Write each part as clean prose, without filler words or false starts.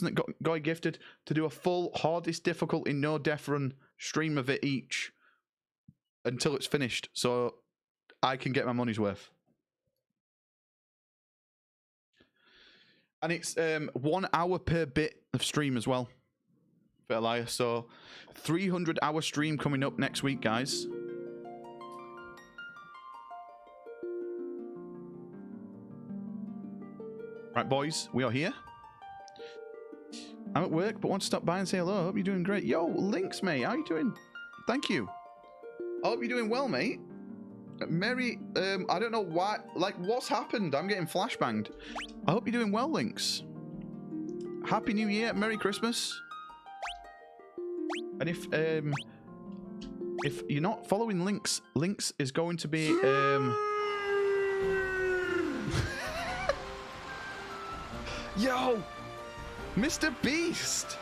person that got gifted to do a full hardest difficulty no death run stream of it each until it's finished, so I can get my money's worth. And it's 1 hour per bit of stream as well for Elias. So 300-hour stream coming up next week, guys. Right, boys, we are here. I'm at work, but want to stop by and say hello. Hope you're doing great. Yo, Lynx, mate, how you doing? Thank you. I hope you're doing well, mate. Merry, I don't know why, like, what's happened? I'm getting flashbanged. I hope you're doing well, Lynx. Happy New Year, Merry Christmas. And if you're not following Lynx, Lynx is going to be, Yo! Mr. Beast!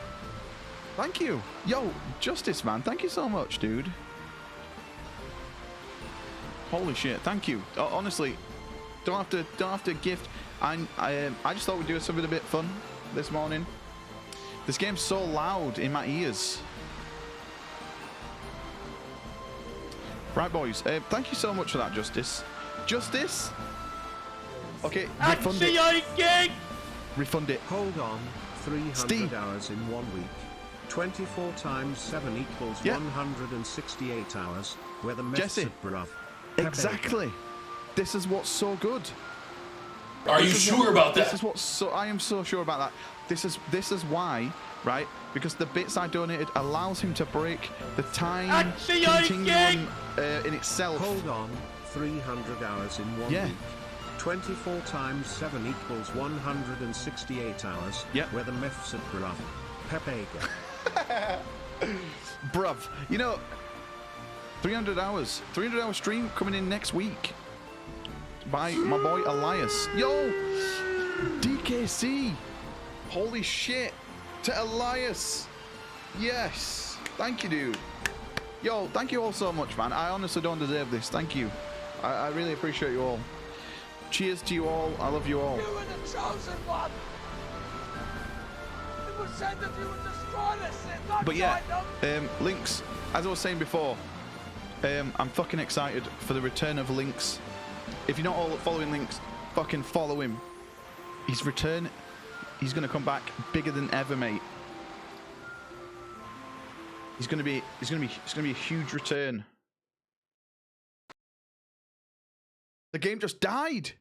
Thank you. Yo, Justice, man, thank you so much, dude. Holy shit, thank you. Honestly, don't have to gift. I just thought we'd do something a bit fun this morning. This game's so loud in my ears. Right, boys. Thank you so much for that, Justice. Justice? Okay, refund it. Refund it. Hold on. 300 Steve. hours in 1 week. 24 times 7 equals 168 hours. Where the Jesse. bruv. Exactly. This is what's so good. Are you sure about that? This is what's so. I am so sure about that. This is why, right? Because the bits I donated allows him to break the time continuum in itself. Hold on. 300 hours in 1 week. 24 times 7 equals 168 hours. Yep. Where the myths at bruv. Pepega. Bruv. You know, 300 hours. 300 hour stream coming in next week. By my boy Elias. Yo! DKC! Holy shit! To Elias! Yes! Thank you, dude. Yo, thank you all so much, man. I honestly don't deserve this. Thank you. I really appreciate you all. Cheers to you all. I love you all. You were the chosen one! It was said that you would destroy this thing, not But yeah, join them. Lynx, as I was saying before, I'm fucking excited for the return of Lynx. If you're not all following Lynx, fucking follow him. His return, he's gonna come back bigger than ever, mate. It's gonna be a huge return. The game just died.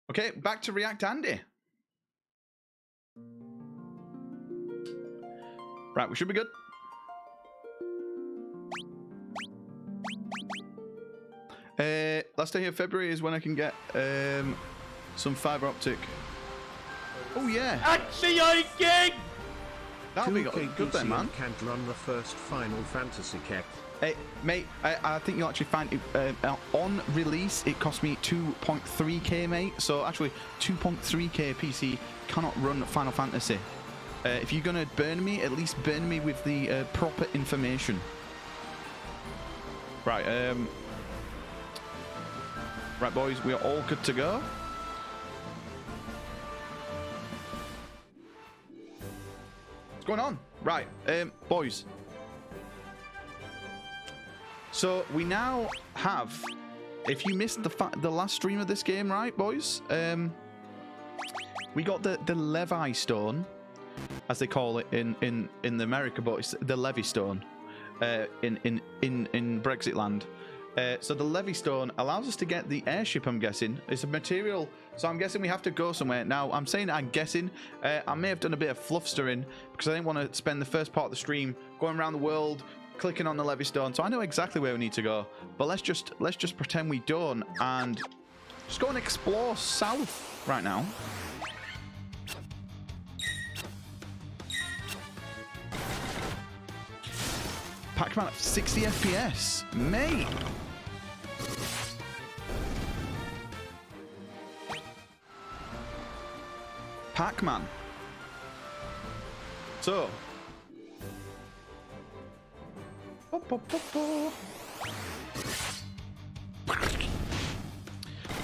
Okay, back to React Andy. Right, we should be good. Last day of February is when I can get some fiber optic. Oh yeah. That'll be good then, man. Can't run the first Final Fantasy kek. Hey, mate, I think you'll actually find it on release. It cost me 2.3k, mate. So actually, 2.3k PC cannot run Final Fantasy. If you're gonna burn me, at least burn me with the proper information. Right, right, boys, we are all good to go. What's going on? Right, boys. So we now have, if you missed the last stream of this game, right, boys? We got the Levi Stone, as they call it in the America, but it's the Levy Stone in Brexit land. So the Levy Stone allows us to get the airship, I'm guessing. It's a material, so I'm guessing we have to go somewhere. Now, I'm saying I'm guessing. I may have done a bit of fluffstering because I didn't want to spend the first part of the stream going around the world, clicking on the Levy Stone. So I know exactly where we need to go. But let's just pretend we don't and just go and explore south right now. Pac-Man at 60 FPS, mate. Pac-Man. So.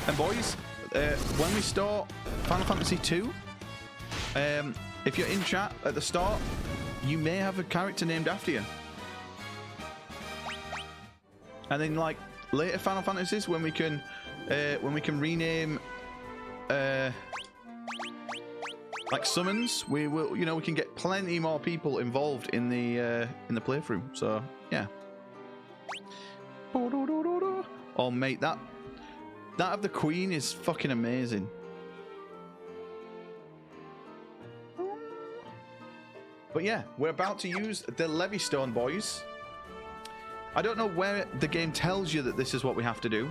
And boys, when we start Final Fantasy 2, if you're in chat at the start, you may have a character named after you. And then, like later Final Fantasies, when we can rename, like summons, we will, you know, we can get plenty more people involved in the playthrough. So yeah. Oh mate, that of the Queen is fucking amazing. But yeah, we're about to use the Levystone, boys. I don't know where the game tells you that this is what we have to do.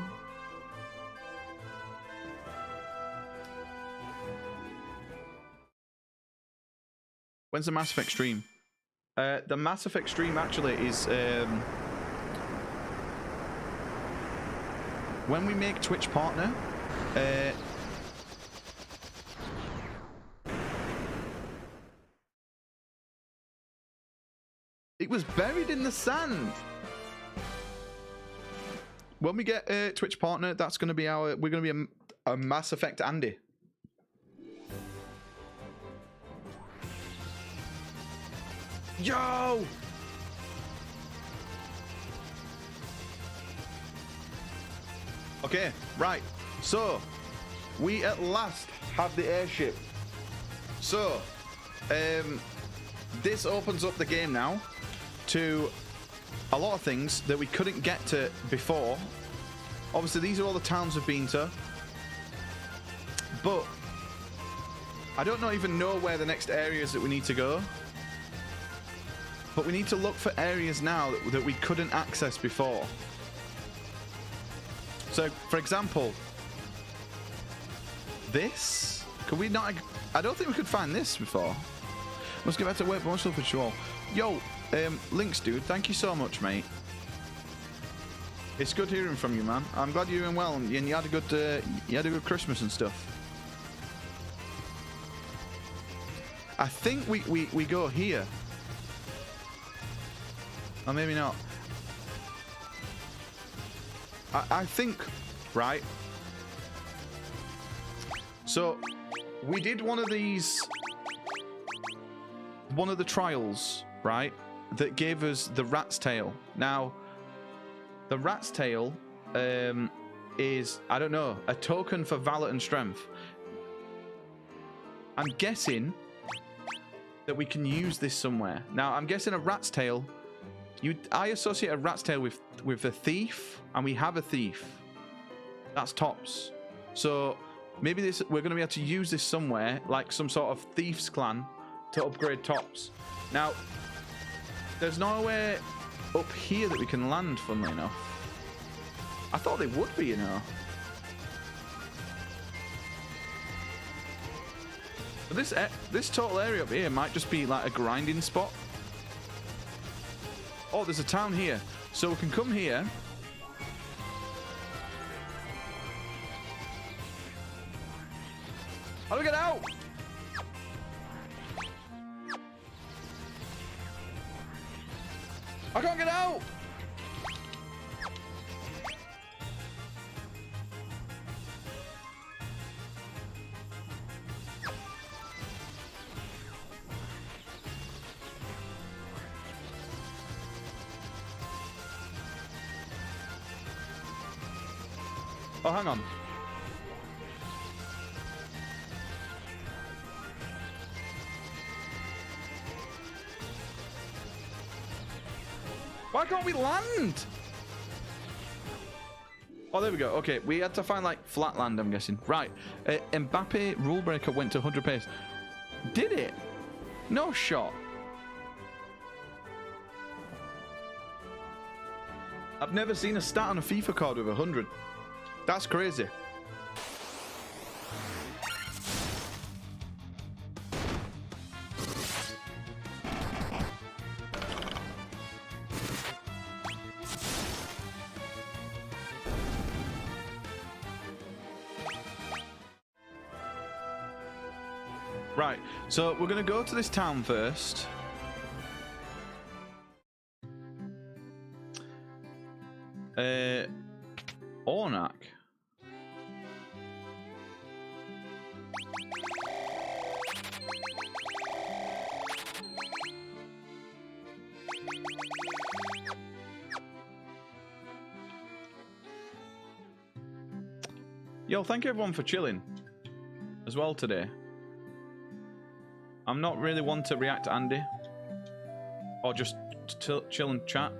When's the Mass Effect stream? The Mass Effect stream actually is when we make Twitch partner. It was buried in the sand. When we get a Twitch partner, that's going to be we're going to be a Mass Effect Andy. Yo! Okay, right. So, we at last have the airship. So, this opens up the game now to a lot of things that we couldn't get to before. Obviously, these are all the towns we've been to. But I don't even know where the next areas that we need to go. But we need to look for areas now that we couldn't access before. So, for example, this. Could we not? I don't think we could find this before. Must get back to work, but much love for you all. Yo, Lynx, dude, thank you so much, mate. It's good hearing from you, man. I'm glad you're doing well and you had a good Christmas and stuff. I think we go here. Or maybe not. I think, right? So, we did one of these, one of the trials, right? That gave us the Rat's Tail. Now, the Rat's Tail is, I don't know, a token for valor and strength. I'm guessing that we can use this somewhere. Now, I'm guessing a Rat's Tail. I associate a Rat's Tail with a thief, and we have a thief. That's Tops. So maybe we're going to be able to use this somewhere, like some sort of thieves clan, to upgrade Tops. Now, there's nowhere up here that we can land, funnily enough. I thought they would be, you know. But this total area up here might just be like a grinding spot. Oh, there's a town here. So we can come here. How do we get out? I can't get out! Oh, hang on. Why can't we land? Oh, there we go. Okay, we had to find like flat land, I'm guessing. Right. Mbappe rule breaker went to 100 pace. Did it? No shot. I've never seen a stat on a FIFA card with 100. That's crazy. Right, so we're going to go to this town first. Ornac. Yo, thank you everyone for chilling as well today. I'm not really one to react to Andy. Or just chill and chat.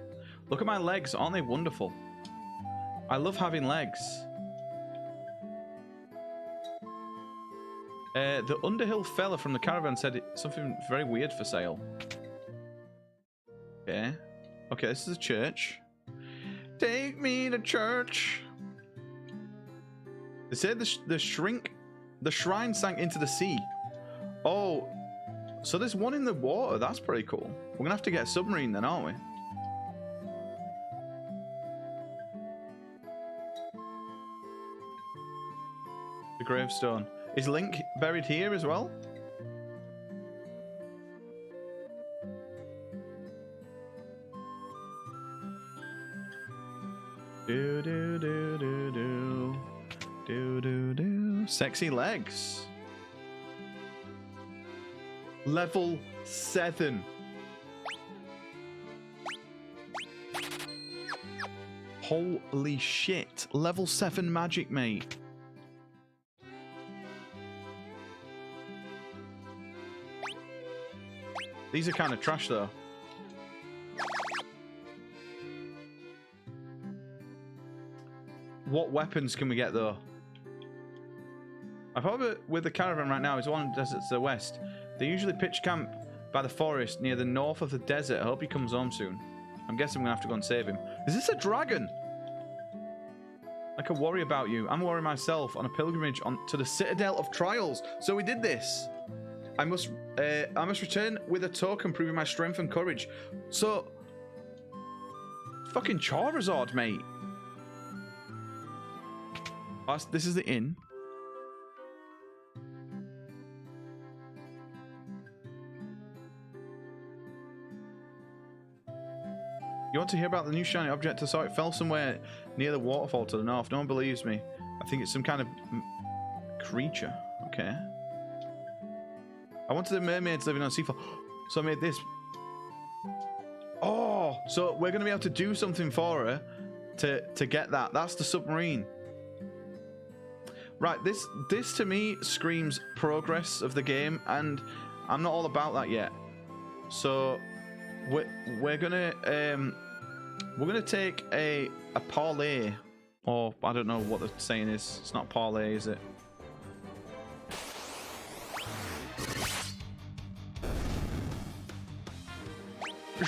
Look at my legs, aren't they wonderful? I love having legs. The Underhill fella from the caravan said something very weird for sale. Okay. Okay, this is a church. Take me to church. They said the shrine sank into the sea. Oh, so there's one in the water. That's pretty cool. We're gonna have to get a submarine then, aren't we? The gravestone. Is Link buried here as well? Do do do do do do do do. Sexy legs. Level 7. Holy shit! Level 7 magic, mate. These are kind of trash, though. What weapons can we get, though? My problem with the caravan right now is one desert to the west. They usually pitch camp by the forest near the north of the desert. I hope he comes home soon. I'm guessing I'm going to have to go and save him. Is this a dragon? I can worry about you. I'm worried myself on a pilgrimage to the Citadel of Trials. So we did this. I must return with a token proving my strength and courage. So, fucking Charizard, mate. This is the inn. You want to hear about the new shiny object? I saw it fell somewhere near the waterfall to the north. No one believes me. I think it's some kind of creature. Okay. I wanted the mermaids living on seafloor, so I made this. Oh, so we're going to be able to do something for her to get that. That's the submarine. Right, this to me screams progress of the game, and I'm not all about that yet. So we're gonna take a parlay, or I don't know what the saying is. It's not parlay, is it?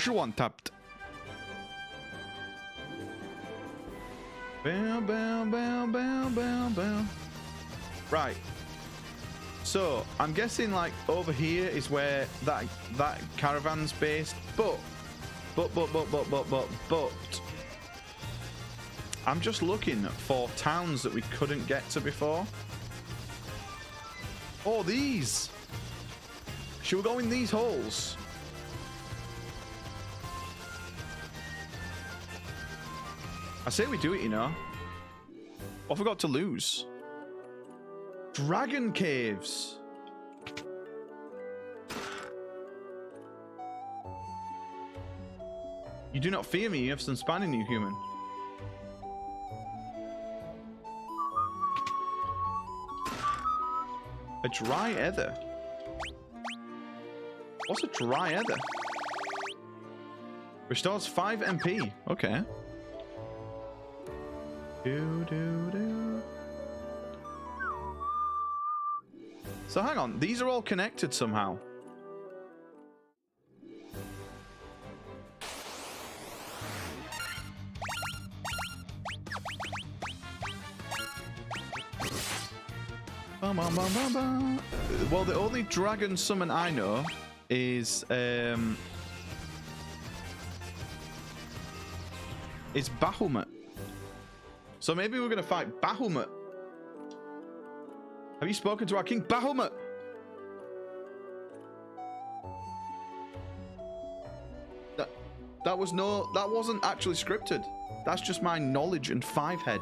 One tapped. Bam, bam, bam, bam, bam, bam. Right. So I'm guessing like over here is where that caravan's based, but I'm just looking for towns that we couldn't get to before. Oh, these. Should we go in these holes? I say we do it, you know. What have I got to lose? Dragon caves. You do not fear me. You have some span in you, human. A dry ether. What's a dry ether? Restores 5 MP. Okay. So hang on, these are all connected somehow. Well, the only dragon summon I know is Bahamut. So maybe we're gonna fight Bahamut. Have you spoken to our king, Bahamut? That wasn't actually scripted. That's just my knowledge and 5-head.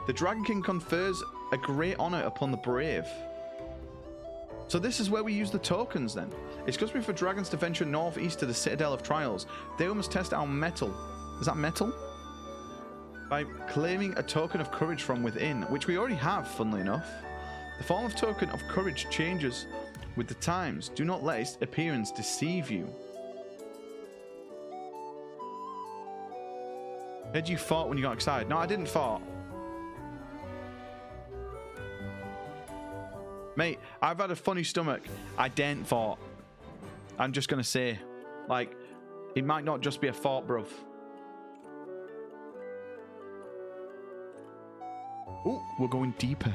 The Dragon King confers a great honor upon the brave. So this is where we use the tokens then. It's customary for dragons to venture northeast to the Citadel of Trials. They must test our metal. Is that metal? by claiming a token of courage from within, which we already have, funnily enough. The form of token of courage changes with the times. Do not let its appearance deceive you. Did you fart when you got excited? No, I didn't fart. Mate, I've had a funny stomach. I didn't fart. I'm just going to say, like, it might not just be a fart, bruv. Ooh, we're going deeper.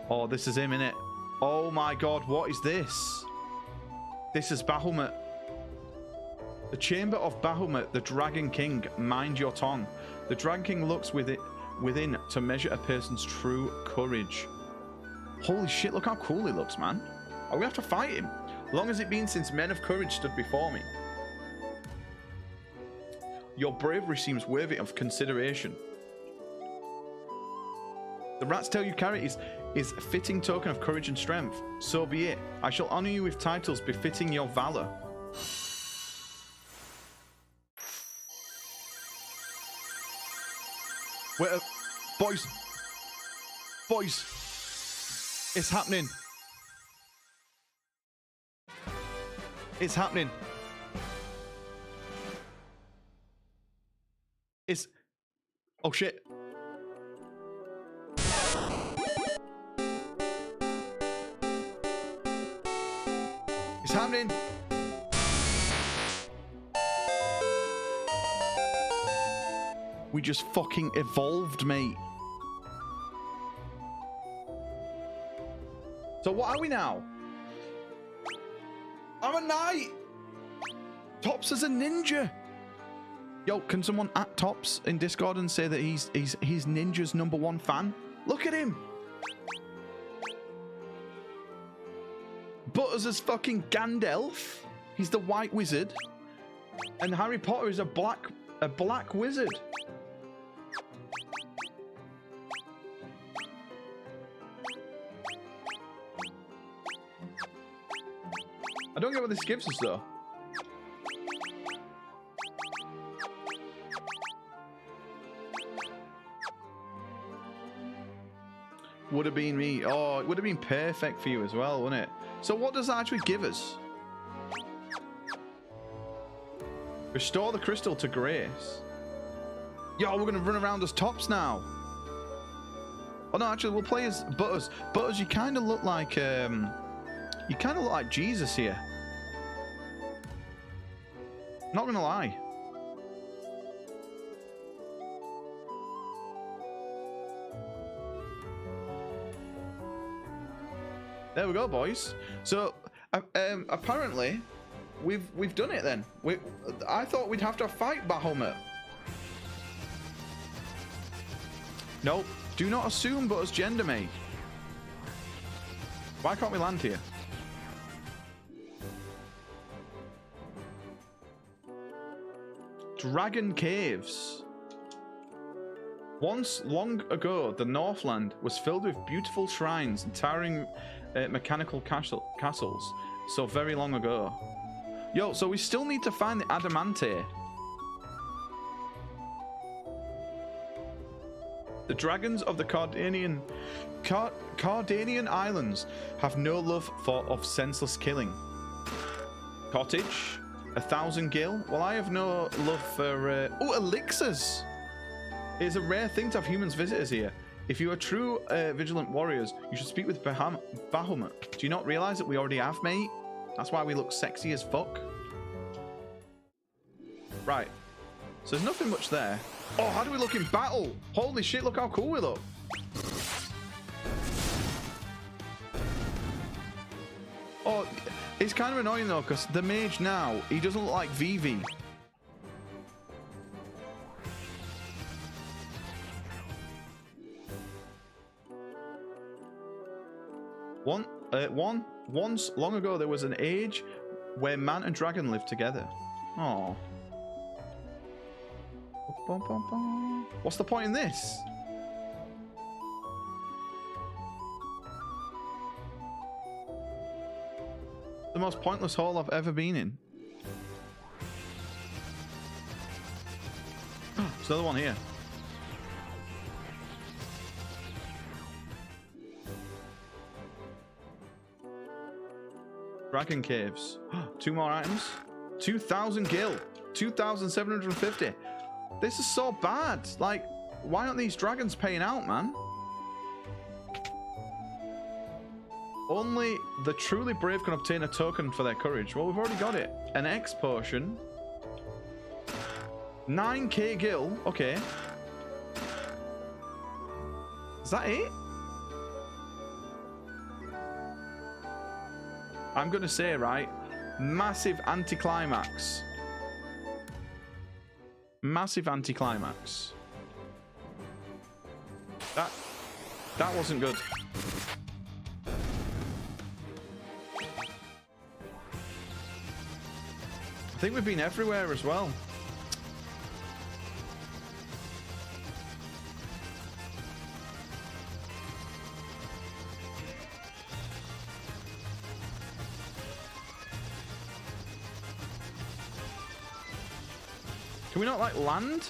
Oh, this is him, innit? Oh my god, what is this? This is Bahamut. The Chamber of Bahamut, the Dragon King. Mind your tongue. The Dragon King looks within to measure a person's true courage. Holy shit, look how cool he looks, man. Oh, we have to fight him. Long has it been since men of courage stood before me. Your bravery seems worthy of consideration. The rat's tail you carry is a fitting token of courage and strength. So be it. I shall honor you with titles befitting your valor. Wait, boys. Boys. It's happening. It's happening. It's... Oh, shit. It's happening. We just fucking evolved, mate. So what are we now? I'm a knight. Tops is a ninja. Yo, can someone at Tops in Discord and say that he's Ninja's #1 fan? Look at him. Butters is fucking Gandalf. He's the white wizard. And Harry Potter is a black wizard. I don't get what this gives us though. Would have been me. Oh, it would have been perfect for you as well, wouldn't it? So what does that actually give us? Restore the crystal to grace. Yo, we're going to run around as Tops now. Oh no, actually, we'll play as Butters. Butters, you kind of look like Jesus here. Not gonna lie. There we go, boys. So apparently, we've done it then. I thought we'd have to fight Bahamut. Nope. Do not assume Butters' gender, mate. Why can't we land here? Dragon Caves. Once, long ago, the Northland was filled with beautiful shrines and towering mechanical castles. So very long ago. Yo, so we still need to find the Adamante. The dragons of the Cardanian Islands have no love of senseless killing. Cottage, 1,000 gil. Well, I have no love for... Oh, elixirs! It is a rare thing to have humans visitors here. If you are true vigilant warriors, you should speak with Bahamut. Do you not realize that we already have, mate? That's why we look sexy as fuck. Right. So there's nothing much there. Oh, how do we look in battle? Holy shit, look how cool we look. Oh, it's kind of annoying though, because the mage now, he doesn't look like Vivi. Once, long ago, there was an age where man and dragon lived together. Oh. What's the point in this? The most pointless hole I've ever been in. There's another one here. Dragon Caves. 2 more items. 2,000 gil. 2,750. This is so bad. Like, why aren't these dragons paying out, man? Only the truly brave can obtain a token for their courage. Well, we've already got it. An X potion. 9k gil. Okay. Is that it? I'm going to say, right, massive anticlimax. Massive anticlimax. That wasn't good. I think we've been everywhere as well. Can we not, like, land?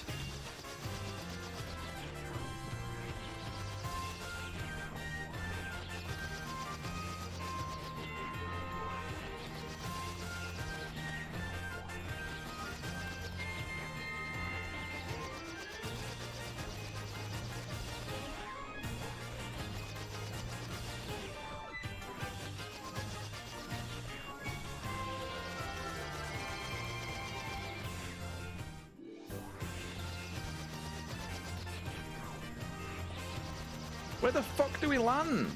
Where the fuck do we land?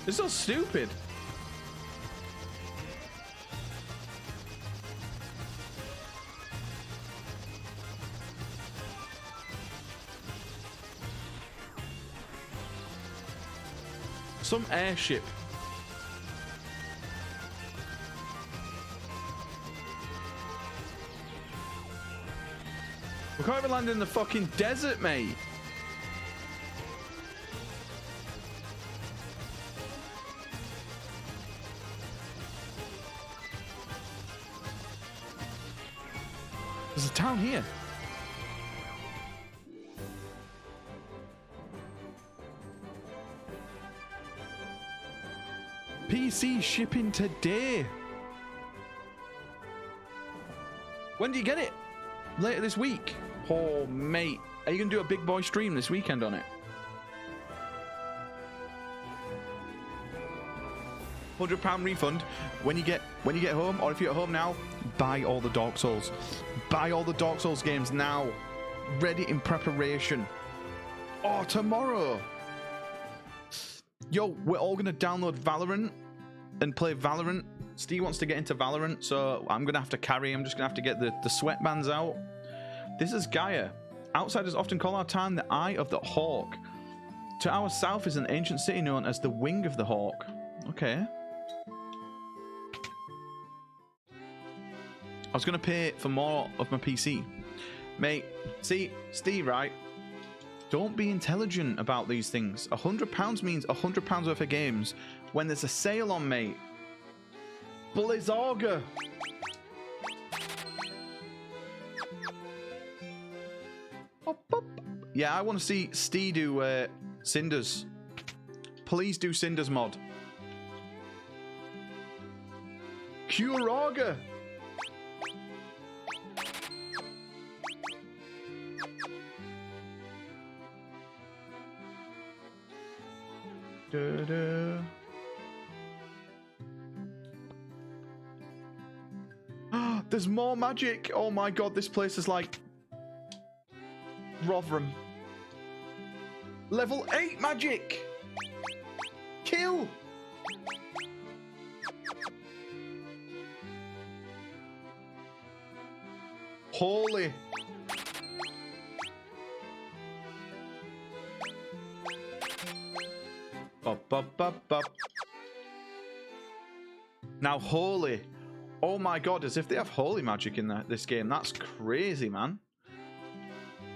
It's so stupid. Some airship. We can't even land in the fucking desert, mate. There's a town here. PC shipping today. When do you get it? Later this week. Oh, mate. Are you going to do a big boy stream this weekend on it? £100 refund when you get home, or if you're at home now, buy all the Dark Souls. Buy all the Dark Souls games now. Ready in preparation. Oh, tomorrow. Yo, we're all gonna download Valorant and play Valorant. Steve wants to get into Valorant, so I'm gonna have to carry him. I'm just gonna have to get the sweatbands out. This is Gaia. Outsiders often call our town the Eye of the Hawk. To our south is an ancient city known as the Wing of the Hawk. Okay. I was going to pay for more of my PC. Mate, see, Steve, right? Don't be intelligent about these things. £100 means £100 worth of games when there's a sale on, mate. Blizzarga. Yeah, I want to see Steve do Cinders. Please do Cinders mod. Curaga. There's more magic. Oh my god, this place is like Rotherham. Level 8 magic. Kill. Holy. Bop. Now holy. Oh my god, as if they have holy magic in this game. That's crazy, man.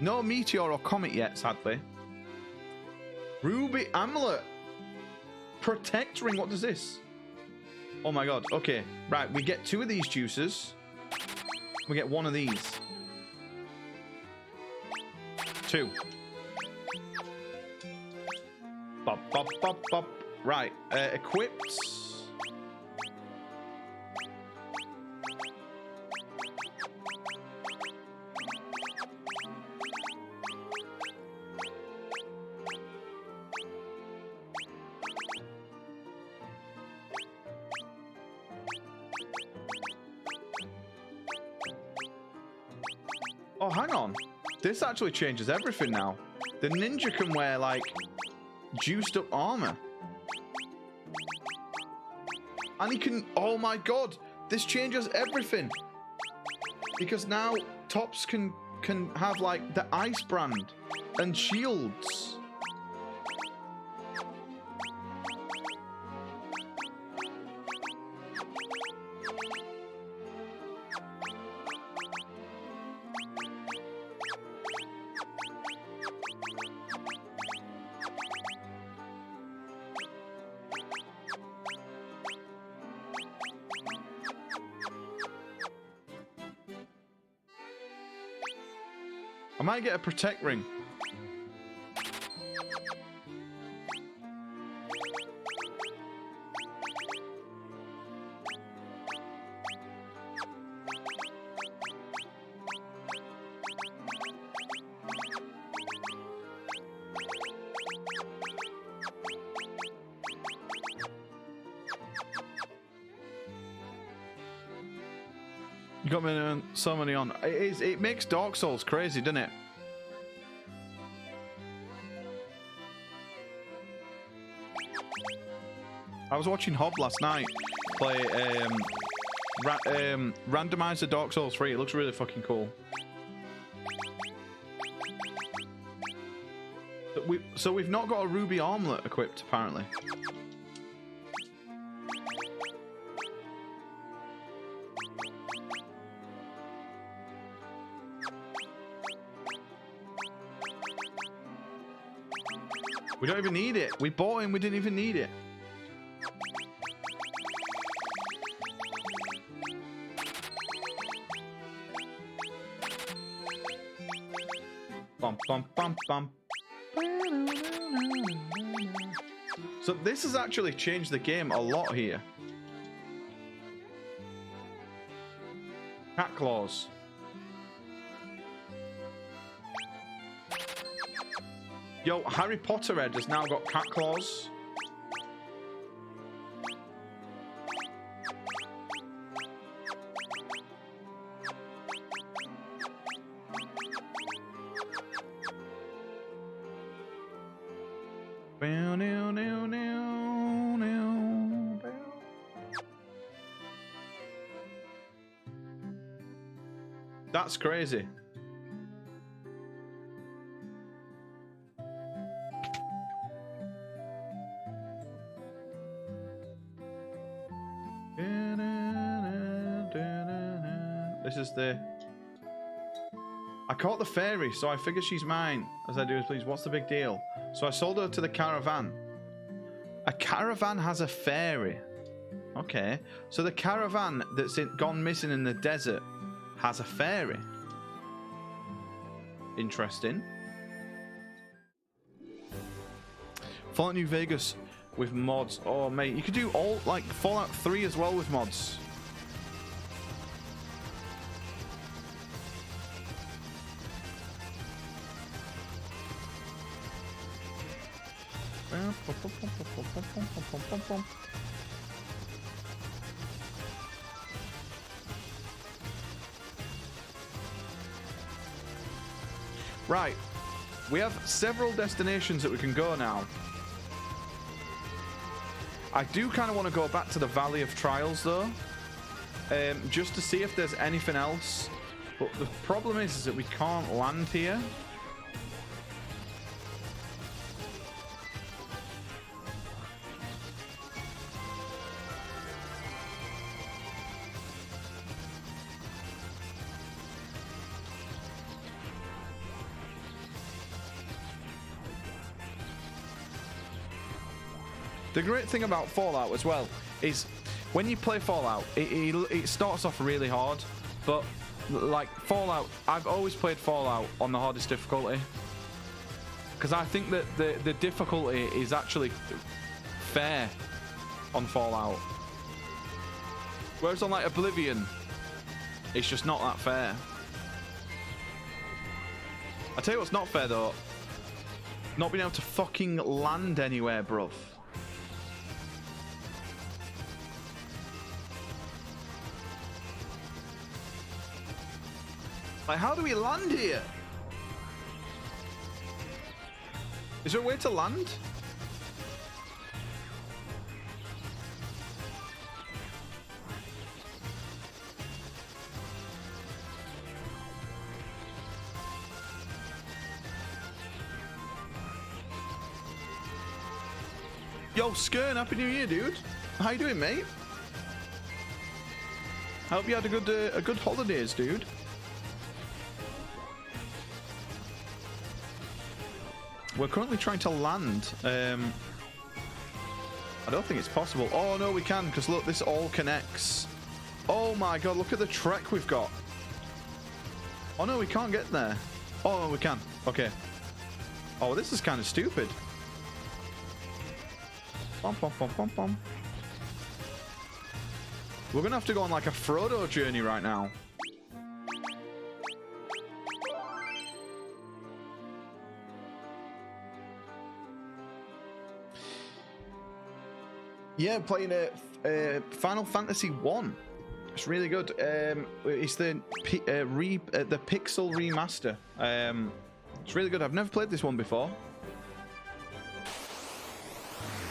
No meteor or comet yet, sadly. Ruby amulet. Protect ring. What does this? Oh my god. Okay. Right, we get 2 of these juices. We get 1 of these. 2. Bop, bop, bop, bop. Right, equipped. Oh, hang on. This actually changes everything now. The ninja can wear, like, juiced up armor. And he can... Oh, my God. This changes everything. Because now Tops can have, like, the ice brand and shields. I might get a protect ring. You got me so many on. It makes Dark Souls crazy, doesn't it? I was watching Hob last night play randomizer Dark Souls 3. It looks really fucking cool. So we've not got a ruby armlet equipped, apparently. We don't even need it. We bought him, we didn't even need it. Bum, bum, bum, bum. So this has actually changed the game a lot here. Cat claws. Yo, Harry Potter Head has now got cat claws. That's crazy. This is the... I caught the fairy, so I figure she's mine. As I do, please, what's the big deal? So I sold her to the caravan. A caravan has a fairy. Okay. So the caravan that's gone missing in the desert has a fairy. Interesting. Fallout New Vegas with mods. Oh, mate. You could do all, like, Fallout 3 as well with mods. Right, we have several destinations that we can go now. I do kind of want to go back to the Valley of Trials though, just to see if there's anything else. But the problem is that we can't land here. The great thing about Fallout as well is when you play Fallout, it starts off really hard, but like Fallout, I've always played Fallout on the hardest difficulty Because I think that the difficulty is actually fair on Fallout. Whereas on like Oblivion, it's just not that fair. I tell you what's not fair though. Not being able to fucking land anywhere, bruv. Like, how do we land here? Is there a way to land? Yo, Skern, Happy New Year, dude. How you doing, mate? I hope you had a good holidays, dude. We're currently trying to land. I don't think it's possible. Oh, no, we can, because look, this all connects. Oh, my God, look at the trek we've got. Oh, no, we can't get there. Oh, no, we can. Okay. Oh, this is kind of stupid. Bum, bum, bum, bum, bum. We're going to have to go on like a Frodo journey right now. Yeah, playing Final Fantasy 1. It's really good. It's the Pixel remaster. It's really good. I've never played this one before.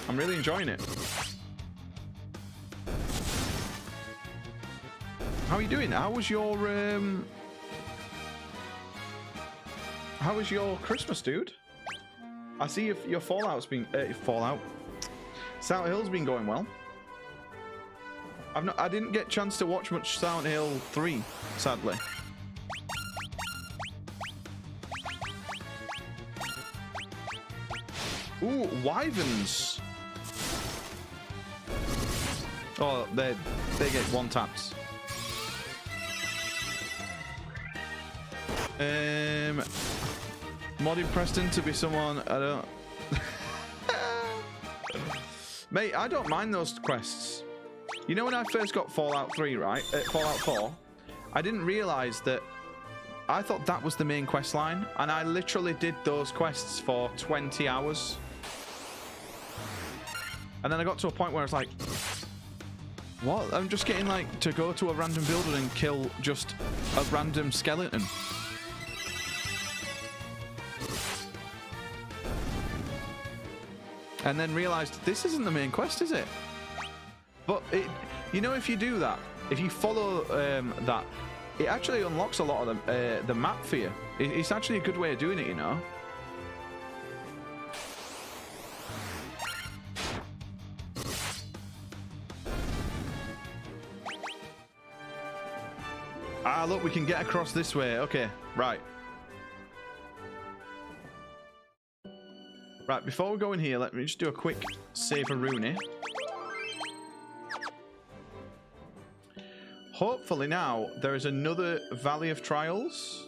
I'm really enjoying it. How are you doing? How was your Christmas, dude? I see your Fallout's been Fallout. Silent Hill's been going well. I didn't get a chance to watch much Silent Hill 3, sadly. Ooh, wyverns. Oh, they get one taps. Modding Preston to be someone I don't. Mate, I don't mind those quests. You know when I first got Fallout 3, right? Fallout 4, I didn't realize that. I thought that was the main quest line, and I literally did those quests for 20 hours. And then I got to a point where I was like, what? I'm just getting like to go to a random building and kill just a random skeleton. And then realized this isn't the main quest, is it? But it, you know, if you do that, if you follow that, it actually unlocks a lot of the map for you. It's actually a good way of doing it, you know. Ah, look, we can get across this way. Okay, right. Right, before we go in here, let me just do a quick save a Rooney. Hopefully now there is another Valley of Trials.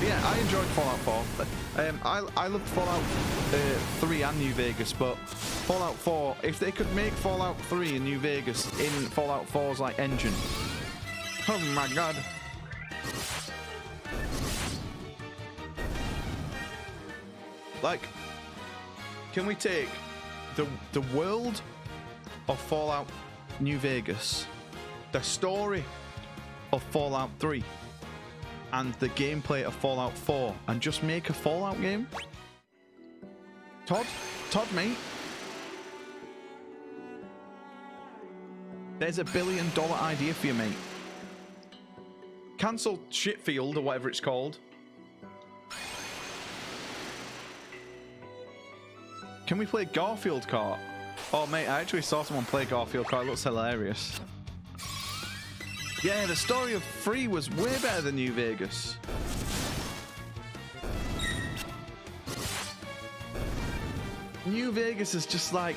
Yeah, I enjoyed Fallout 4. I loved Fallout 3 and New Vegas, but Fallout 4, if they could make Fallout 3 and New Vegas in Fallout 4's like engine. Oh my god. Like, can we take the world of Fallout New Vegas, the story of Fallout 3, and the gameplay of Fallout 4 and just make a Fallout game? Todd, mate. There's $1 billion idea for you, mate. Cancel Shitfield or whatever it's called. Can we play Garfield Kart? Oh, mate, I actually saw someone play Garfield Kart. It looks hilarious. Yeah, the story of 3 was way better than New Vegas. New Vegas is just like,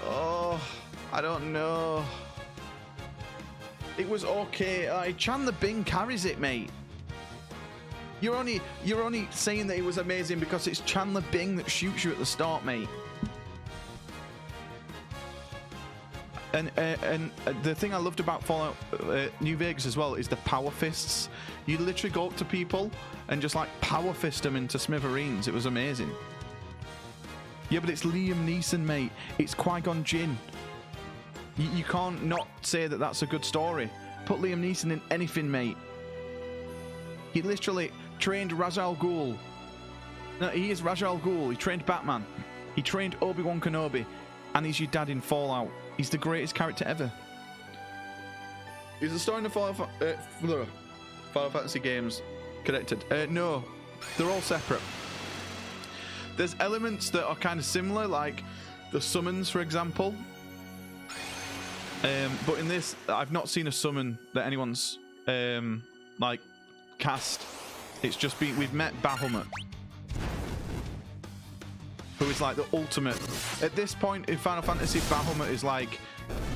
oh, I don't know. It was okay. Chandler Bing carries it, mate. You're only saying that it was amazing because it's Chandler Bing that shoots you at the start, mate. And the thing I loved about Fallout New Vegas as well is the power fists. You literally go up to people and just like power fist them into smithereens. It was amazing. Yeah, but it's Liam Neeson, mate. It's Qui-Gon Jinn. You can't not say that that's a good story. Put Liam Neeson in anything, mate. He literally trained Ra's al Ghul. No, he is Ra's al Ghul. He trained Batman. He trained Obi-Wan Kenobi. And he's your dad in Fallout. He's the greatest character ever. Is the story in the Final Fantasy games connected? No, they're all separate. There's elements that are kind of similar, like the summons, for example. But in this, I've not seen a summon that anyone's like cast. It's just been, we've met Bahamut, who is like the ultimate. At this point in Final Fantasy, Bahamut is like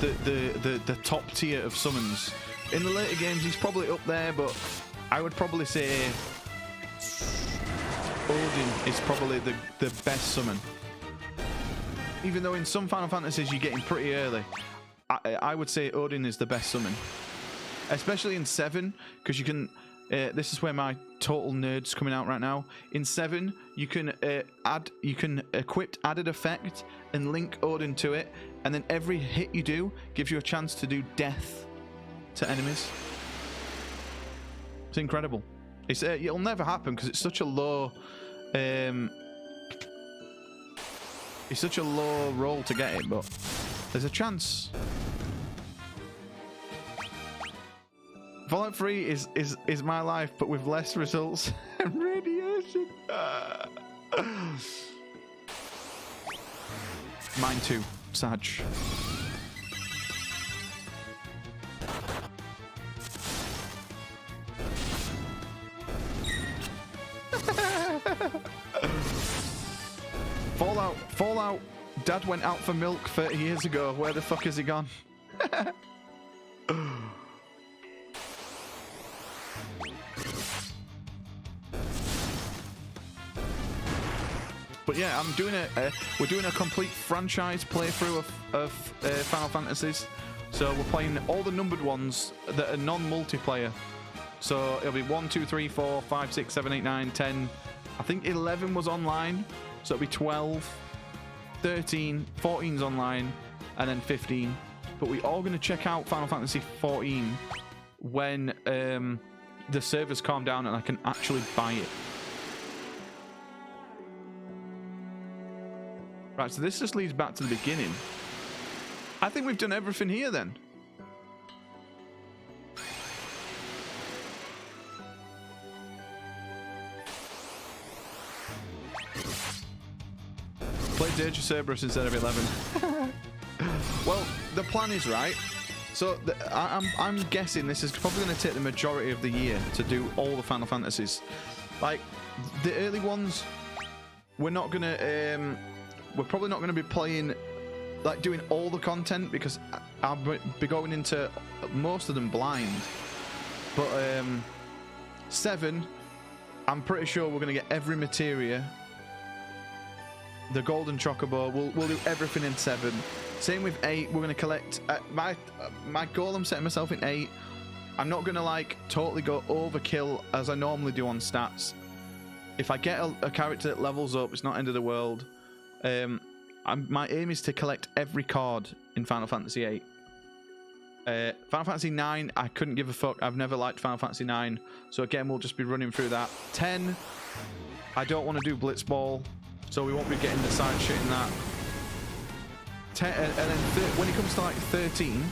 the top tier of summons. In the later games, he's probably up there, but I would probably say Odin is probably the best summon. Even though in some Final Fantasies you get him pretty early, I would say Odin is the best summon. Especially in 7, because you can... this is where my total nerd's coming out right now. In 7, you can equip added effect and link Odin to it, and then every hit you do gives you a chance to do death to enemies. It's incredible. It's it'll never happen because it's such a low it's such a low roll to get it, but there's a chance. Fallout 3 is my life, but with less results and radiation. Mine too, Sag. Fallout. Dad went out for milk 30 years ago. Where the fuck is he gone? But yeah, I'm doing we're doing a complete franchise playthrough of Final Fantasies. So we're playing all the numbered ones that are non-multiplayer. So it'll be 1, 2, 3, 4, 5, 6, 7, 8, 9, 10. I think 11 was online. So it'll be 12, 13, 14's online, and then 15. But we're all going to check out Final Fantasy 14 when the servers calm down and I can actually buy it. Right, so this just leads back to the beginning. I think we've done everything here then. Play Dirge of Cerberus instead of 11. Well, the plan is right. So I'm guessing this is probably going to take the majority of the year to do all the Final Fantasies. Like the early ones, we're not going to. We're probably not going to be playing, like doing all the content because I'll be going into most of them blind. But 7, I'm pretty sure we're going to get every materia. The Golden Chocobo, we'll do everything in 7. Same with 8, we're going to collect... my goal I'm setting myself in 8, I'm not going to like totally go overkill as I normally do on stats. If I get a character that levels up, it's not end of the world. My aim is to collect every card in Final Fantasy 8. Final Fantasy 9, I couldn't give a fuck. I've never liked Final Fantasy 9. So again, we'll just be running through that. 10, I don't want to do Blitzball. So we won't be getting the side shit in that. 10, and then when it comes to like 13,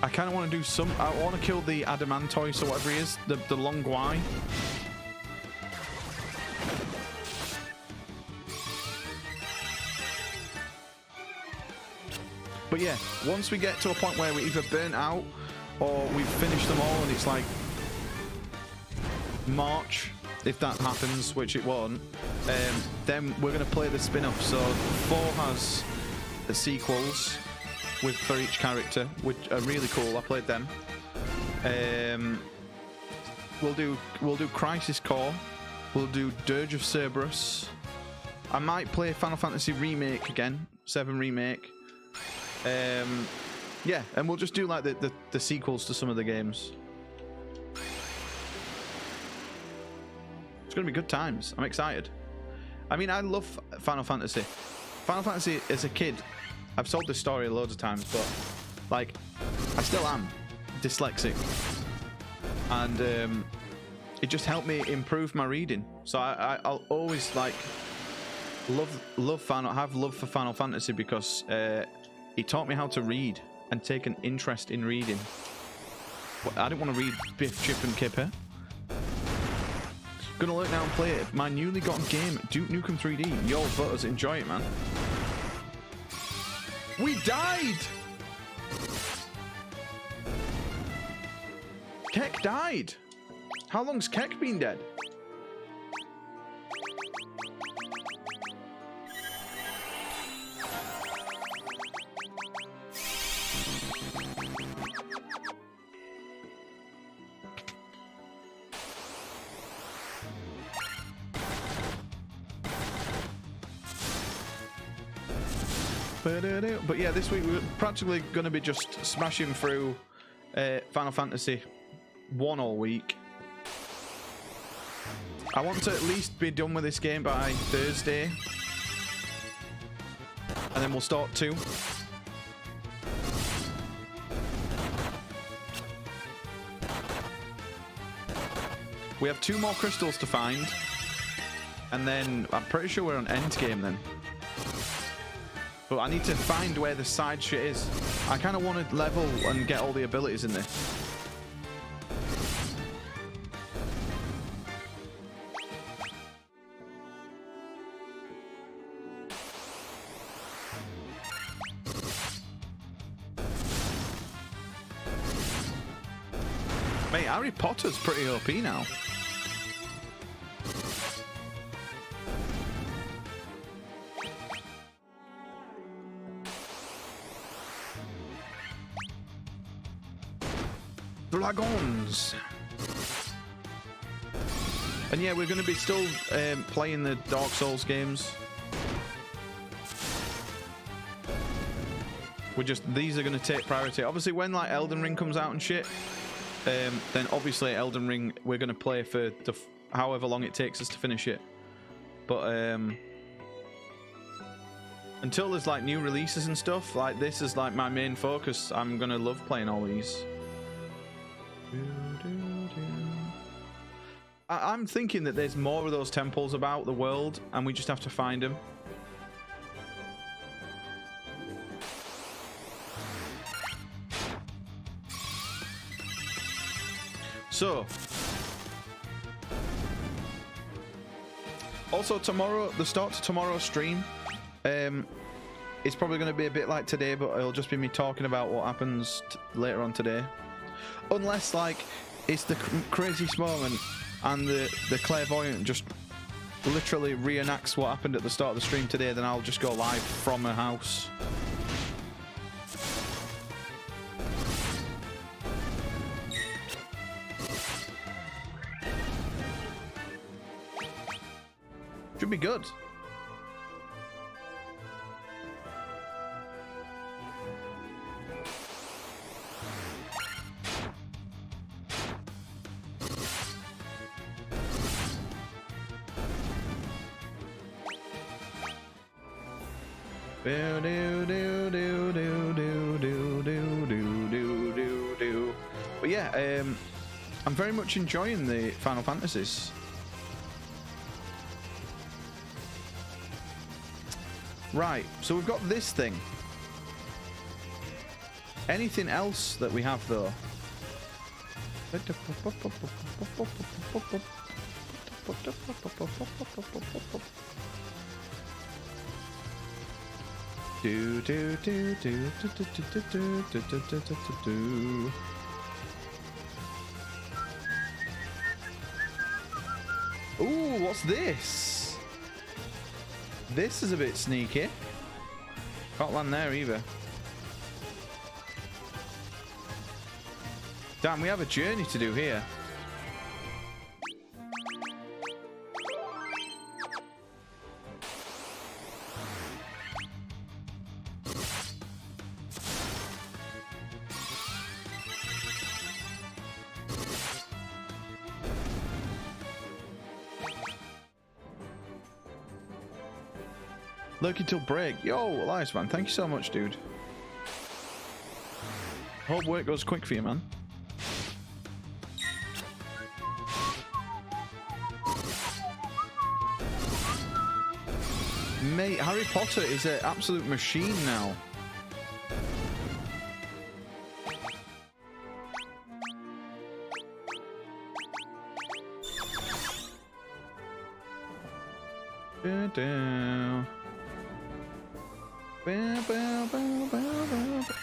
I kind of want to do some... I want to kill the Adamantoise or whatever he is. The Long Guai. But yeah, once we get to a point where we're either burnt out or we've finished them all and it's like March if that happens, which it won't, then we're going to play the spin-off. So 4 has the sequels for each character, which are really cool. I played them. We'll do Crisis Core. We'll do Dirge of Cerberus. I might play Final Fantasy Remake again, 7 Remake. Yeah, and we'll just do like the sequels to some of the games. It's gonna be good times. I'm excited. I mean, I love Final Fantasy. Final Fantasy as a kid, I've told this story loads of times, but like, I still am dyslexic, and it just helped me improve my reading. So I'll always like have love for Final Fantasy because it taught me how to read and take an interest in reading. I didn't want to read Biff, Chip and Kipper. Gonna look now and play it. My newly gotten game, Duke Nukem 3D. Yo, butters, enjoy it, man. We died! Keck died. How long's Keck been dead? But yeah, this week we're practically going to be just smashing through Final Fantasy 1 all week. I want to at least be done with this game by Thursday, and then we'll start 2. We have 2 more crystals to find, and then I'm pretty sure we're on endgame then. But I need to find where the side shit is. I kind of want to level and get all the abilities in this. Mate, Harry Potter's pretty OP now. Dragons. And yeah, we're going to be still playing the Dark Souls games. These are going to take priority. Obviously, when like Elden Ring comes out and shit, then obviously Elden Ring we're going to play for however long it takes us to finish it. But until there's like new releases and stuff, like this is like my main focus. I'm going to love playing all these. I'm thinking that there's more of those temples about the world and we just have to find them. So also tomorrow, the start to tomorrow's stream, it's probably going to be a bit like today, but it'll just be me talking about what happens later on today. Unless, like, it's the craziest moment and the clairvoyant just literally reenacts what happened at the start of the stream today, then I'll just go live from a house. Should be good. But yeah, I'm very much enjoying the Final Fantasies. Right, so we've got this thing. Anything else that we have though? Ooh, what's this? This is a bit sneaky. Can't land there either. Damn, we have a journey to do here. Lurking till break. Yo, Elias, man. Thank you so much, dude. Hope work goes quick for you, man. Mate, Harry Potter is an absolute machine now.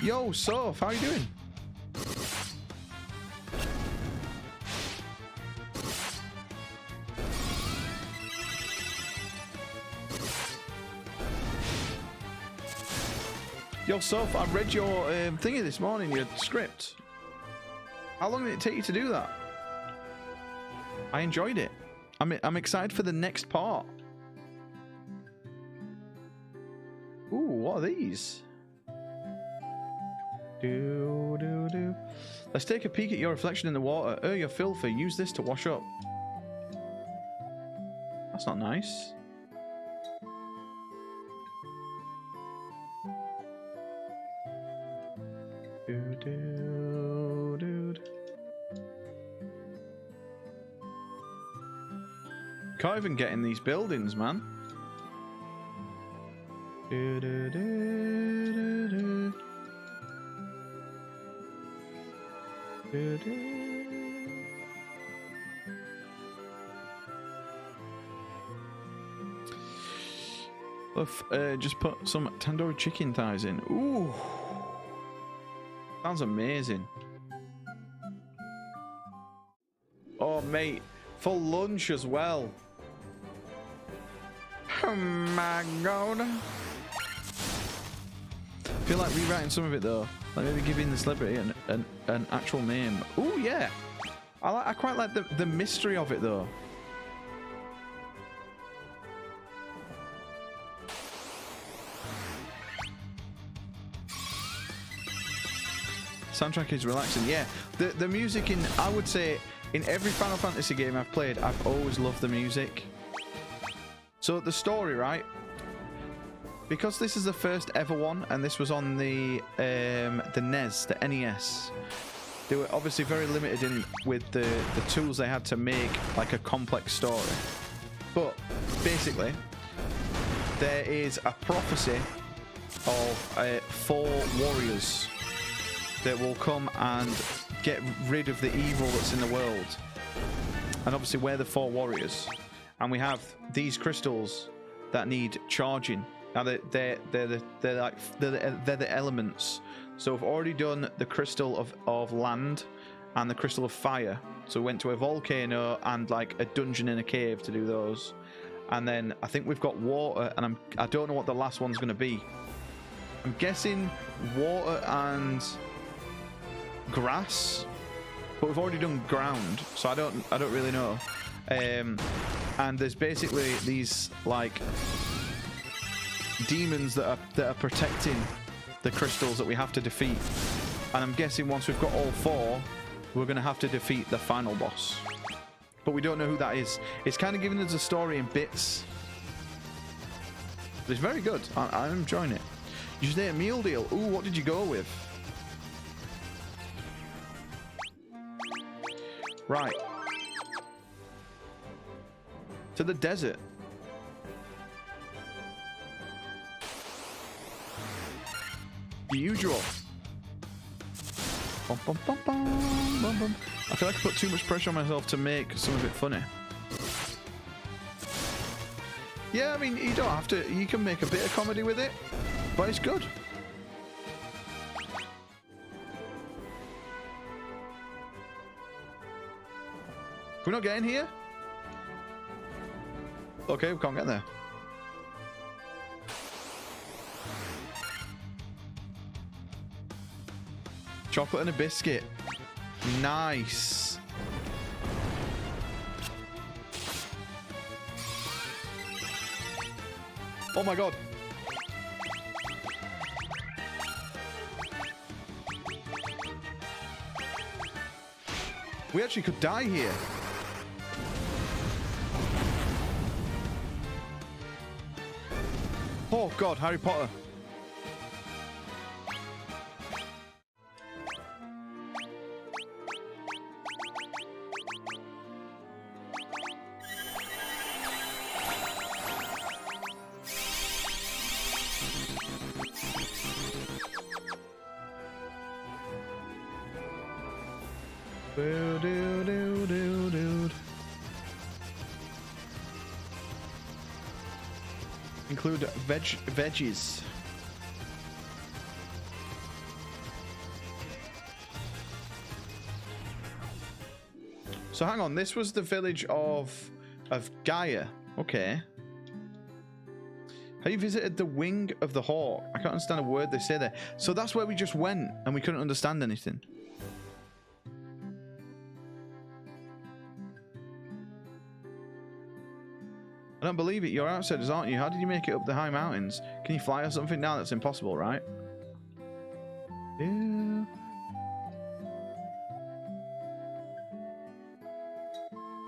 Yo, Soph, how you doing? Yo, Soph, I read your thingy this morning, your script. How long did it take you to do that? I enjoyed it. I'm excited for the next part. Ooh, what are these? Let's take a peek at your reflection in the water. Oh, you're filthy. Use this to wash up. That's not nice. Can't even get in these buildings, man. Just put some tandoori chicken thighs in. Ooh, sounds amazing. Oh, mate, for lunch as well. Oh my god. I feel like rewriting some of it though. Like maybe giving the celebrity an actual name. Ooh, yeah. I quite like the mystery of it though. Soundtrack is relaxing. Yeah, the music in, I would say, in every Final Fantasy game I've played, I've always loved the music. So the story, right? Because this is the first ever one, and this was on the NES, the NES. They were obviously very limited in with the tools they had to make like a complex story. But basically, there is a prophecy of 4 warriors that will come and get rid of the evil that's in the world. And obviously we're the 4 warriors. And we have these crystals that need charging. Now they're the elements. So we've already done the crystal of land and the crystal of fire. So we went to a volcano and like a dungeon in a cave to do those. And then I think we've got water, and I don't know what the last one's going to be. I'm guessing water and grass, but we've already done ground, so I don't really know. And there's basically these like demons that are protecting the crystals that we have to defeat. And I'm guessing once we've got all 4, we're going to have to defeat the final boss. But we don't know who that is. It's kind of giving us a story in bits. But it's very good. I'm enjoying it. You just ate a meal deal. Ooh, what did you go with? Right. To the desert. The usual. Bum, bum, bum, bum, bum, bum. I feel like I put too much pressure on myself to make some of it funny. Yeah, I mean, you don't have to. You can make a bit of comedy with it, but it's good. Can we not get in here? Okay, we can't get there. Chocolate and a biscuit. Nice. Oh my god. We actually could die here. Oh god, Harry Potter. Include veggies. So hang on, this was the village of Gaia. Okay. Have you visited the wing of the hawk? I can't understand a word they say there. So that's where we just went and we couldn't understand anything. I don't believe it. You're outsiders, aren't you? How did you make it up the high mountains? Can you fly or something? Now that's impossible, right? Yeah.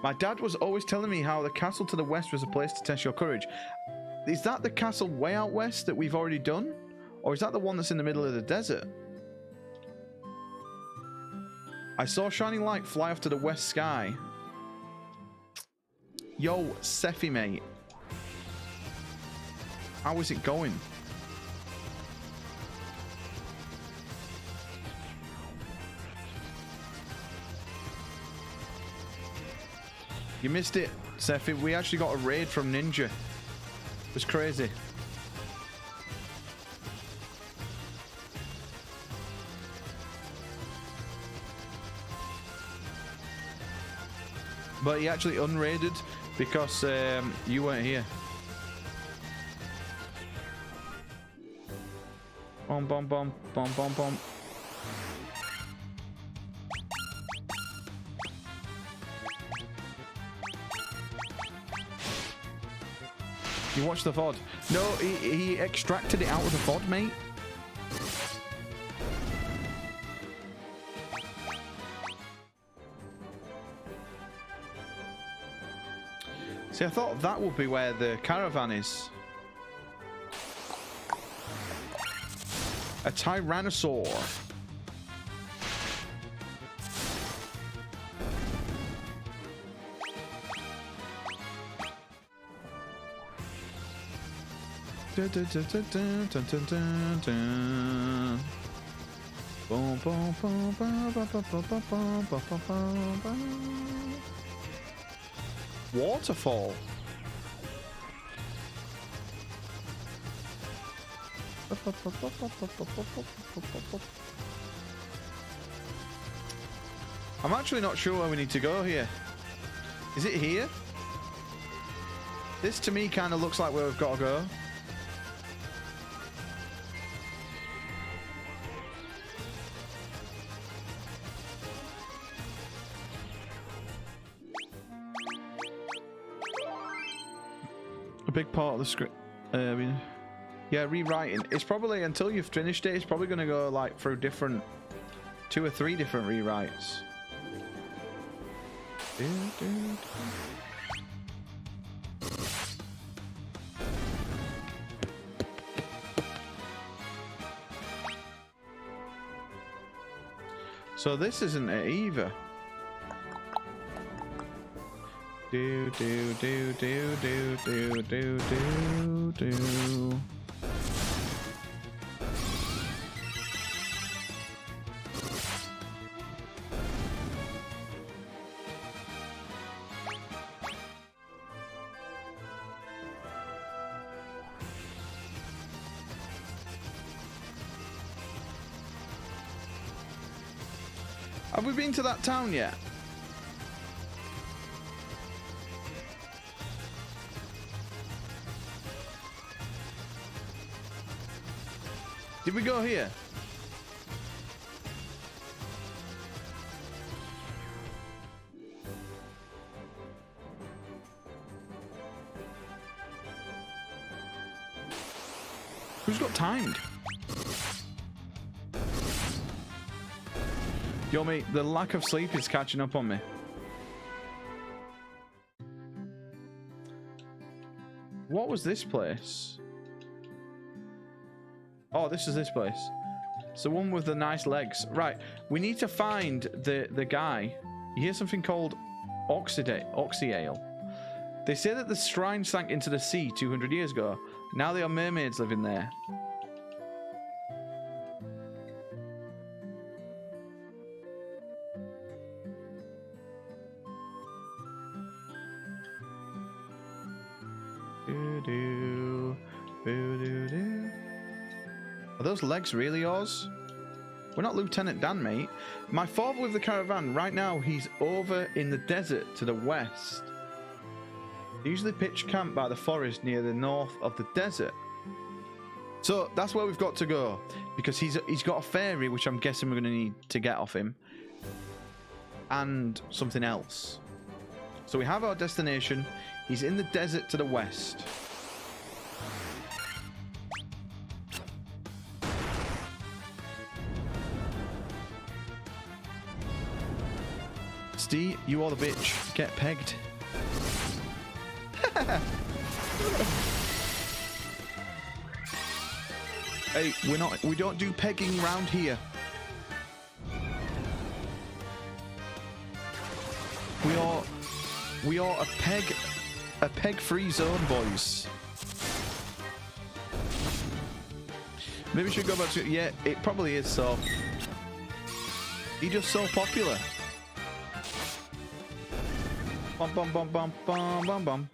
My dad was always telling me how the castle to the west was a place to test your courage. Is that the castle way out west that we've already done? Or is that the one that's in the middle of the desert? I saw a shining light fly off to the west sky. Yo, Sephi, mate. How is it going? You missed it, Sephi. We actually got a raid from Ninja. It was crazy. But he actually unraided because you weren't here. Bomb, bomb, bomb, bomb, bomb, bomb. You watched the VOD? No, he extracted it out of the VOD, mate. See, I thought that would be where the caravan is. A Tyrannosaur. Dun, dun, dun, dun, dun, dun, dun, dun, dun. Boom, boom, boom, boom, boom, boom, boom, boom, boom, boom, boom. Waterfall. I'm actually not sure where we need to go here. Is it here? This to me kind of looks like where we've got to go. A big part of the script. Yeah, rewriting. It's probably, until you've finished it, it's probably going to go like through different, 2 or 3 different rewrites. So this isn't it either. Do do do do do do do do do. Have we been to that town yet? Did we go here? Who's got timed? Yo, mate, the lack of sleep is catching up on me. What was this place? Oh, this is this place. It's the one with the nice legs. Right, we need to find the guy. You hear something called Oxyale. They say that the shrine sank into the sea 200 years ago. Now there are mermaids living there. Are those legs really yours? We're not Lieutenant Dan, mate. My father with the caravan. Right now, he's over in the desert to the west. They usually pitch camp by the forest near the north of the desert. So that's where we've got to go. Because he's got a fairy, which I'm guessing we're going to need to get off him. And something else. So we have our destination. He's in the desert to the west. Steve, you are the bitch. Get pegged. Hey, we don't do pegging round here. We are a peg-free zone, boys. Maybe we should go back to, yeah, it probably is so. He's just so popular. Bum bum bum bum bum bum bum.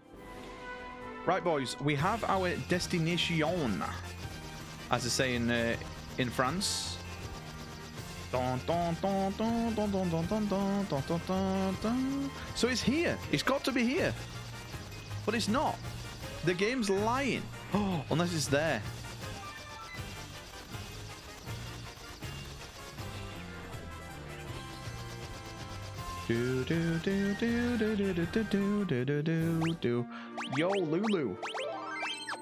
Right, boys, we have our destination, as they say in France. So it's here. It's got to be here, but it's not. The game's lying. Oh, unless it's there. Do do do do do do do do do do do do. Yo, Lulu,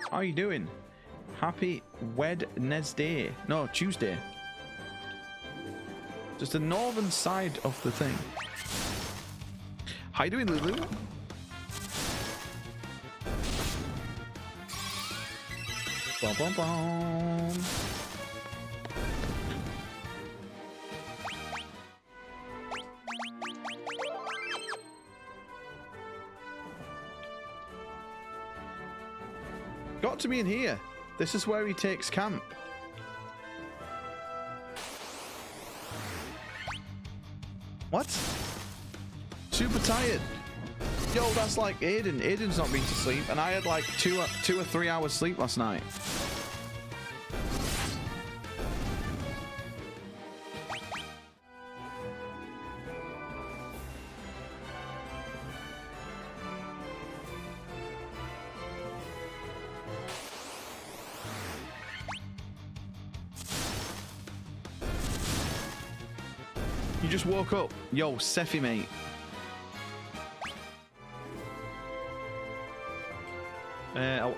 how you doing? Happy Wednesday. No, Tuesday. Just the northern side of the thing. How you doing, Lulu? Bum bum bum. Got to be in here. This is where he takes camp. What? Super tired. Yo, that's like Aiden. Aiden's not been to sleep, and I had like 2 or 3 hours sleep last night. You just woke up. Yo, Sephi, mate.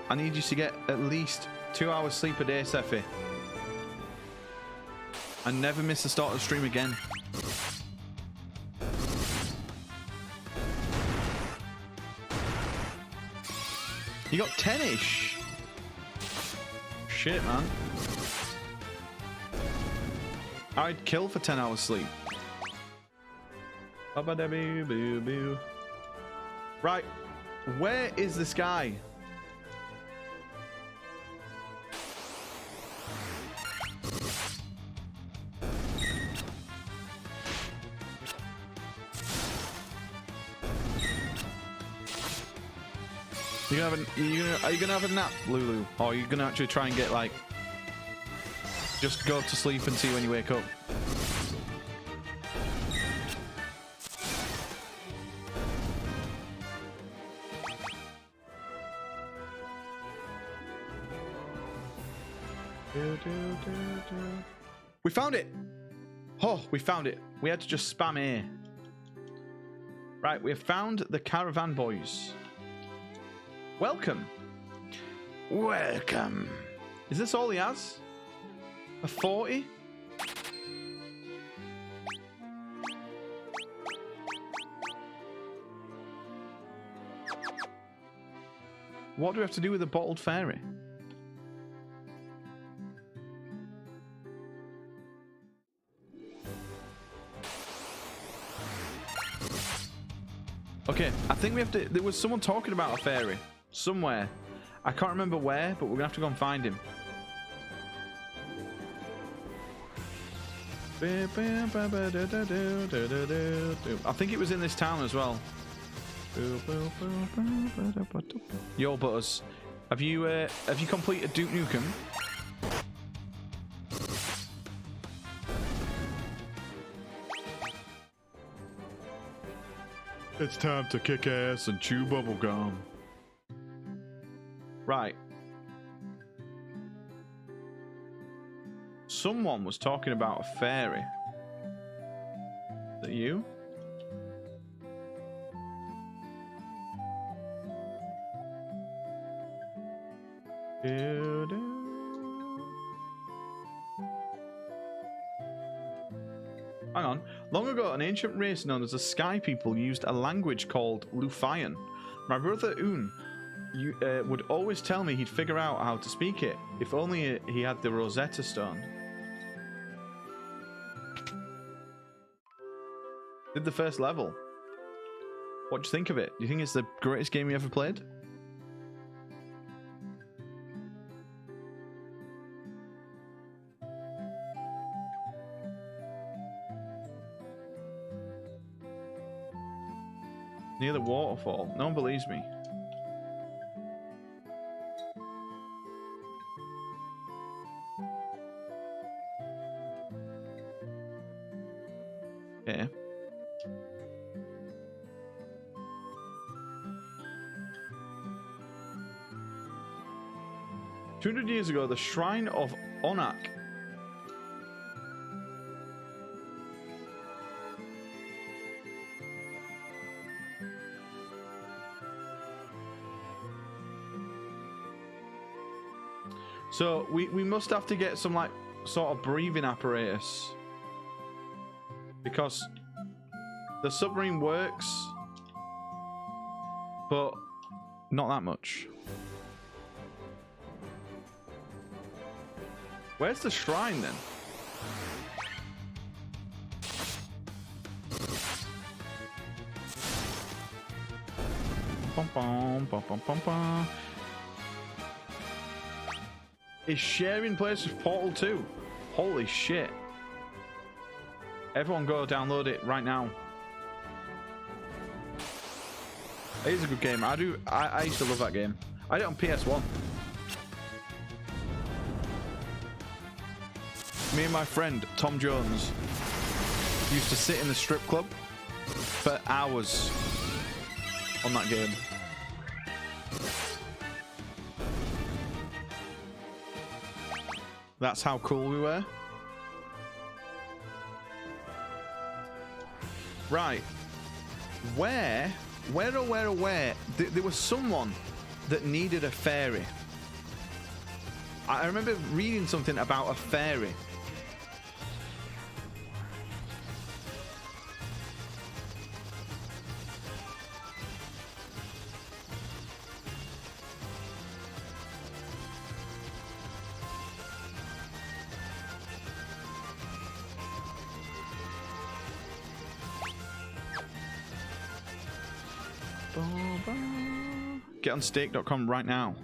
I need you to get at least 2 hours sleep a day, Sephi. And never miss the start of the stream again. You got 10-ish. Shit, man. I'd kill for 10 hours sleep. Right, where is this guy? Are you gonna have a nap, Lulu? Or are you gonna actually try and get like just go to sleep and see when you wake up? We found it! Oh, we found it. We had to just spam A. Right, we have found the caravan boys. Welcome. Welcome. Is this all he has? A 40? What do we have to do with a bottled fairy? Okay, I think we have to... There was someone talking about a fairy. Somewhere. I can't remember where, but we're going to have to go and find him. I think it was in this town as well. Yo, Butters. Have you completed Duke Nukem? It's time to kick ass and chew bubblegum. Right. Someone was talking about a fairy. Is that you? Hang on. Long ago, an ancient race known as the Sky People used a language called Lufian. My brother Un would always tell me he'd figure out how to speak it, if only he had the Rosetta Stone. Did the first level. What do you think of it? Do you think it's the greatest game you ever played? Near the waterfall. No one believes me. Okay. "200 years ago, the Shrine of Onak." So we must have to get some like sort of breathing apparatus, because the submarine works, but not that much. Where's the shrine then? Bum, bum, bum, bum, bum, bum. Is sharing place with Portal 2? Holy shit. Everyone go download it right now. It is a good game. I used to love that game. I did it on PS1. Me and my friend Tom Jones used to sit in the strip club for hours on that game. That's how cool we were. Right. Where? There was someone that needed a fairy. I remember reading something about a fairy. Get on stake.com right now.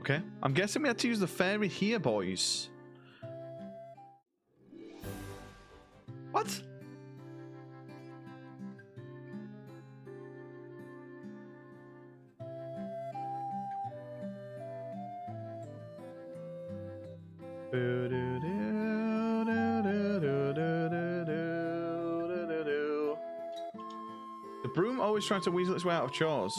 Okay, I'm guessing we had to use the fairy here, boys. What? always trying to weasel its way out of chores.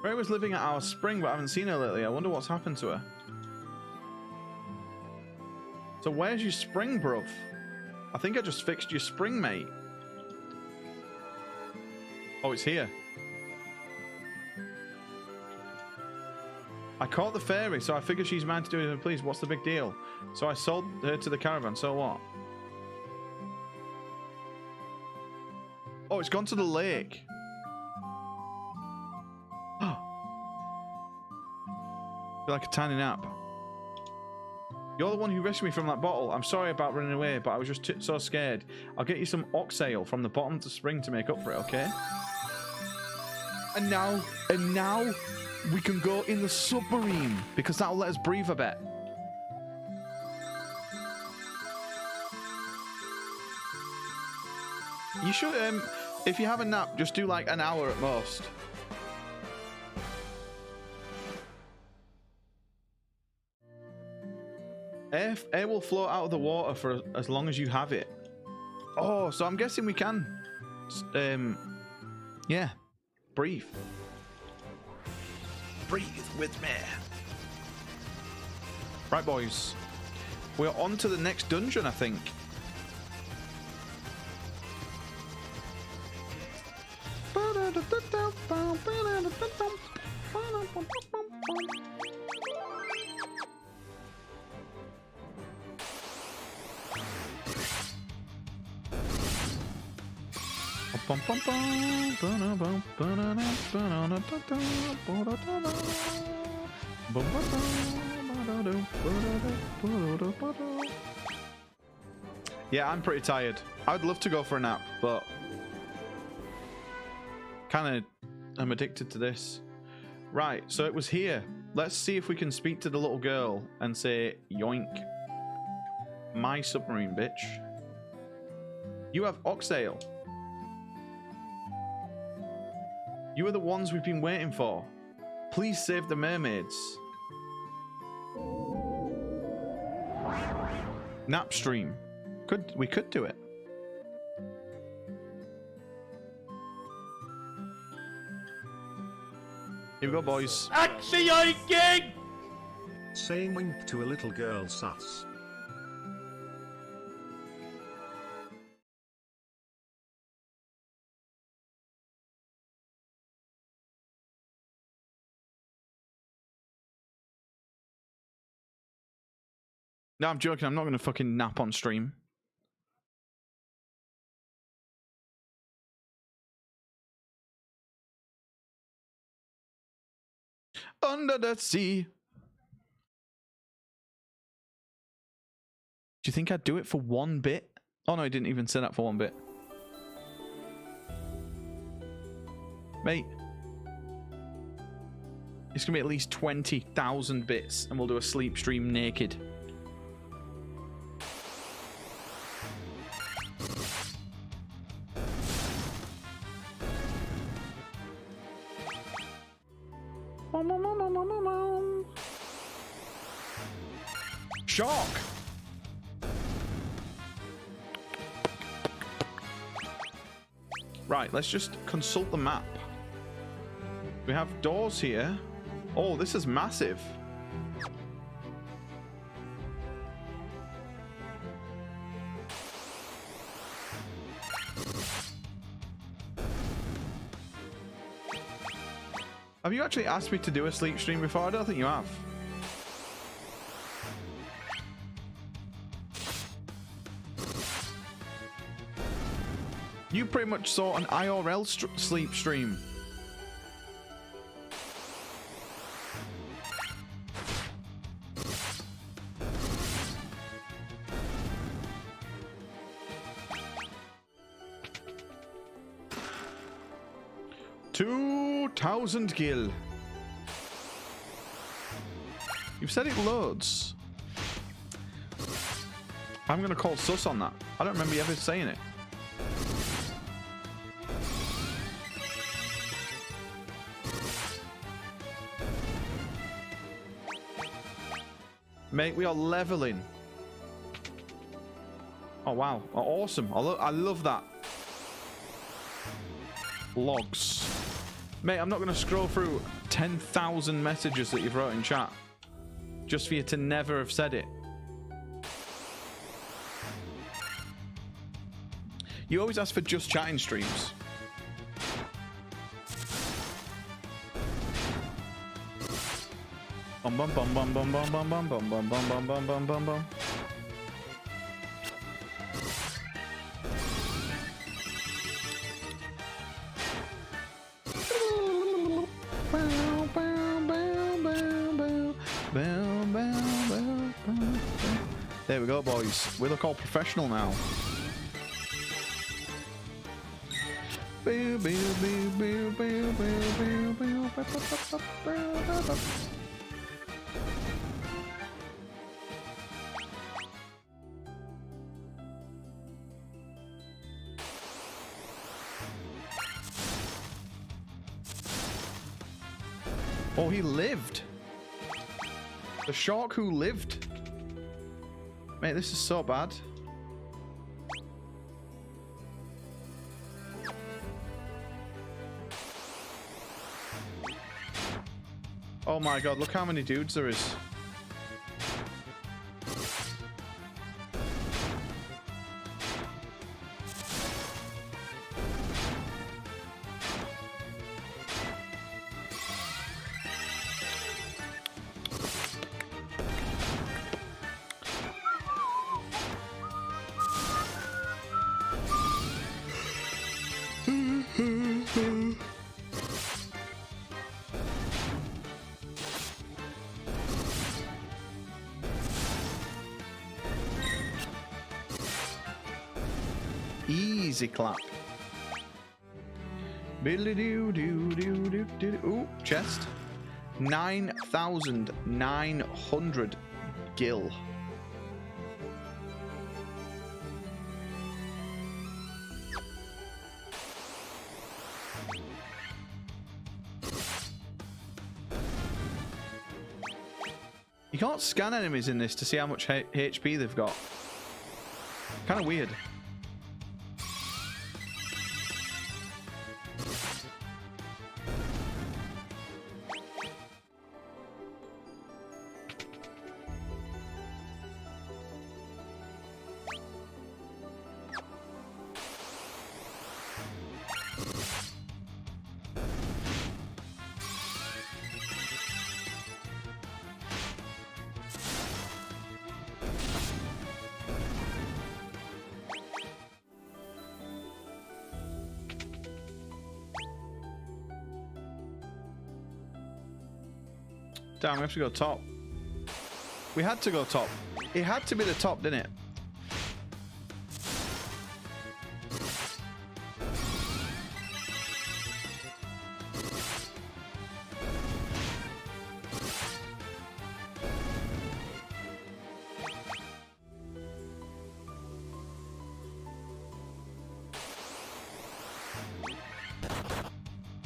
Ray was living at our spring, but I haven't seen her lately. I wonder what's happened to her. So where's your spring, bruv? I think I just fixed your spring, mate. Oh, it's here. I caught the fairy, so I figure she's mine to do as I please. What's the big deal? So I sold her to the caravan, so what? Oh, it's gone to the lake. Feel like a tiny nap. You're the one who rescued me from that bottle. I'm sorry about running away, but I was just so scared. I'll get you some oxale from the bottom of the spring to make up for it, okay? And now we can go in the submarine because that'll let us breathe a bit. You should, if you have a nap, just do like an hour at most. Air will float out of the water for as long as you have it. Oh, so I'm guessing we can, yeah, breathe. Breathe with me. Right, boys. We're on to the next dungeon, I think. Yeah, I'm pretty tired. I'd love to go for a nap, but I'm addicted to this. Right, so it was here. Let's see if we can speak to the little girl and say, yoink. My submarine, bitch. You have oxale. You are the ones we've been waiting for. Please save the mermaids. Nap stream. We could do it. Here we go, boys. Actually, I gang! Saying wink to a little girl sus. No, I'm joking. I'm not going to fucking nap on stream. Under the sea. Do you think I'd do it for 1 bit? Oh no, I didn't even set up for 1 bit. Mate. It's going to be at least 20,000 bits and we'll do a sleep stream naked. Shark! Right, let's just consult the map. We have doors here. Oh, this is massive. Have you actually asked me to do a sleep stream before? I don't think you have. You pretty much saw an IRL sleep stream. $2,000 gil. You've said it loads. I'm gonna call sus on that. I don't remember you ever saying it. Mate, we are leveling. Oh, wow. Oh, awesome. I love that. Logs. Mate, I'm not going to scroll through 10,000 messages that you've wrote in chat just for you to never have said it. You always ask for just chatting streams. Bum bum bum bum bum bum bum bum bum bum bum bum bum bum bum bum. There we go, boys. We look all professional now. Oh, he lived. The shark who lived. Mate, this is so bad. Oh my god, look how many dudes there is. Easy clap. Ooh, chest. 9,900 gil. You can't scan enemies in this to see how much HP they've got. Kind of weird. Damn, we have to go top. We had to go top. It had to be the top, didn't it?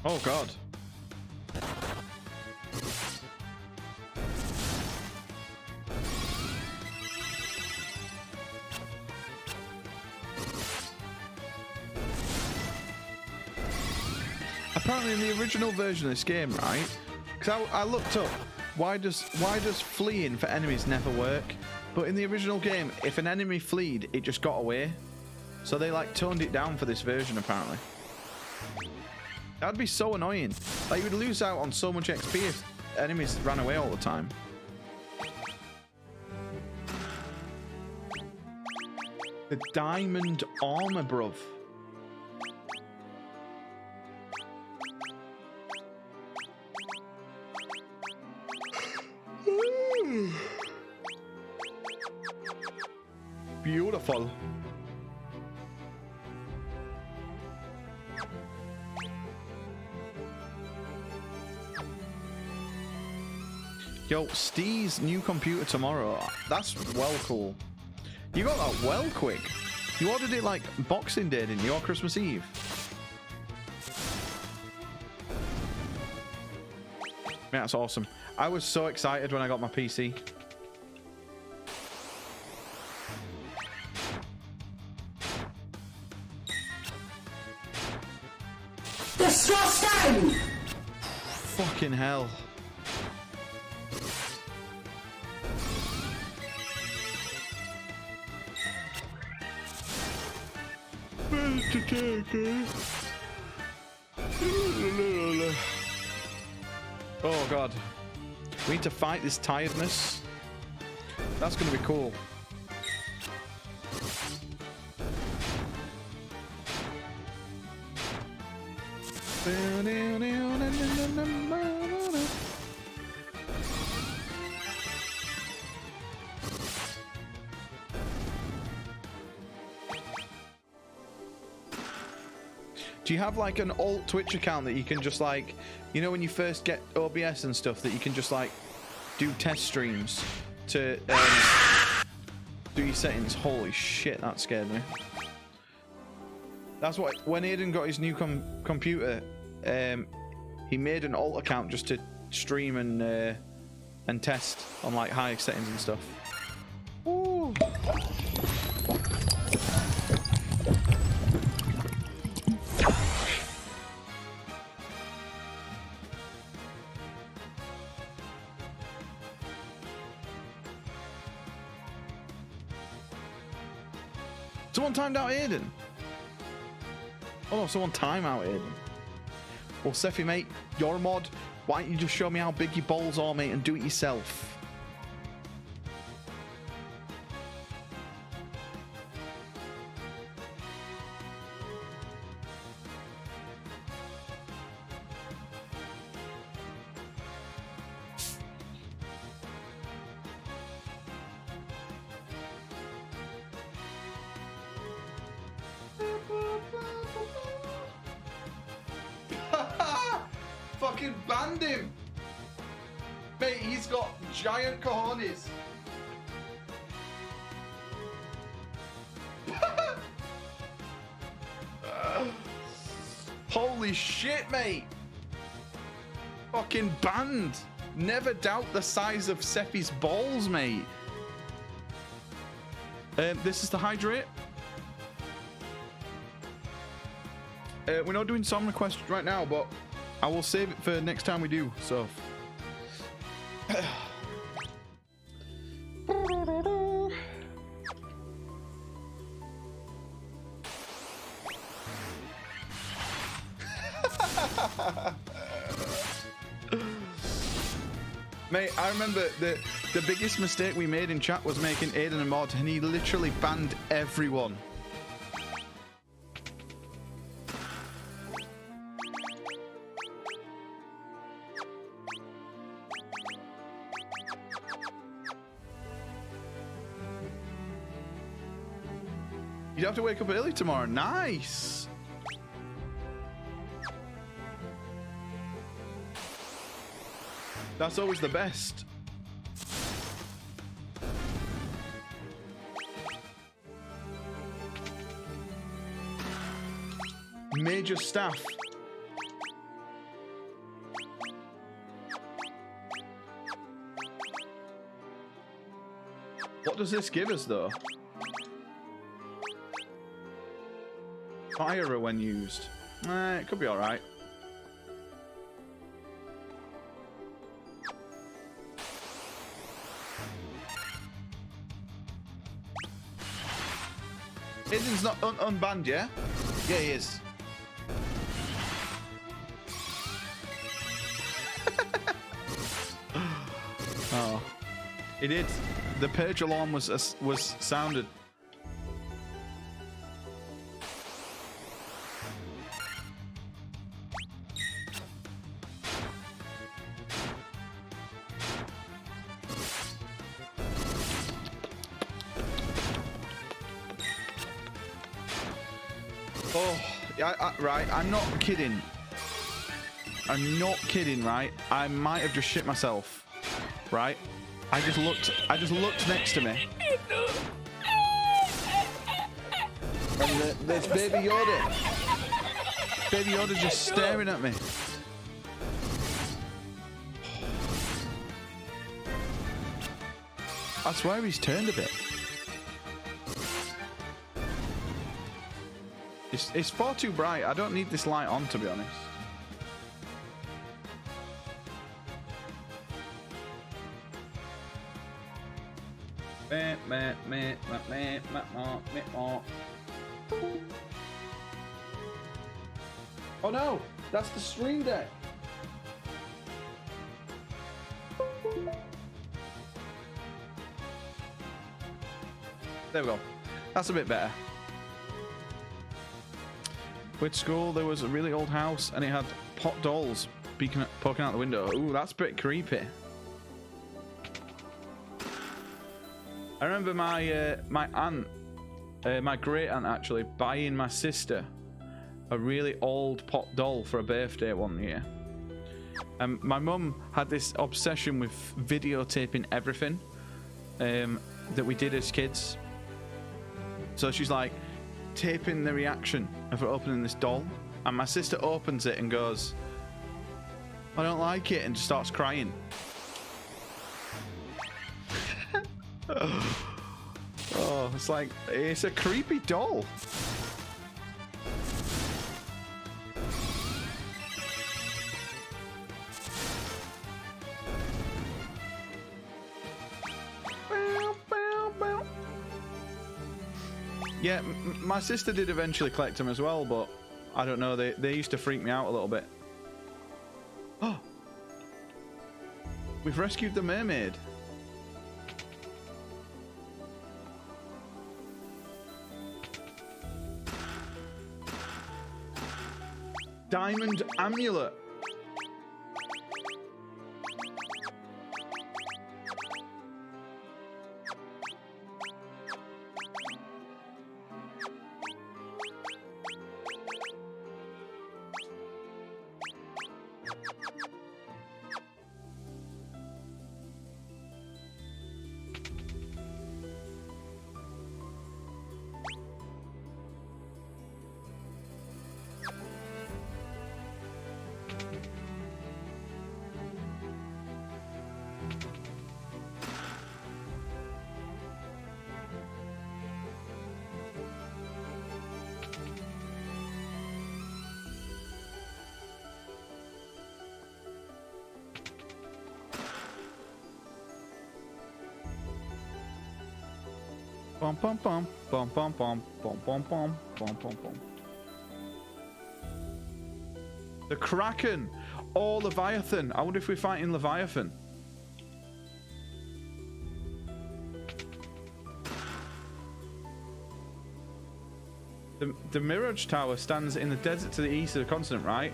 Oh, God. Apparently in the original version of this game, right? Because I looked up, why does fleeing for enemies never work? But in the original game, if an enemy fled, it just got away. So they like toned it down for this version apparently. That'd be so annoying. Like you would lose out on so much XP if enemies ran away all the time. The diamond armor, bruv. Beautiful. Yo, Steve's new computer tomorrow. That's well cool. You got that well quick. You ordered it like Boxing Day, didn't you? Or Christmas Eve? Yeah, that's awesome. I was so excited when I got my PC. Disgusting! Fucking hell. Oh god. We need to fight this tiredness. That's gonna be cool. Do you have like an alt Twitch account that you can just like, you know, when you first get OBS and stuff, that you can just like do test streams to do your settings? Holy shit, that scared me. That's what, when Aiden got his new computer, he made an alt account just to stream and test on like high settings and stuff. Ooh. Someone timed out Aiden. Oh no, someone time out Aiden. Well, Seffi, mate, you're a mod. Why don't you just show me how big your balls are, mate, and do it yourself? Fucking banned him! Mate, he's got giant cojones. Holy shit, mate! Fucking banned! Never doubt the size of Seppi's balls, mate. This is the hydrate. We're not doing song requests right now, but I will save it for next time we do, so. Mate, I remember the biggest mistake we made in chat was making Aiden a mod, and he literally banned everyone. You have to wake up early tomorrow. Nice. That's always the best. Major staff. What does this give us, though? Fire when used. It could be alright. Aiden's not unbanned, yeah? Yeah, he is. Oh. It did. The purge alarm was sounded. Oh, right. I'm not kidding. I'm not kidding, right? I might have just shit myself, right? I just looked next to me. And there's Baby Yoda. Baby Yoda just staring at me. I swear he's turned a bit. It's far too bright. I don't need this light on, to be honest. Oh no, that's the stream deck. There we go. That's a bit better. With school, there was a really old house and it had pot dolls poking out the window. Ooh, that's a bit creepy. I remember my my aunt, my great aunt actually, buying my sister a really old pot doll for a birthday one year. And my mum had this obsession with videotaping everything that we did as kids. So she's like taping the reaction of her opening this doll, and my sister opens it and goes, "I don't like it," and just starts crying. Oh, it's like, it's a creepy doll. Yeah, my sister did eventually collect them as well, but I don't know, they used to freak me out a little bit. Oh! We've rescued the mermaid. Diamond amulet. Bum bum bum bum bum bum bum bum bum bum bum bum. The Kraken! Oh, Leviathan! I wonder if we're fighting Leviathan. The Mirage Tower stands in the desert to the east of the continent, right?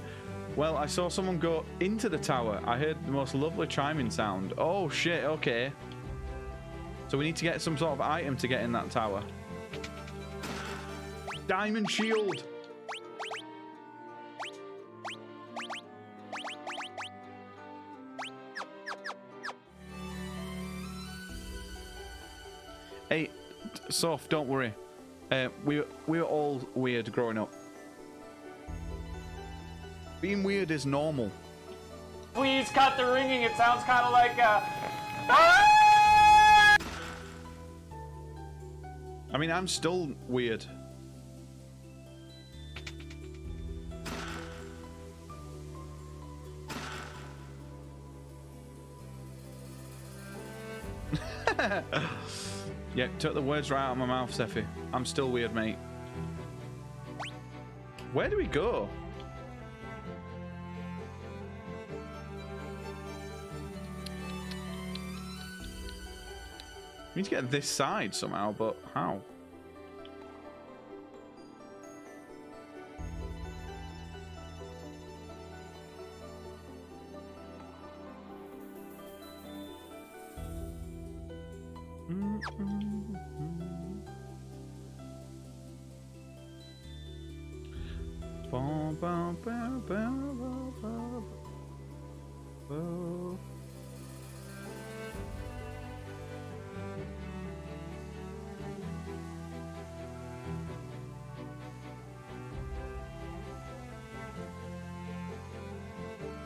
Well, I saw someone go into the tower. I heard the most lovely chiming sound. Oh shit, okay. So we need to get some sort of item to get in that tower. Diamond shield! Hey, Soph, don't worry. We were all weird growing up. Being weird is normal. Please cut the ringing. It sounds kind of like I mean, I'm still weird. Yeah, took the words right out of my mouth, Sephi. I'm still weird, mate. Where do we go? We need to get this side somehow, but how?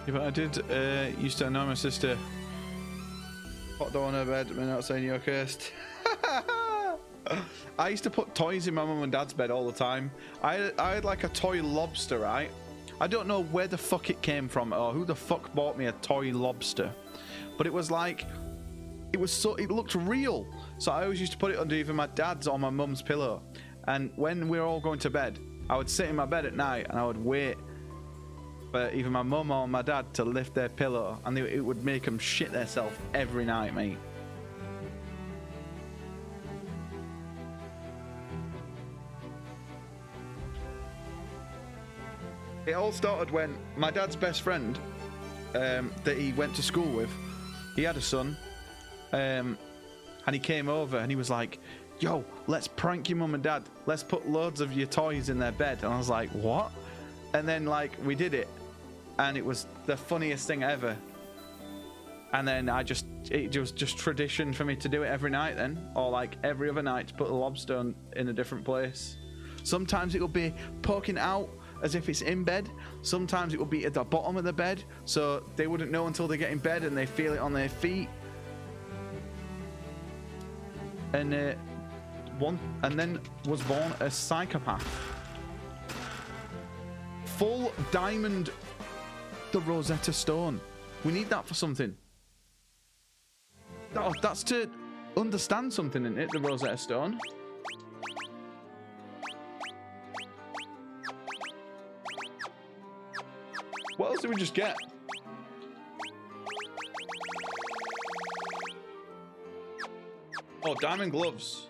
Yeah, but I did used to annoy my sister. Put down her bed and not saying you're cursed. I used to put toys in my mum and dad's bed all the time. I had like a toy lobster, right? I don't know where the fuck it came from or who the fuck bought me a toy lobster. But it was like it looked real. So I always used to put it under either my dad's or my mum's pillow. And when we were all going to bed, I would sit in my bed at night and I would wait for either my mum or my dad to lift their pillow, and it would make them shit themselves every night, mate. It all started when my dad's best friend that he went to school with, he had a son, and he came over and he was like, yo, let's prank your mum and dad. Let's put loads of your toys in their bed. And I was like, what? And then, like, we did it. And it was the funniest thing ever. And then it was just tradition for me to do it every night then. Or, like, every other night to put a lobster in a different place. Sometimes it will be poking out as if it's in bed. Sometimes it will be at the bottom of the bed. So they wouldn't know until they get in bed and they feel it on their feet. And then was born a psychopath. Full diamond, the Rosetta Stone. We need that for something. That's to understand something, isn't it? The Rosetta Stone. What else did we just get? Oh, diamond gloves.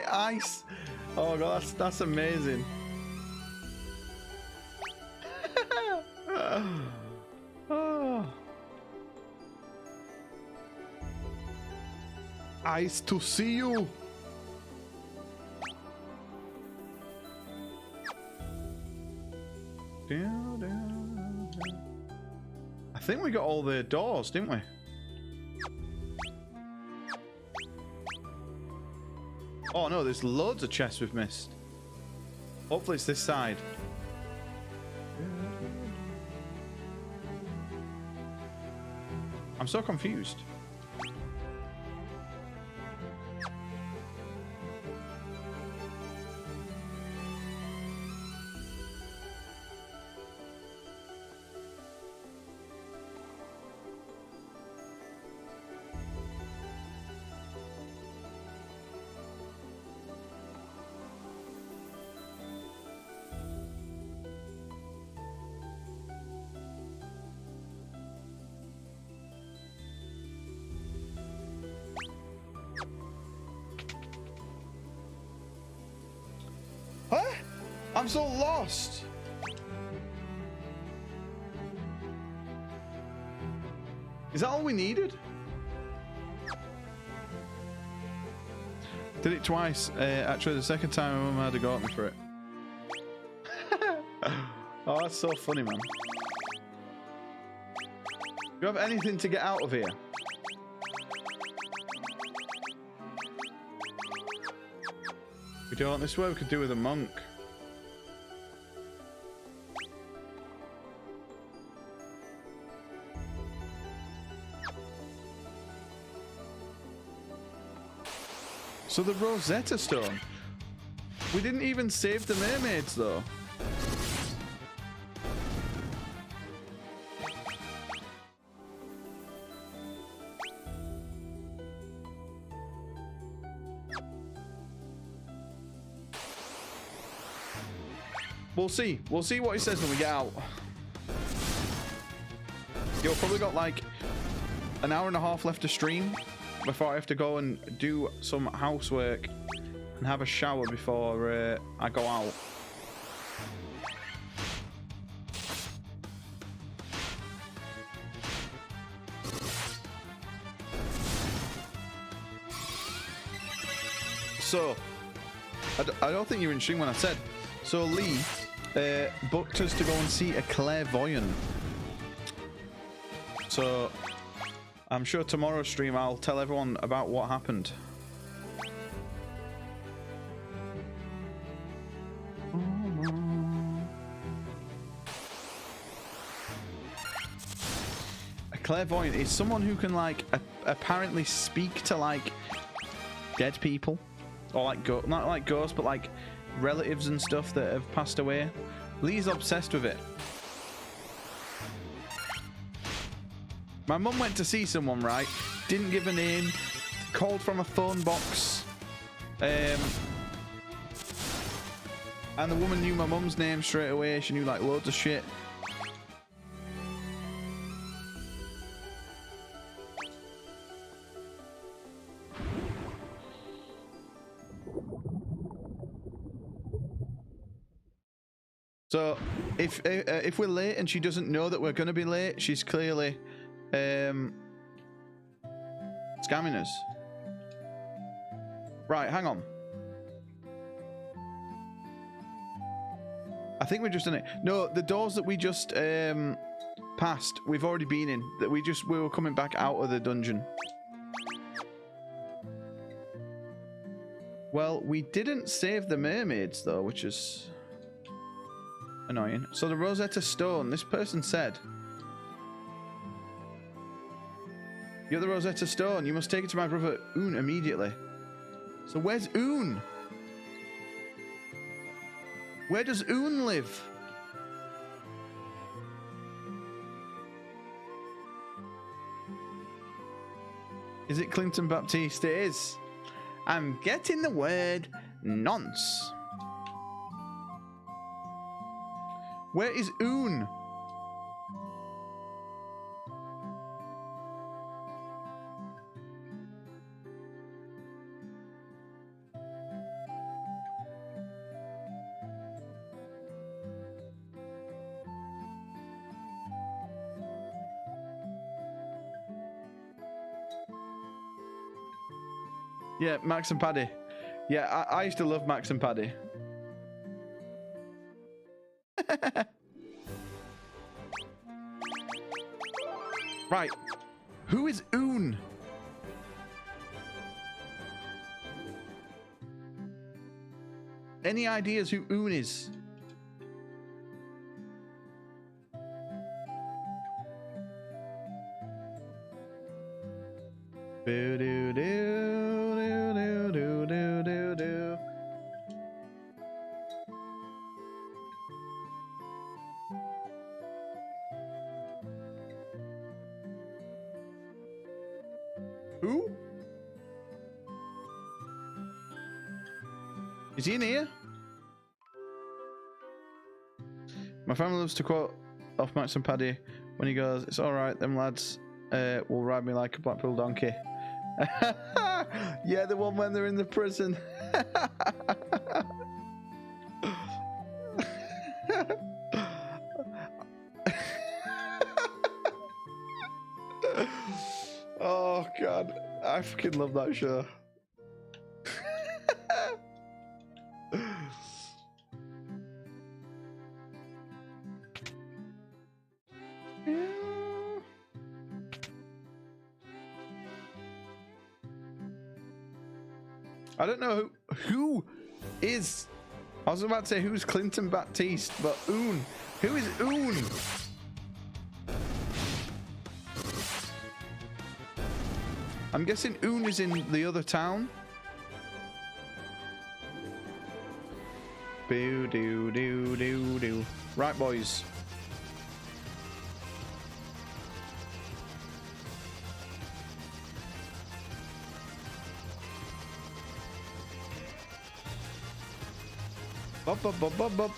Ice. Oh god, that's amazing. Oh. Ice to see you. I think we got all the doors, didn't we? Oh no, there's loads of chests we've missed. Hopefully it's this side. I'm so confused. I'm so lost. Is that all we needed? Did it twice. Actually, the second time my mum had to go at me for it. Oh, that's so funny, man. Do you have anything to get out of here? We don't. This way we could do with a monk. So the Rosetta Stone. We didn't even save the mermaids though. We'll see. We'll see what he says when we get out. Yo, probably got like an hour and a half left to stream before I have to go and do some housework and have a shower before I go out. So, I don't think you were in stream when I said. So Lee booked us to go and see a clairvoyant. So I'm sure tomorrow's stream I'll tell everyone about what happened. clairvoyant is someone who can like apparently speak to like dead people, or like not like ghosts, but like relatives and stuff that have passed away. Lee's obsessed with it. My mum went to see someone, right? Didn't give a name, called from a phone box, and the woman knew my mum's name straight away. She knew like loads of shit. So if we're late and she doesn't know that we're going to be late, she's clearly scamming us. Right, hang on. I think we're just in it. No, the doors that we just passed, we've already been in. That we were coming back out of the dungeon. Well, we didn't save the mermaids though, which is annoying. So the Rosetta Stone, this person said, "You have the Rosetta Stone. You must take it to my brother Un immediately." So where's Un? Where does Un live? Is it Clinton Baptiste? It is. I'm getting the word nonce. Where is Un? Yeah, Max and Paddy. Yeah, I used to love Max and Paddy. Right. Who is Un? Any ideas who Un is? Boo doo doo doo doo doo doo doo doo. Who? Is he in here? My family loves to quote off Max and Paddy when he goes, "It's alright, them lads will ride me like a Blackpool donkey." Yeah, the one when they're in the prison. Oh god, I fucking love that show. I don't know who is. I was about to say who's Clinton Baptiste, but Un. Who is Un? I'm guessing Un is in the other town. Boo doo doo doo doo. Right, boys. Bop, bop, bop, bop, bop.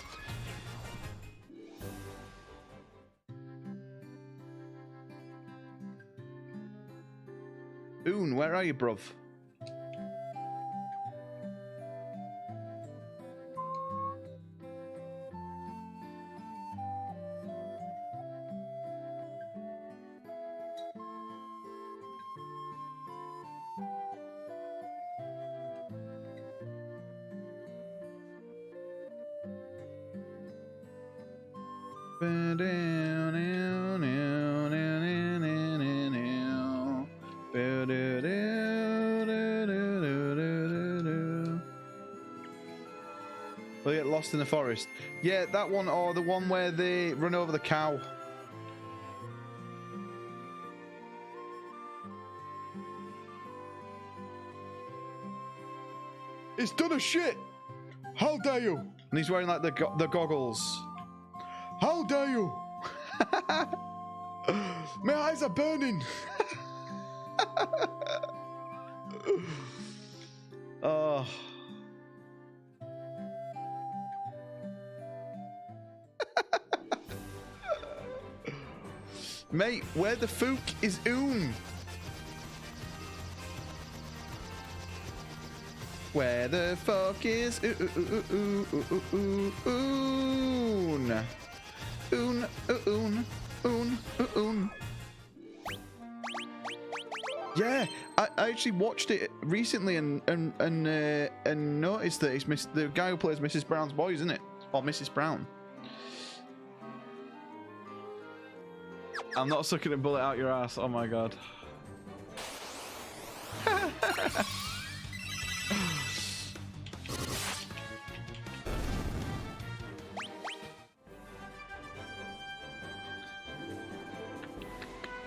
Un, where are you, bruv? They get lost in the forest. Yeah, that one, or the one where they run over the cow. It's done a shit! How dare you? And he's wearing like the goggles. How dare you? My eyes are burning. Oh. Mate, where the fuck is Oon? Where the fuck is Oon? Oon. Yeah, I actually watched it recently and noticed that it's the guy who plays Mrs. Brown's boy, isn't it? Or Mrs. Brown. I'm not sucking a bullet out your ass. Oh my god.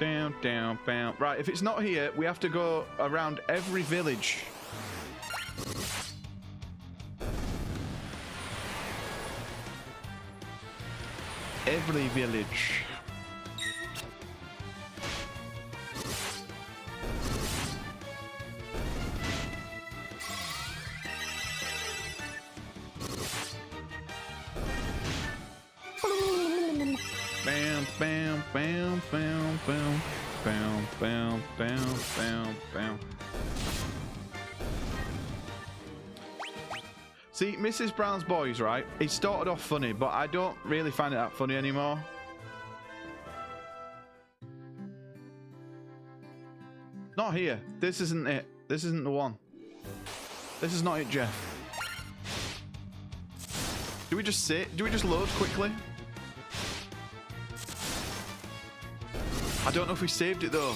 Down, down, down. Right, if it's not here, we have to go around every village. Every village. Bam, bam, bam, bam, bam, bam, bam, bam, bam, bam. See, Mrs. Brown's Boys, right? It started off funny, but I don't really find it that funny anymore. Not here. This isn't it. This isn't the one. This is not it, Jeff. Do we just sit? Do we just load quickly? I don't know if we saved it though.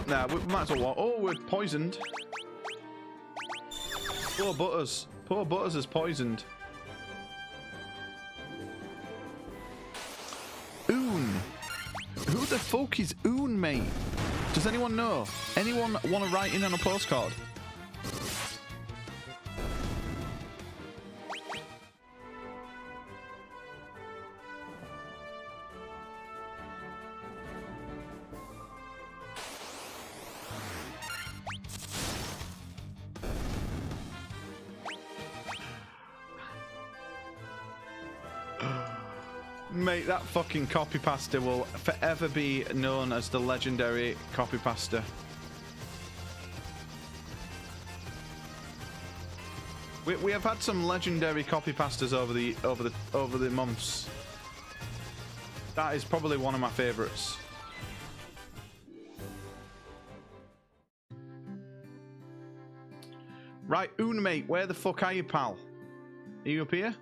Nah, we might as well walk. Oh, we're poisoned. Poor Butters. Poor Butters is poisoned. Oon. Who the fuck is Oon, mate? Does anyone know? Anyone want to write in on a postcard? Mate, that fucking copy pasta will forever be known as the legendary copy pasta. We have had some legendary copy pastas over the months. That is probably one of my favorites. Right, Oon, mate, where the fuck are you, pal? Are you up here?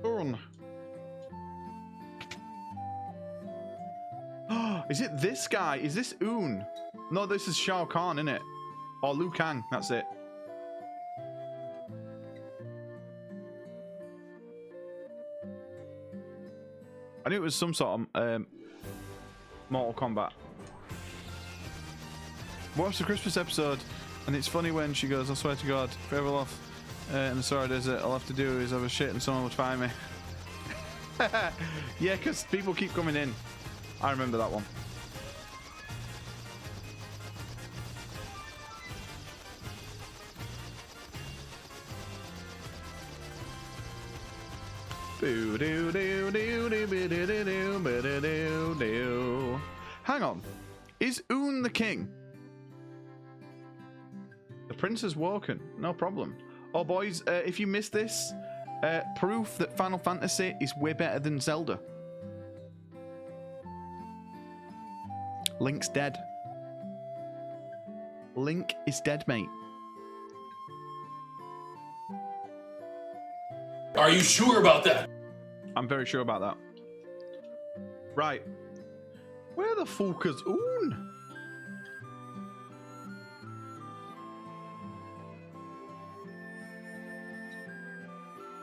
Oon. Oh, is it this guy? Is this Oon? No, this is Shao Kahn, isn't it? Or Liu Kang, that's it. I knew it was some sort of Mortal Kombat. Watch the Christmas episode, and it's funny when she goes, I swear to God, if I ever laugh in the Sahara Desert, all I have to do is have a shit and someone would find me. Yeah, because people keep coming in. I remember that one. Hang on. Is Oon the king? The prince has woken. No problem. Oh, boys, if you missed this, proof that Final Fantasy is way better than Zelda. Link's dead. Link is dead, mate. Are you sure about that? I'm very sure about that. Right. Where the fuck is Oon?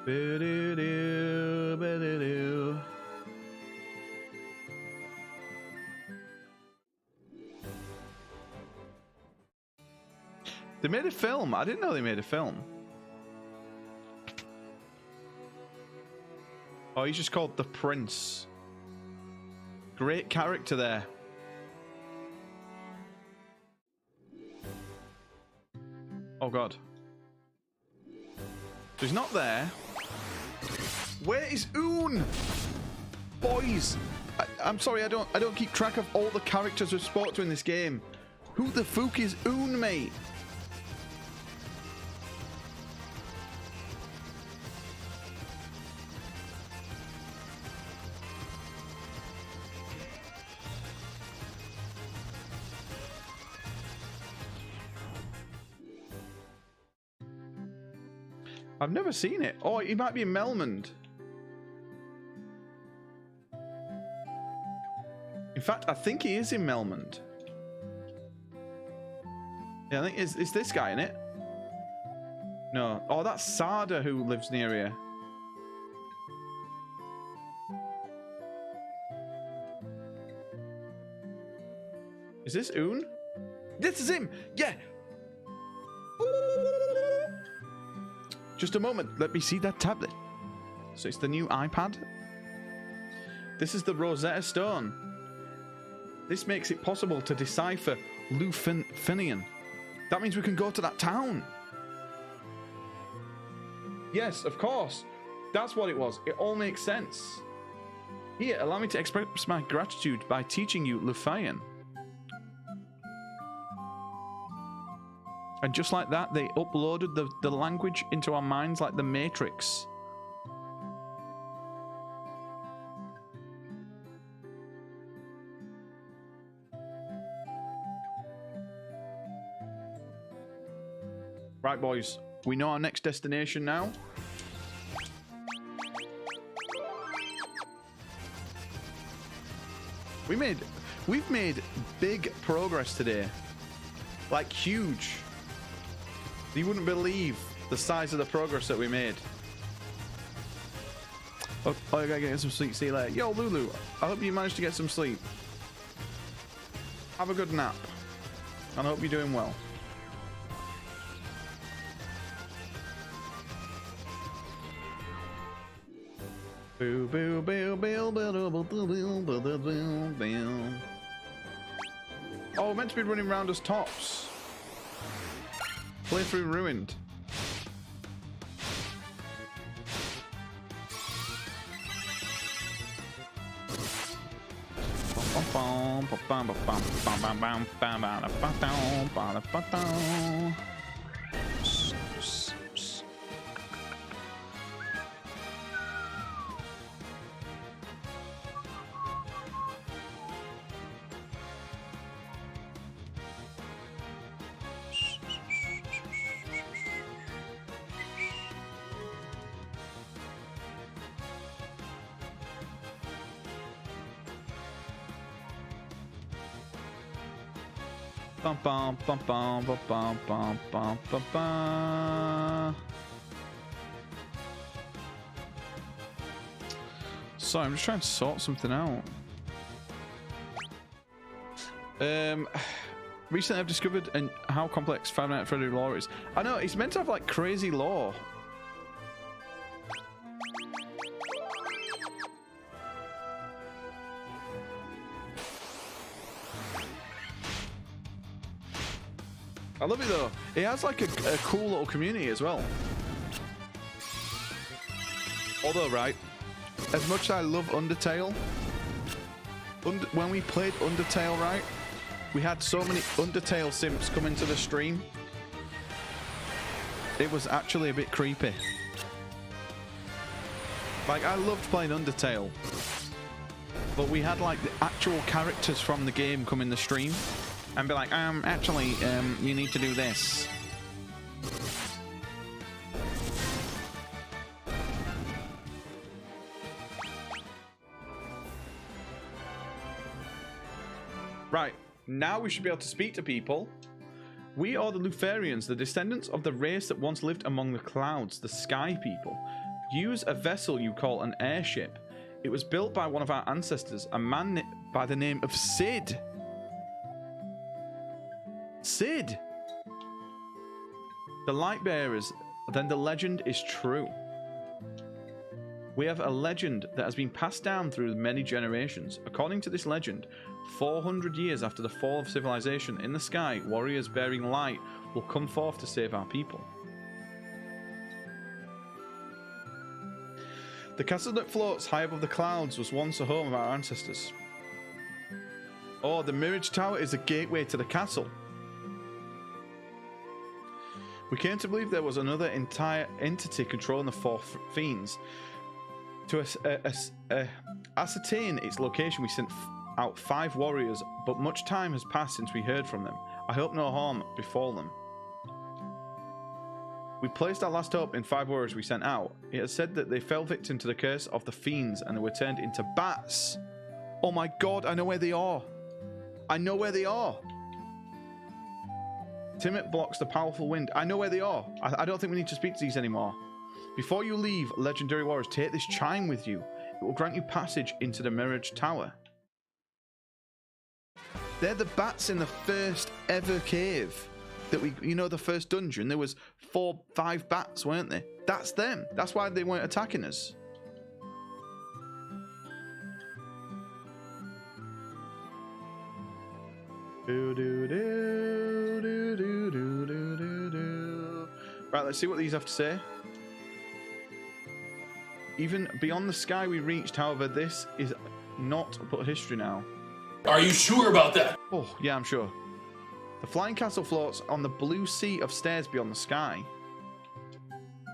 Boo-doo-doo, boo-doo-doo. They made a film. I didn't know they made a film. Oh, he's just called the Prince. Great character there. Oh God. So he's not there. Where is Oon? Boys, I'm sorry, I don't keep track of all the characters we've spoke to in this game. Who the fuck is Oon, mate? I've never seen it. Oh, he might be in Melmond. In fact, I think he is in Melmond. Yeah, I think it's this guy, in it? No. Oh, that's Sada who lives near here. Is this Oon? This is him! Yeah! Just a moment, let me see that tablet. So it's the new iPad. This is the Rosetta Stone. This makes it possible to decipher Lufinian. That means we can go to that town. Yes, of course. That's what it was. It all makes sense. Here, allow me to express my gratitude by teaching you Lufian. And just like that, they uploaded the language into our minds like the Matrix. Right, boys. We know our next destination now. We've made big progress today. Like, huge. You wouldn't believe the size of the progress that we made. Oh, I gotta get some sleep. See you later. Yo, Lulu, I hope you managed to get some sleep. Have a good nap. And I hope you're doing well. Boo, boo, boo, boo, boo, boo, boo, boo, boo, boo, boo, boo. Oh, we're meant to be running around as tops. Playthrough ruined. Bum bum bum bum bum bum bum bum bum bum. Sorry, I'm just trying to sort something out. Recently I've discovered how complex Five Nights at Freddy's lore is. I know, it's meant to have like crazy lore. I love it though. It has like a cool little community as well. Although, right, as much as I love Undertale, when we played Undertale, right, we had so many Undertale simps come into the stream. It was actually a bit creepy. Like, I loved playing Undertale, but we had like the actual characters from the game come in the stream and be like, actually, you need to do this. Right, now we should be able to speak to people. We are the Lufarians, the descendants of the race that once lived among the clouds, the Sky People. Use a vessel you call an airship. It was built by one of our ancestors, a man by the name of Sid. Sid! The light bearers. Then the legend is true. We have a legend that has been passed down through many generations. According to this legend, 400 years after the fall of civilization, in the sky, warriors bearing light will come forth to save our people. The castle that floats high above the clouds was once a home of our ancestors. Oh, the Mirage Tower is a gateway to the castle. We came to believe there was another entire entity controlling the four fiends. To ascertain its location, we sent out 5 warriors, but much time has passed since we heard from them. I hope no harm befall them. We placed our last hope in 5 warriors we sent out. It is said that they fell victim to the curse of the fiends and they were turned into bats. Oh my god, I know where they are. I know where they are. Timid blocks the powerful wind. I know where they are. I don't think we need to speak to these anymore. Before you leave, legendary warriors, take this chime with you. It will grant you passage into the Mirage Tower. They're the bats in the first ever cave. That we, you know, the first dungeon. There was 4-5 bats, weren't there? That's them. That's why they weren't attacking us. Right, let's see what these have to say. Even beyond the sky we reached, however, this is not but history now. Are you sure about that? Oh, yeah, I'm sure. The flying castle floats on the blue sea of stairs beyond the sky.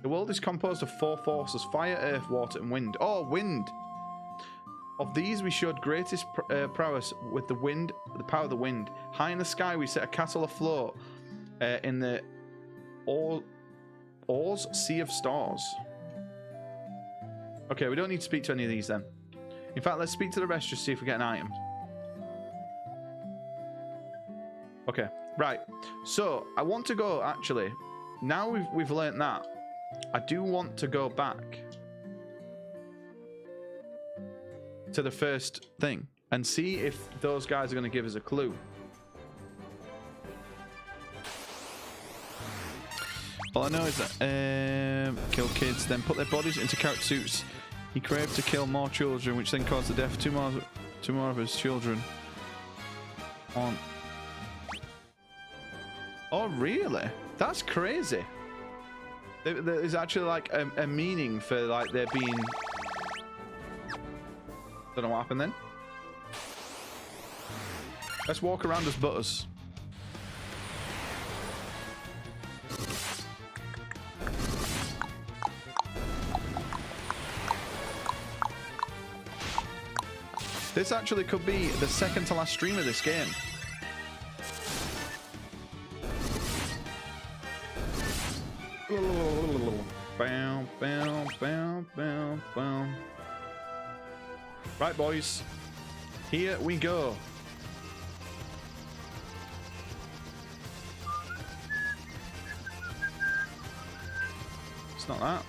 The world is composed of 4 forces: fire, earth, water, and wind. Oh, wind! Of these we showed greatest prowess with the wind, the power of the wind. High in the sky we set a castle afloat in the Oars Sea of Stars. Okay, we don't need to speak to any of these then. In fact, let's speak to the rest, just see if we get an item. Okay, right. So, I want to go, actually, now we've learnt that, I do want to go back to the first thing and see if those guys are going to give us a clue. All I know is that kill kids, then put their bodies into character suits. He craved to kill more children, which then caused the death of two more of his children. Oh, really? That's crazy. There's actually like a meaning for like there being... Don't know what happened then. Let's walk around as Butters. This actually could be the second to last stream of this game. Bam, bam, bam, bam, bam. Right, boys. Here we go. It's not that.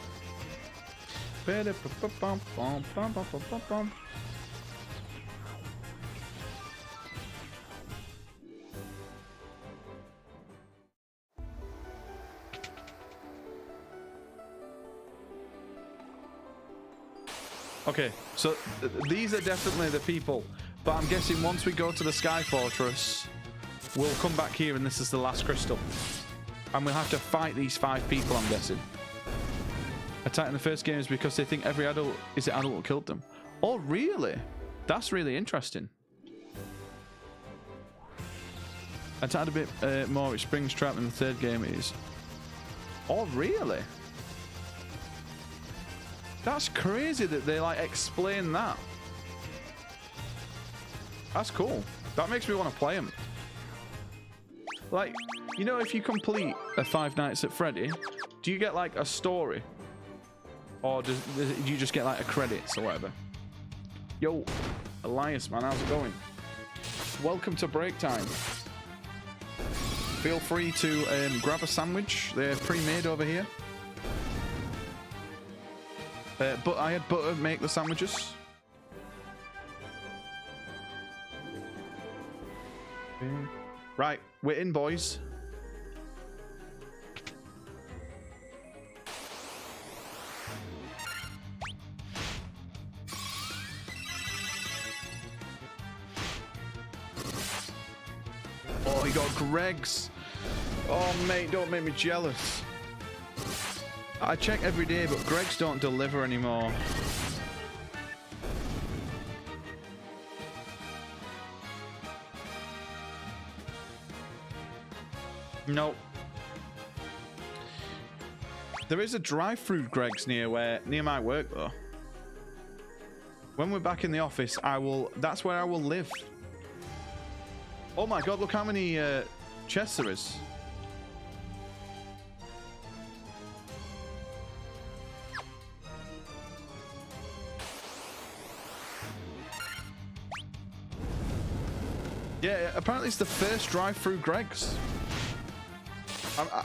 Okay, so these are definitely the people, but I'm guessing once we go to the Sky Fortress, we'll come back here and this is the last crystal. And we'll have to fight these 5 people, I'm guessing. Attacking the first game is because they think every adult is the adult who killed them. Oh, really? That's really interesting. Attack a bit more, it springs trap in the 3rd game is. Oh, really? That's crazy that they like explain that. That's cool. That makes me want to play them. Like, you know, if you complete a 5 Nights at Freddy, do you get like a story? Or do you just get like a credits or whatever? Yo, Elias, man, how's it going? Welcome to break time. Feel free to grab a sandwich. They're pre-made over here. But I had butter make the sandwiches. Right, we're in, boys. Oh, he got Greg's. Oh, mate, don't make me jealous. I check every day, but Greg's don't deliver anymore. Nope. There is a drive-through Greg's near my work though. When we're back in the office, that's where I will live. Oh my god, look how many chests there is. Yeah, apparently it's the first drive-through Greg's.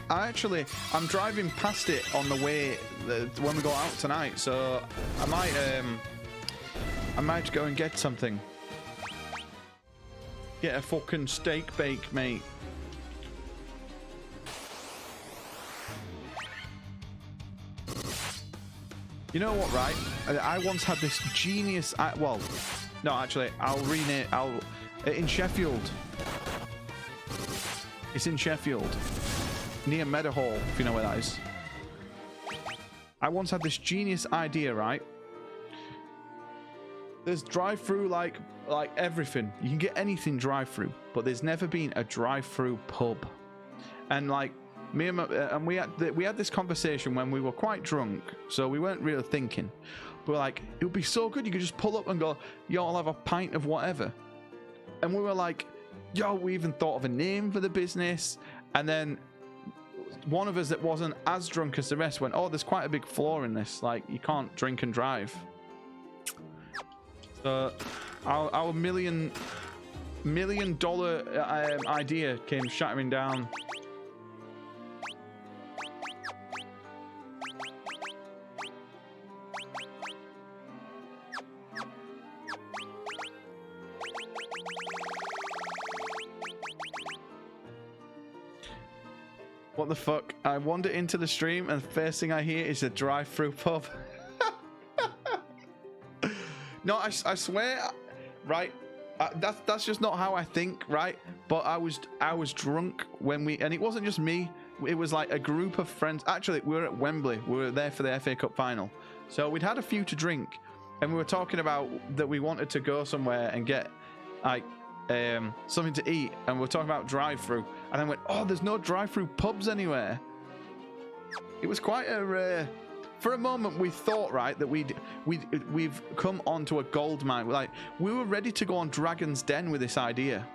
I'm driving past it on the way when we go out tonight, so I might go and get something. Get a fucking steak bake, mate. You know what, right? I once had this genius. Well, no, actually, I'll rename. In Sheffield. It's in Sheffield. Near Meadowhall, if you know where that is. I once had this genius idea, right? There's drive-through like everything. You can get anything drive-through, but there's never been a drive-through pub. And like me and we had this conversation when we were quite drunk, so we weren't really thinking. We were like, it would be so good. You could just pull up and go, yo, I'll have a pint of whatever. And we were like, yo, we even thought of a name for the business. And then one of us that wasn't as drunk as the rest went, oh, there's quite a big flaw in this. Like, you can't drink and drive. So our $1 million idea came shattering down. What the fuck? I wander into the stream and the first thing I hear is a drive-through pub. No, I swear, right? That's just not how I think, right? But I was drunk when and it wasn't just me. It was like a group of friends. Actually, we were at Wembley. We were there for the FA Cup final. So we'd had a few to drink, and we were talking about that we wanted to go somewhere and get like something to eat, and we're talking about drive-through, and then went, oh, there's no drive-through pubs anywhere. It was quite a for a moment we thought, right, that we've come onto a gold mine. Like, we were ready to go on Dragon's Den with this idea,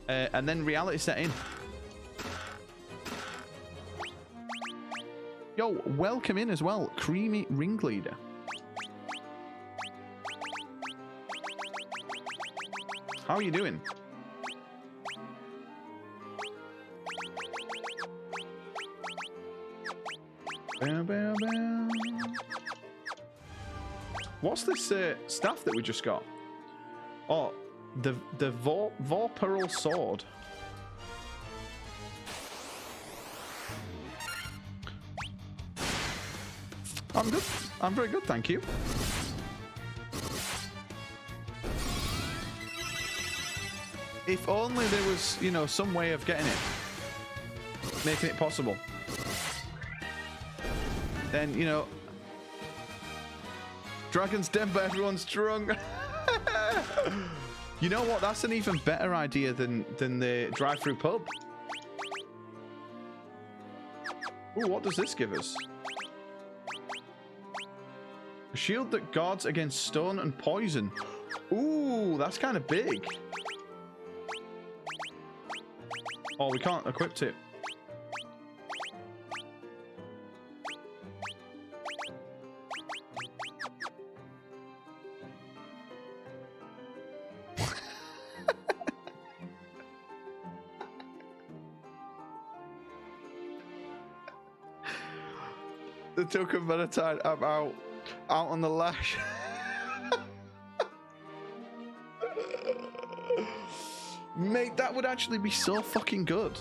and then reality set in. Yo, welcome in as well, Creamy Ringleader. How are you doing? Bow, bow, bow. What's this staff that we just got? Oh, the Vorpal sword. I'm good. I'm very good, thank you. If only there was, you know, some way of getting it, making it possible. Then, you know, Dragon's Den, but everyone's drunk. You know what? That's an even better idea than the drive-through pub. Ooh, what does this give us? A shield that guards against stone and poison. Ooh, that's kind of big. Oh, we can't equip it. have took him by the time I'm out on the lash. Mate, that would actually be so fucking good.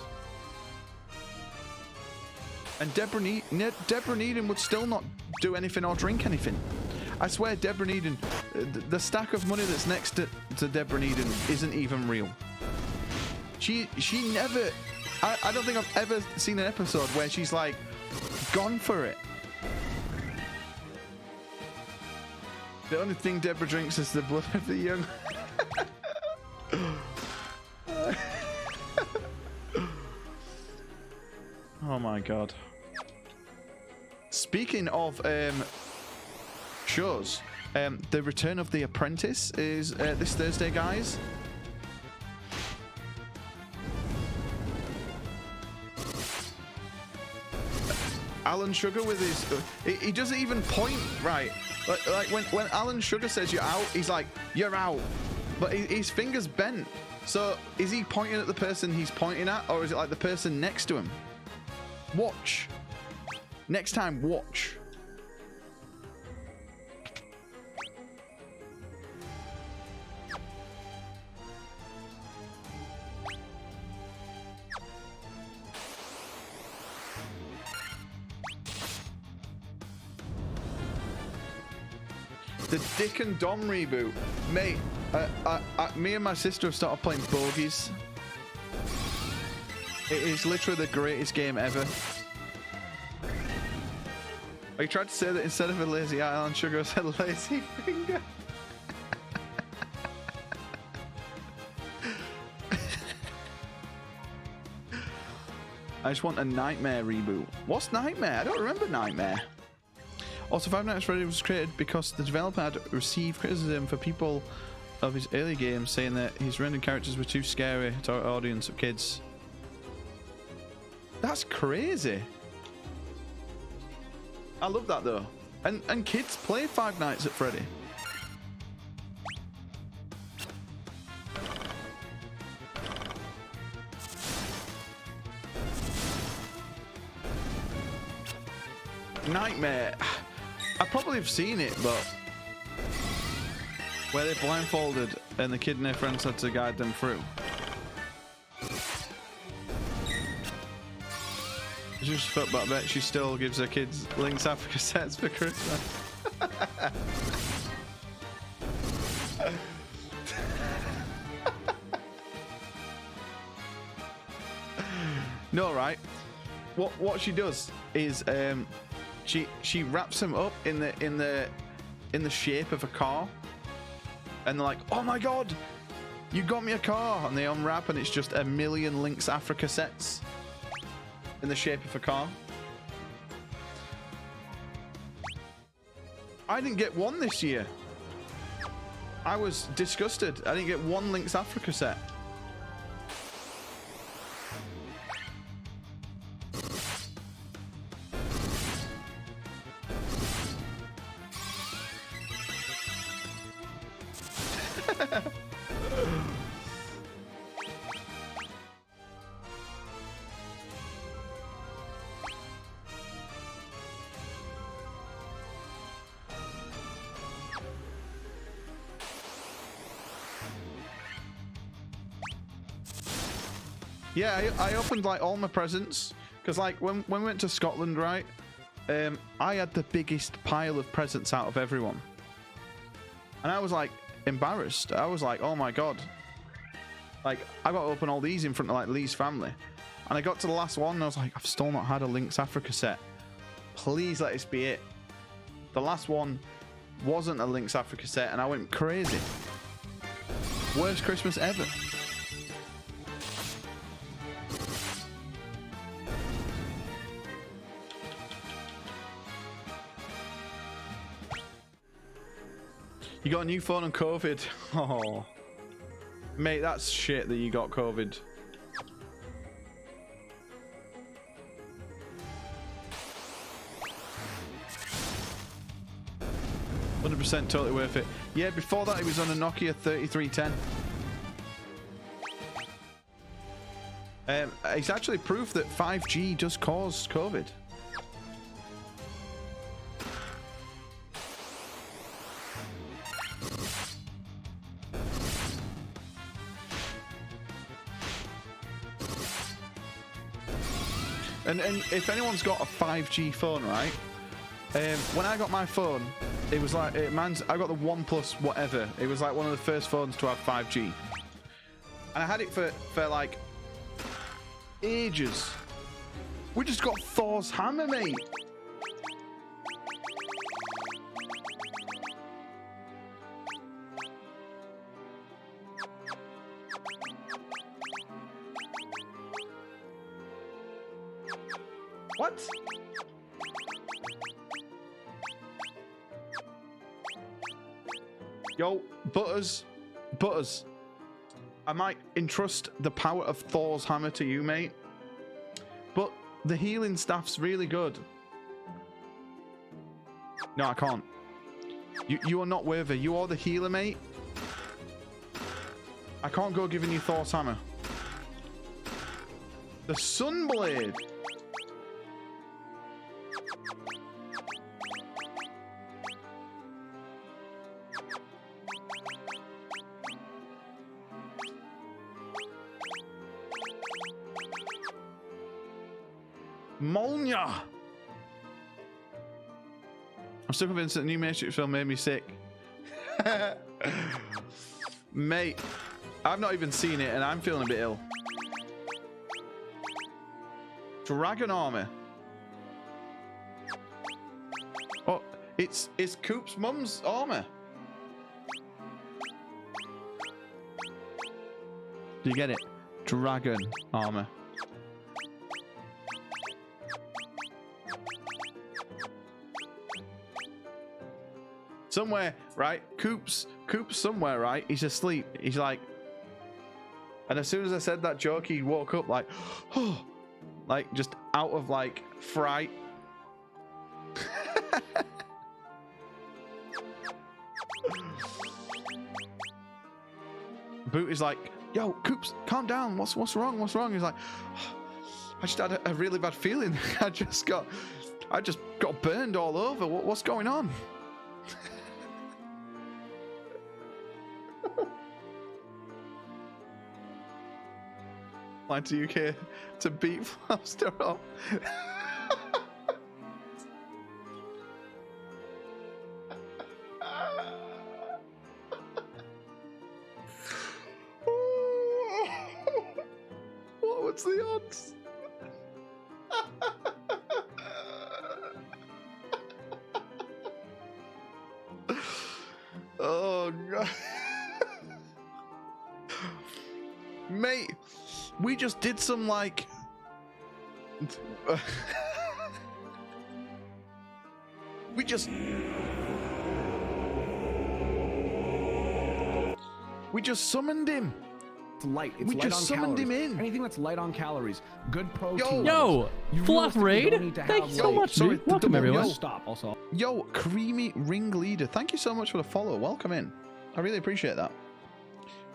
And Deborah Needham would still not do anything or drink anything. I swear, Deborah Needham, the stack of money that's next to Deborah Needham isn't even real. She never... I don't think I've ever seen an episode where she's like gone for it. The only thing Deborah drinks is the blood of the young. Oh my god. Speaking of shows, the return of The Apprentice is this Thursday, guys. Alan Sugar with his... he doesn't even point right. Like when Alan Sugar says you're out, he's like, you're out. But his finger's bent. So is he pointing at the person he's pointing at, or is it like the person next to him? Watch. Next time, watch. The Dick and Dom reboot. Mate, me and my sister have started playing Bogies. It is literally the greatest game ever. I tried to say that instead of a lazy eye, Alan Sugar said lazy finger. I just want a Nightmare reboot. What's Nightmare? I don't remember Nightmare. Also, Five Nights at Freddy's was created because the developer had received criticism for people of his early games saying that his rendered characters were too scary to our audience of kids. That's crazy. I love that though. And kids play Five Nights at Freddy. Nightmare. I probably have seen it, but where they're blindfolded and the kid and their friends had to guide them through. I just thought about that. She still gives her kids Link's Africa sets for Christmas. No, right? What she does is she wraps them up in the shape of a car, and they're like, "Oh my god, you got me a car!" And they unwrap, and it's just a million Link's Africa sets in the shape of a car. I didn't get one this year. I was disgusted. I didn't get one Link's Africa set. Yeah, I opened like all my presents because like when we went to Scotland, right? I had the biggest pile of presents out of everyone, and I was like embarrassed. I was like, oh my god, like I got to open all these in front of like Lee's family, and I got to the last one and I was like, I've still not had a Link's Africa set. Please let this be it. The last one wasn't a Link's Africa set, and I went crazy. Worst Christmas ever. You got a new phone and COVID. Oh, mate, that's shit that you got COVID. %, totally worth it. Yeah, before that, he was on a Nokia 3310. It's actually proof that 5G does cause COVID. And if anyone's got a 5G phone, right? When I got my phone, it was like I got the OnePlus whatever. It was like one of the first phones to have 5G, and I had it for like ages. We just got Thor's hammer, mate. What? Yo, Butters. I might entrust the power of Thor's hammer to you, mate. But the healing staff's really good. No, I can't. You are not worthy. You are the healer, mate. I can't go giving you Thor's hammer. The Sunblade. Molnya. I'm still convinced that the new Matrix film made me sick. Mate, I've not even seen it and I'm feeling a bit ill. Dragon armor. Oh, it's Coop's mum's armor. Do you get it? Dragon armor. Somewhere, right? Coop's somewhere, right? He's asleep. He's like, and as soon as I said that joke, he woke up like, oh, like just out of like fright. Boot is like, yo, Coops, calm down. What's wrong? What's wrong? He's like, oh, I just had a really bad feeling. I just got burned all over. What's going on? Flying to UK to beat Fluster up. What's the odds? Oh god. Mate, we just did some like we just summoned him. It's light. It's We light just on summoned calories. him in. Anything that's light on calories, good protein. Yo, Fluff Raid. Thank you so much, sorry, dude. Welcome, everyone. Stop. Also, Yo, Creamy Ringleader, thank you so much for the follow. Welcome in. I really appreciate that.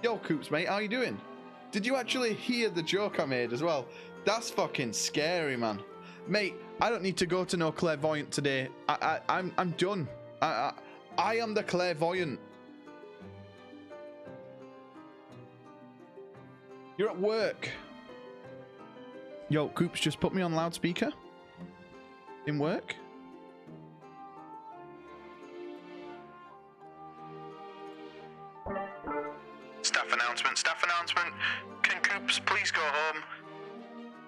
Yo, Coops, mate, how you doing? Did you actually hear the joke I made as well? That's fucking scary, man. Mate, I don't need to go to no clairvoyant today. I'm done. I am the clairvoyant. You're at work. Yo, Coops, just put me on loudspeaker. In work. Staff announcement. Can Coops please go home?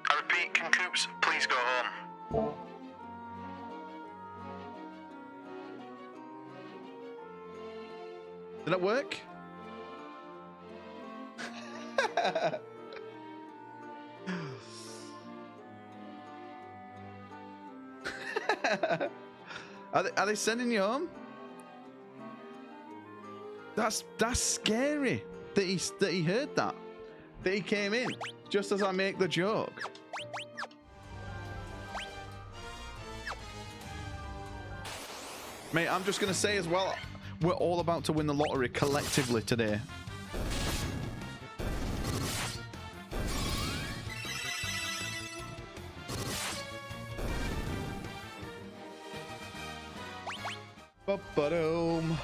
I repeat, can Coops please go home? Did that work? Are they sending you home? That's scary that he heard that he came in just as I make the joke. Mate, I'm just gonna say as well, we're all about to win the lottery collectively today. Ba-ba-doom.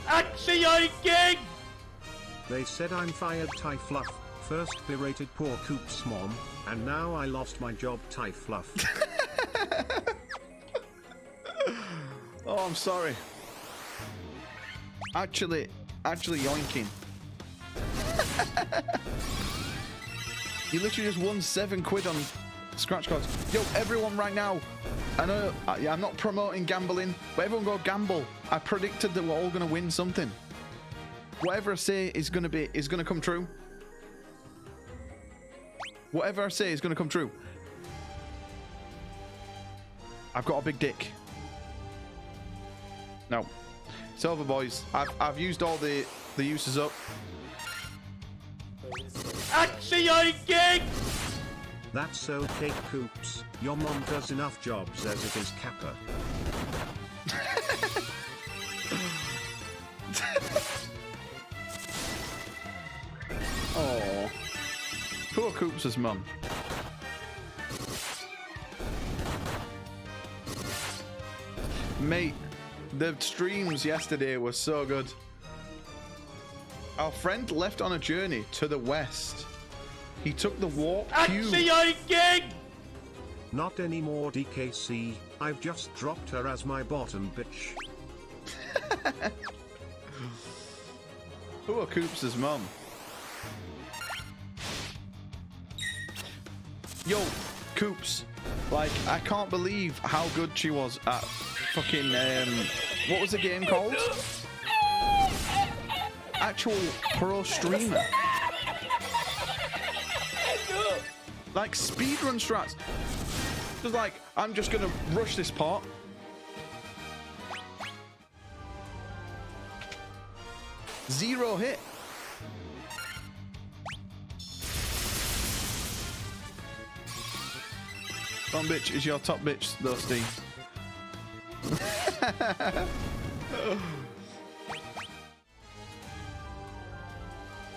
Action yoinking! They said I'm fired, Ty Fluff. First berated poor Coop's mom, and now I lost my job, Ty Fluff. Oh, I'm sorry. Actually yoinking. You literally just won £7 on scratch cards. Yo, everyone right now. I know I'm not promoting gambling, but everyone go gamble. I predicted that we're all gonna win something. Whatever I say is gonna come true. Whatever I say is gonna come true. I've got a big dick. No. It's over, boys. I've used all the uses up. Actually, yoinking! That's okay, Coops. Your mom does enough jobs as it is, Kappa. Oh, poor Coops' mum. Mate, the streams yesterday were so good. Our friend left on a journey to the west. He took the warp cube. Actually, yoinking! Not anymore, DKC. I've just dropped her as my bottom bitch. Poor Coops' mum. Yo, Coops. Like, I can't believe how good she was at fucking, what was the game called? Actual pro streamer. Like, speedrun strats. Just like, I'm just gonna rush this part. Zero hit. One bitch is your top bitch, though, Steve.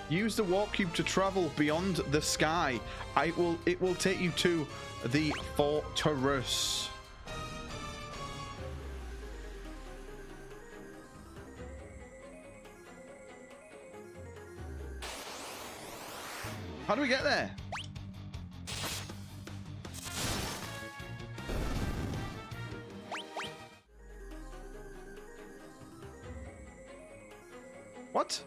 Use the warp cube to travel beyond the sky. It will take you to the fortress. How do we get there? What?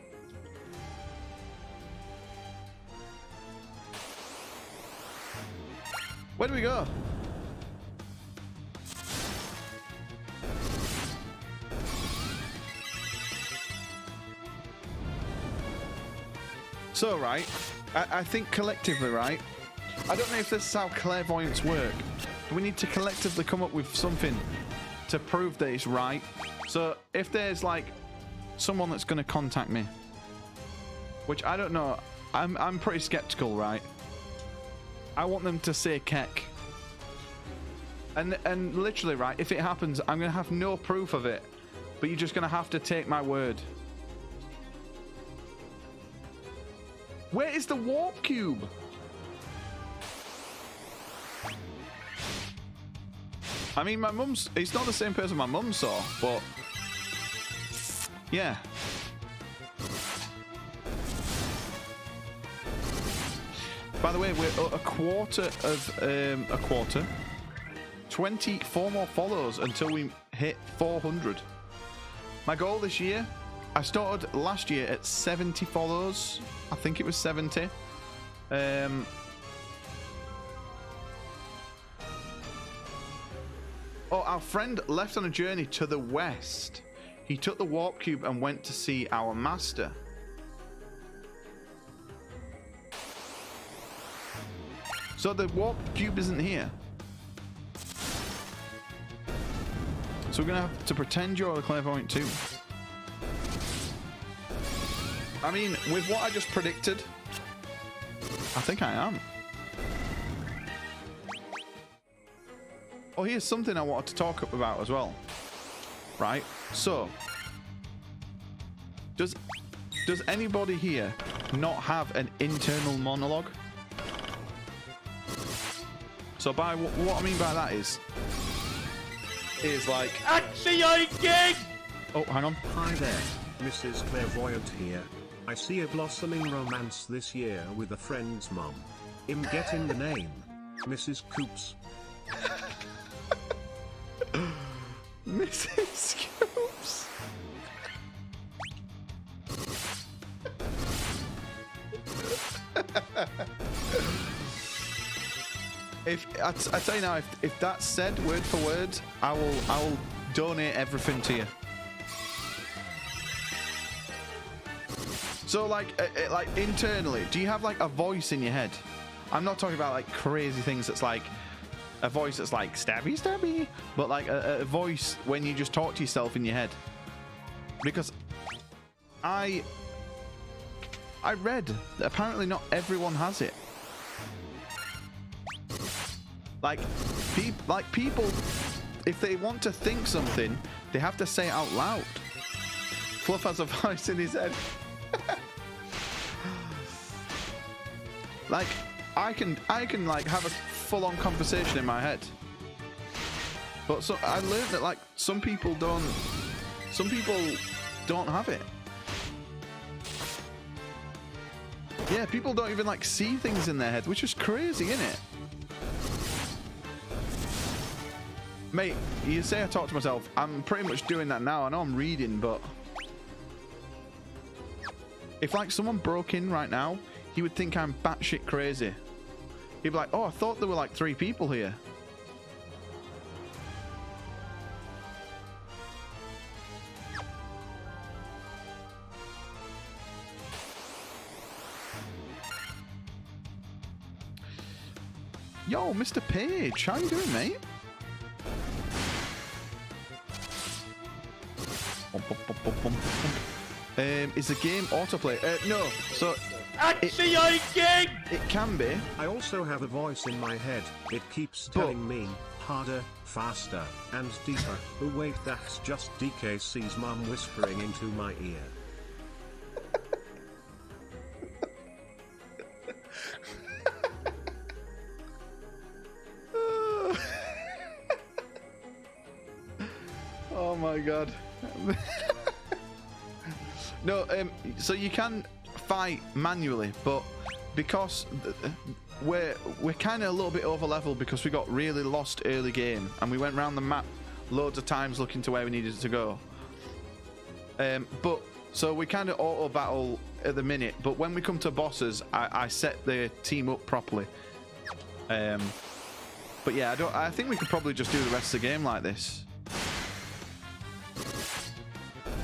Where do we go? So, right, I think collectively, right, I don't know if this is how clairvoyance work, but we need to collectively come up with something to prove that it's right. So if there's like someone that's going to contact me, which I don't know, I'm pretty skeptical, right? I want them to say Keck. And literally, right, if it happens, I'm going to have no proof of it, but you're just going to have to take my word. Where is the warp cube? I mean, my mum's... It's not the same person my mum saw, but... Yeah. By the way, we're a quarter of... a quarter. 24 more follows until we hit 400. My goal this year... I started last year at 70 follows. I think it was 70. Oh, our friend left on a journey to the west. He took the warp cube and went to see our master. So the warp cube isn't here. So we're gonna have to pretend you're a clairvoyant too. I mean, with what I just predicted, I think I am. Oh, here's something I wanted to talk about as well. Right? So, does anybody here not have an internal monologue? So by what I mean by that is like... Actually, I gig! Oh, hang on. Hi there, Mrs. Clairvoyant here. I see a blossoming romance this year with a friend's mum. I'm getting the name. Mrs. Coops. Mrs. Coops. If I tell you now, if that's said word for word, I will donate everything to you. So like internally, do you have like a voice in your head? I'm not talking about like crazy things that's like a voice that's like stabby stabby, but like a voice when you just talk to yourself in your head. Because I read that apparently not everyone has it. Like people, if they want to think something, they have to say it out loud. Fluff has a voice in his head. Like I can like have a full-on conversation in my head. But so I learned that like some people don't have it. Yeah, people don't even like see things in their head, which is crazy, isn't it? Mate, you say I talk to myself. I'm pretty much doing that now. I know I'm reading, but if like someone broke in right now, he would think I'm batshit crazy. He'd be like, "Oh, I thought there were like 3 people here." Yo, Mr. Page, how you doing, mate? Is the game autoplay? No. So it can be. I also have a voice in my head. It keeps telling me harder, faster, and deeper. Oh wait, that's just DKC's mum whispering into my ear. Oh my god. No, so you can fight manually, but because we're kind of a little bit over level because we got really lost early game and we went around the map loads of times looking to where we needed to go. But so we kind of auto battle at the minute, but when we come to bosses, I set the team up properly. But yeah, I think we could probably just do the rest of the game like this.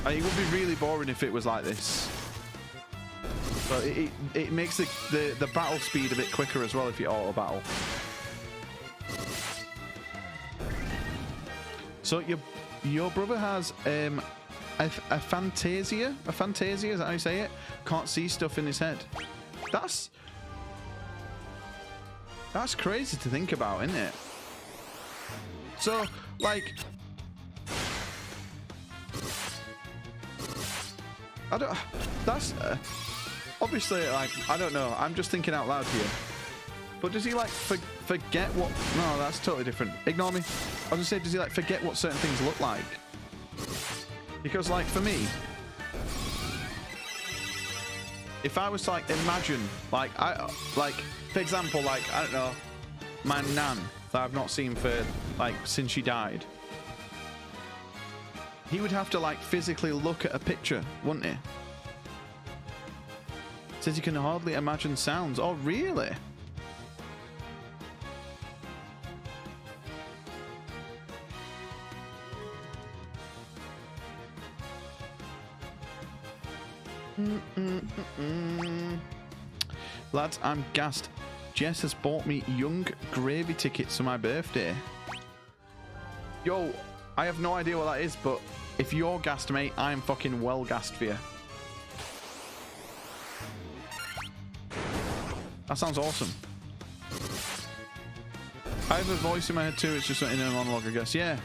It would be really boring if it was like this. But it makes the battle speed a bit quicker as well if you auto battle. So your brother has a Fantasia? A Fantasia, is that how you say it? Can't see stuff in his head. That's crazy to think about, isn't it? So, like, that's obviously, like, I don't know. I'm just thinking out loud here. But does he, like, forget what... No, that's totally different. Ignore me. I was going to say, does he, like, forget what certain things look like? Because, like, for me, if I was to, like, imagine, like, for example, like, I don't know, my nan that I've not seen for, like, since she died, he would have to, like, physically look at a picture, wouldn't he? Says you can hardly imagine sounds. Oh, really? Lads, I'm gassed. Jess has bought me Young Gravy tickets for my birthday. Yo, I have no idea what that is, but if you're gassed, mate, I am fucking well gassed for you. That sounds awesome. I have a voice in my head too, it's just in a monologue, I guess. Yeah.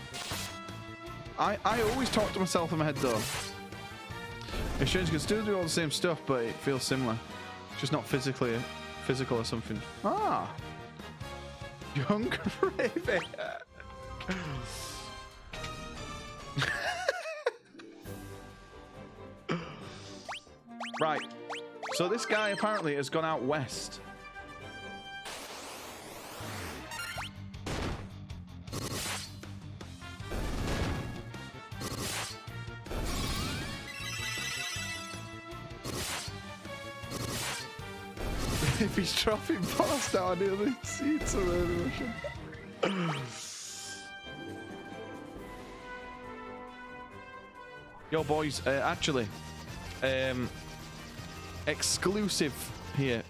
I always talk to myself in my head though. It's strange, you can still do all the same stuff, but it feels similar. Just not physical or something. Ah! Young Gravy! Right, So this guy apparently has gone out west. If he's dropping past down here, then it's a Russian. Yo, boys, actually, exclusive here.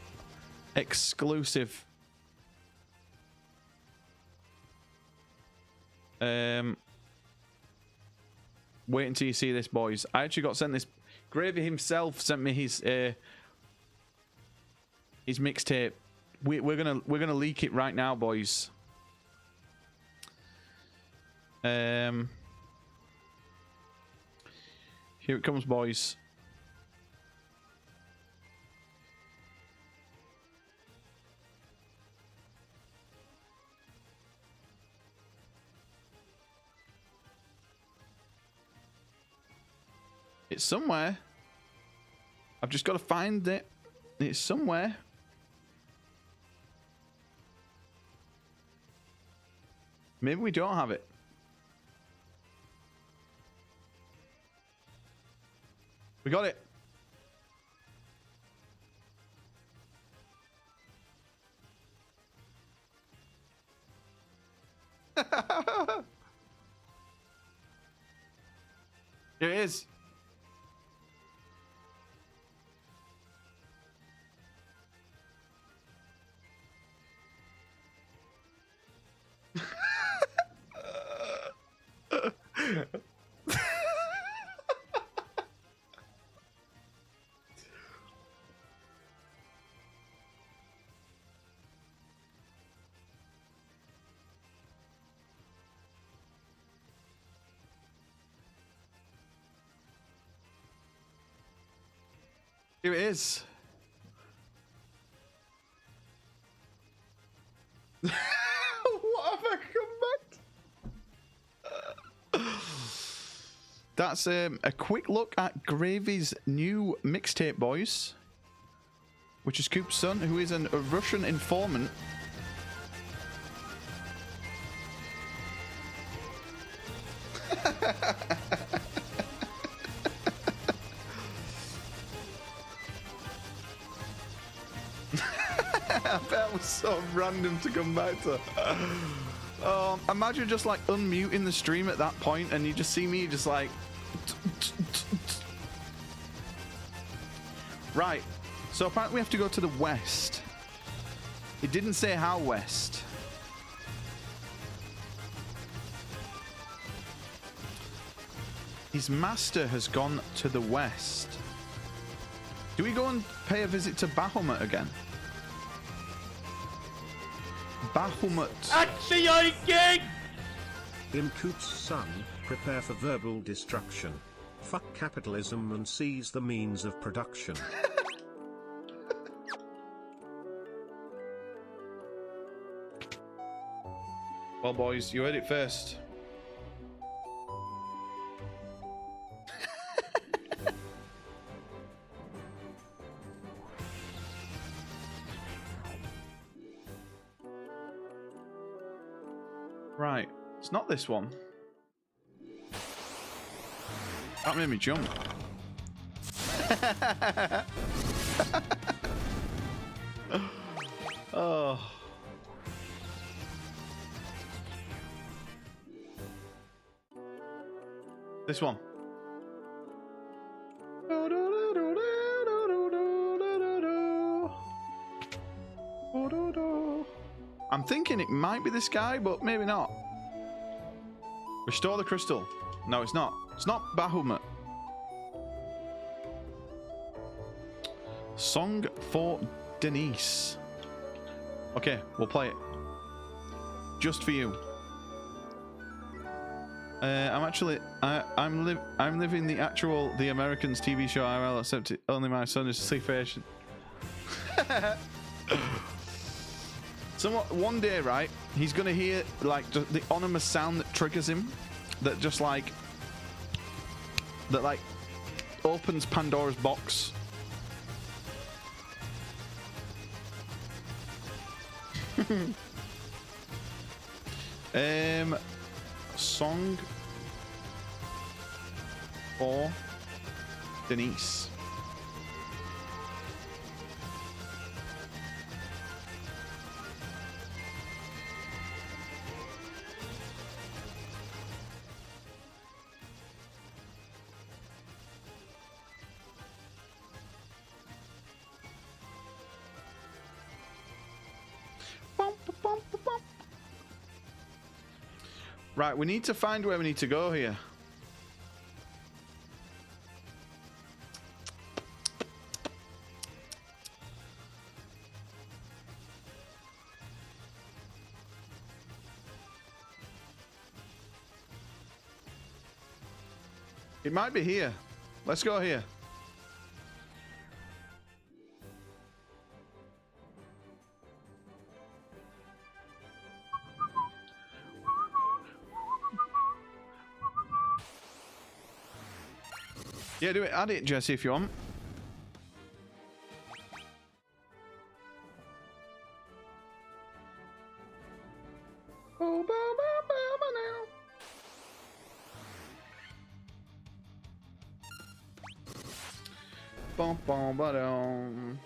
Exclusive. Wait until you see this, boys. I actually got sent this. Gravy himself sent me his mixtape. We're gonna leak it right now, boys. Here it comes, boys. It's somewhere. I've just got to find it. It's somewhere. Maybe we don't have it. We got it. Here it is. Here it is. What have I come back? That's a quick look at Gravy's new mixtape, boys. Which is Coop's son, who is a Russian informant. That was so random to come back to. Imagine just like unmuting the stream at that point and you just see me just like... Right, so apparently we have to go to the west. It didn't say how west. His master has gone to the west. Do we go and pay a visit to Bahamut again? Bahamut. In Coop's son, prepare for verbal destruction. Fuck capitalism and seize the means of production. Well, boys, you heard it first. Right, it's not this one. That made me jump. Oh. This one. I'm thinking it might be this guy, but maybe not. Restore the crystal. No, it's not. It's not Bahamut. Song for Denise. Okay, we'll play it. Just for you. I'm living the Americans TV show IRL, except only my son is a sleep patient. So one day, right, he's gonna hear like just the ominous sound that triggers him, that just like opens Pandora's box. Song for Denise. Right, we need to find where we need to go here. It might be here. Let's go here. Yeah, do it. Add it, Jesse, if you want. Bum, bum, ba-dum.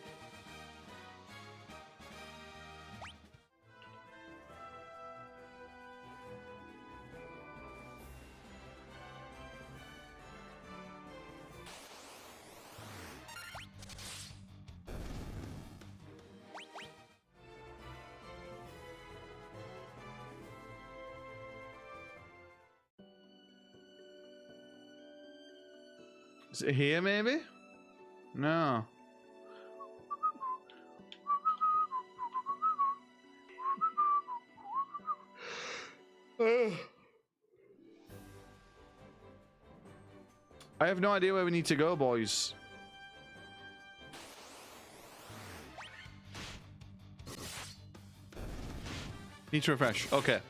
Is it here, maybe? No. I have no idea where we need to go, boys. Need to refresh. Okay.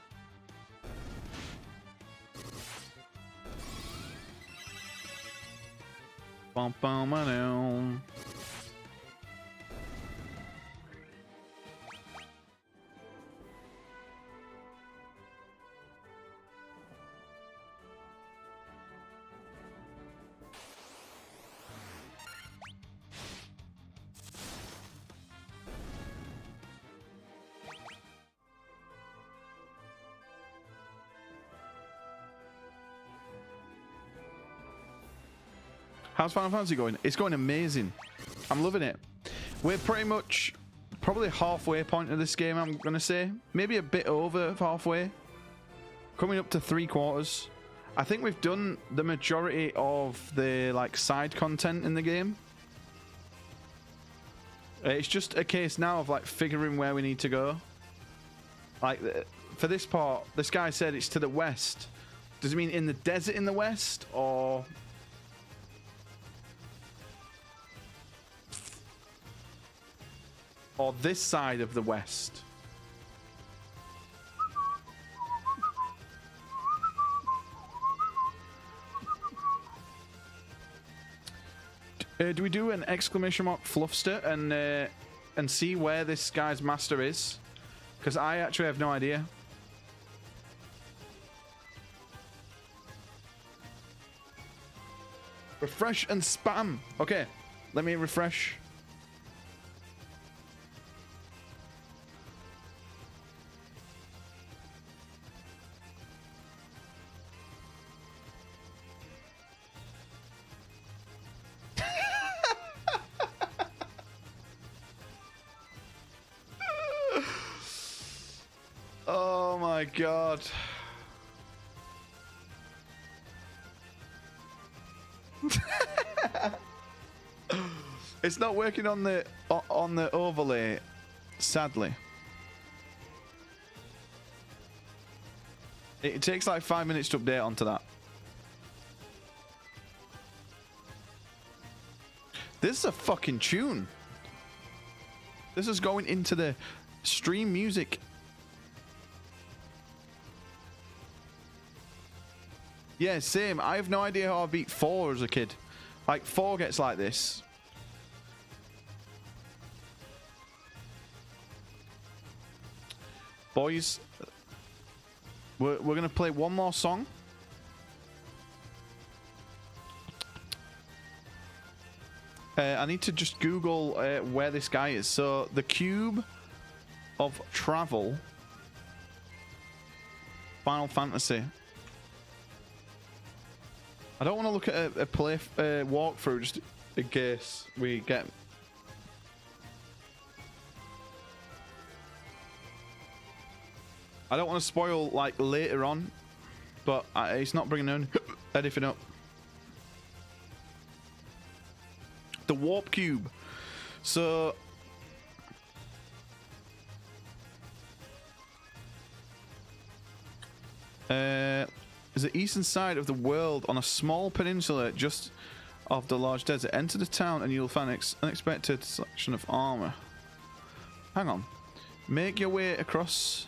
Bum, bum, ba-dum. How's Final Fantasy going? It's going amazing. I'm loving it. We're pretty much probably halfway point of this game, I'm going to say. Maybe a bit over halfway. Coming up to 3/4. I think we've done the majority of the like side content in the game. It's just a case now of like figuring where we need to go. Like for this part, this guy said it's to the west. Does it mean in the desert in the west or... or this side of the west? Do we do an exclamation mark Fluffster and see where this guy's master is? Because I actually have no idea. Refresh and spam. Okay, let me refresh. Oh my god. It's not working on the overlay, sadly. It takes like 5 minutes to update onto that. This is a fucking tune. This is going into the stream music. Yeah, same. I have no idea how I beat 4 as a kid. Like, 4 gets like this. Boys, we're going to play one more song. I need to just Google where this guy is. So, the Cube of Travel. Final Fantasy. I don't want to look at a play walkthrough just in case we get... I don't want to spoil, like, later on, but it's not bringing anything up. The Warp Cube. So... is the eastern side of the world on a small peninsula just off the large desert. Enter the town and you'll find an unexpected selection of armor. Hang on. Make your way across...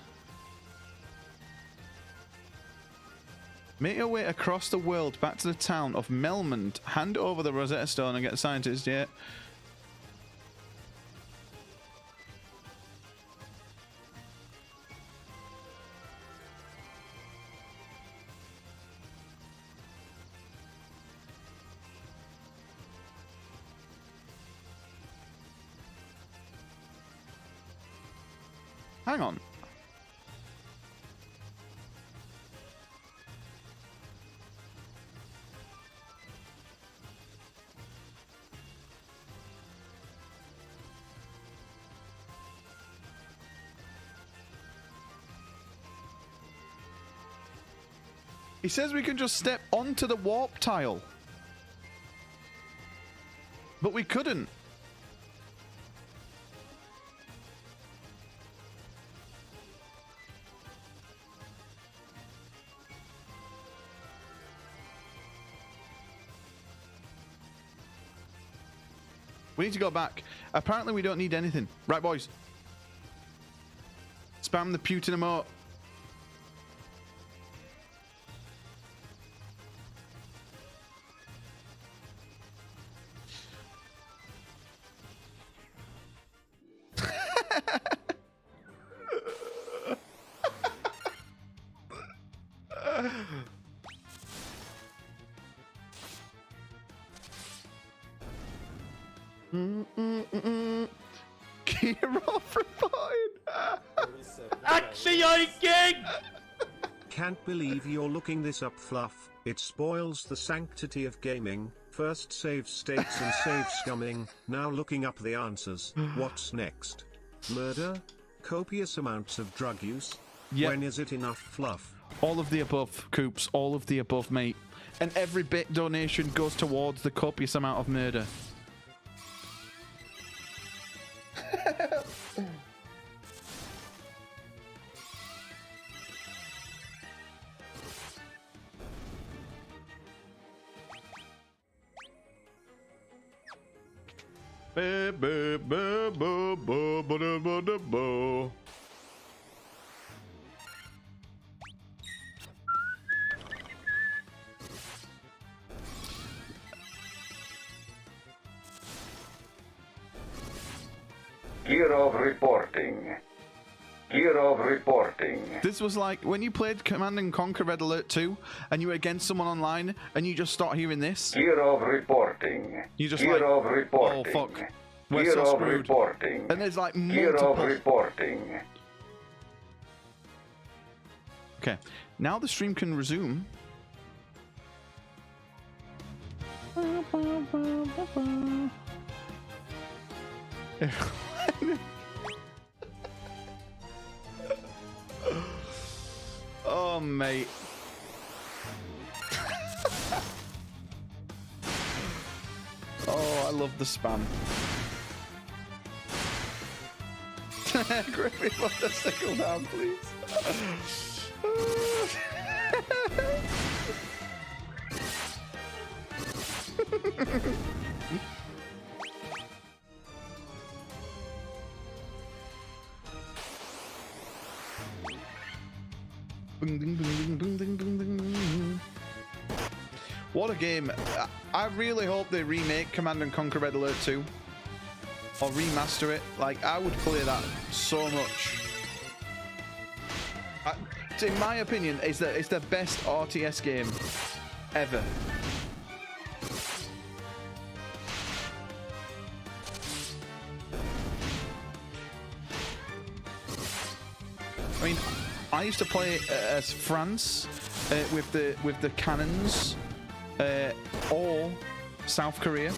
Make your way across the world back to the town of Melmond. Hand over the Rosetta Stone and get the scientist, yeah. Hang on. He says we can just step onto the warp tile. But we couldn't. We need to go back. Apparently we don't need anything. Right, boys. Spam the Putin emote. Can't believe you're looking this up, Fluff. It spoils the sanctity of gaming. First save states and save scumming, now looking up the answers. What's next? Murder? Copious amounts of drug use? Yep. When is it enough, Fluff? All of the above, Coops. All of the above, mate. And every bit donation goes towards the copious amount of murder. Gear of reporting. Gear of reporting. This was like when you played Command & Conquer Red Alert 2 and you were against someone online and you just start hearing this. Gear of reporting. You just Gear like, of reporting. oh fuck, we're Gear so of screwed. Reporting. And there's like Gear multiple. of reporting. Okay, now the stream can resume. Oh, mate. Oh, I love the spam. Griffin, put the sickle down, please. What a game. I really hope they remake Command & Conquer Red Alert 2 or remaster it. Like, I would play that so much. In my opinion, it's the best RTS game ever. I mean, I used to play as France with the cannons, or South Korea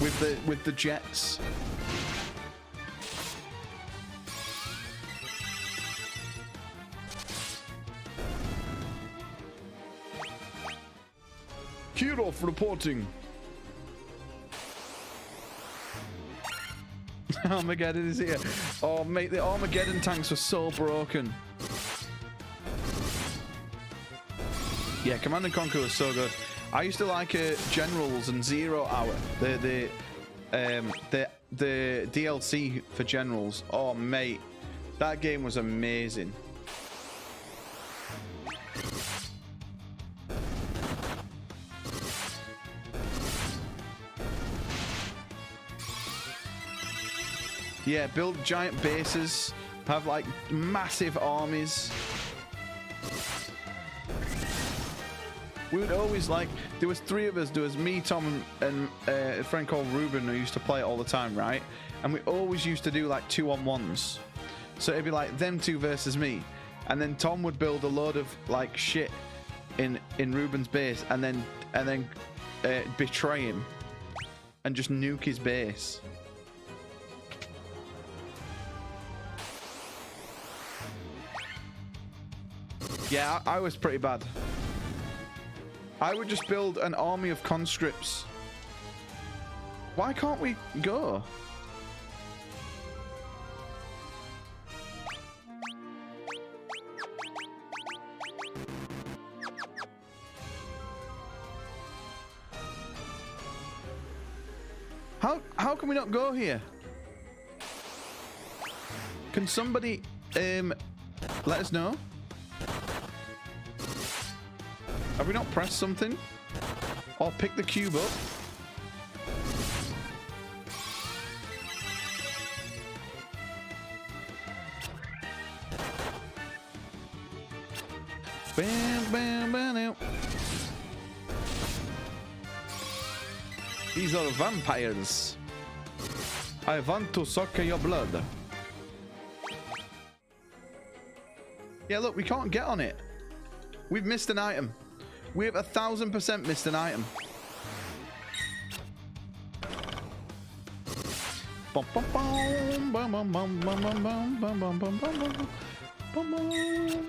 with the jets. Kirov reporting. Armageddon is here. Oh, mate, the Armageddon tanks were so broken. Yeah, Command & Conquer was so good. I used to like Generals and 0 Hour. The DLC for Generals. Oh, mate, that game was amazing. Yeah, build giant bases, have like massive armies. We would always like, there was 3 of us, there was me, Tom, and a friend called Ruben who used to play it all the time, right? And we always used to do like 2-on-1s. So it'd be like them 2 versus me. And then Tom would build a load of like shit in Ruben's base and then betray him and just nuke his base. Yeah, I was pretty bad. I would just build an army of conscripts. Why can't we go? How can we not go here? Can somebody let us know? Have we not pressed something? Or pick the cube up? Bam, bam, bam. These are vampires. I want to suck your blood. Yeah, look, we can't get on it. We've missed an item. We have 1,000% missed an item. Bum, bum, bum, bum, bum, bum, bum, bum, bum, bum, bum, bum, bum, bum, bum.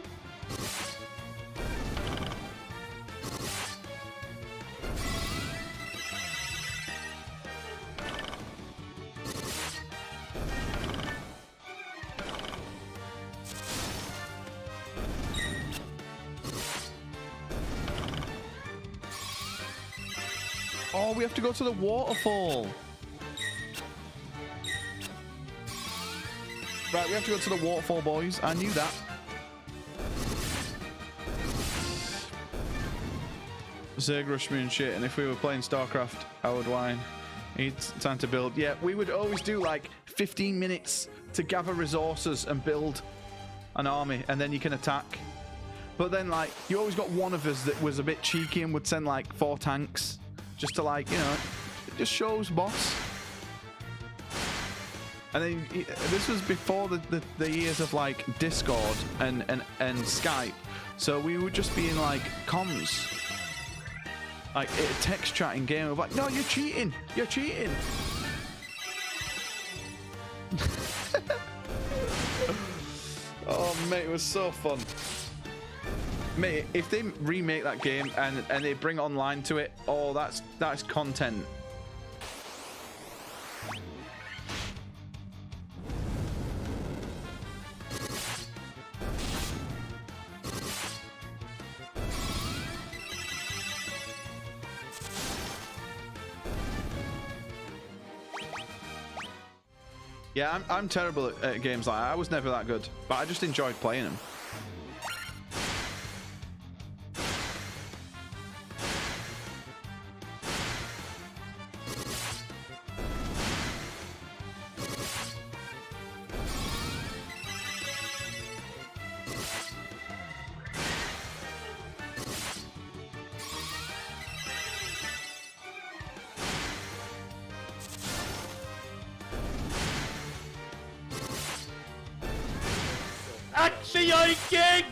Oh, we have to go to the waterfall. Right, we have to go to the waterfall, boys. I knew that. Zerg rushed me and shit, and if we were playing StarCraft, I would whine. It's time to build. Yeah, we would always do like 15 minutes to gather resources and build an army, and then you can attack. But then, like, you always got one of us that was a bit cheeky and would send like 4 tanks. Just to, like, you know, it just shows boss. And then this was before the years of like Discord and Skype, so we would just be in like comms, like text chatting game. We're like, no, you're cheating, you're cheating. Oh mate, it was so fun. Mate, if they remake that game and they bring online to it, oh, that's content. Yeah, I'm terrible at games like that. I was never that good, but I just enjoyed playing them. Actually, I king!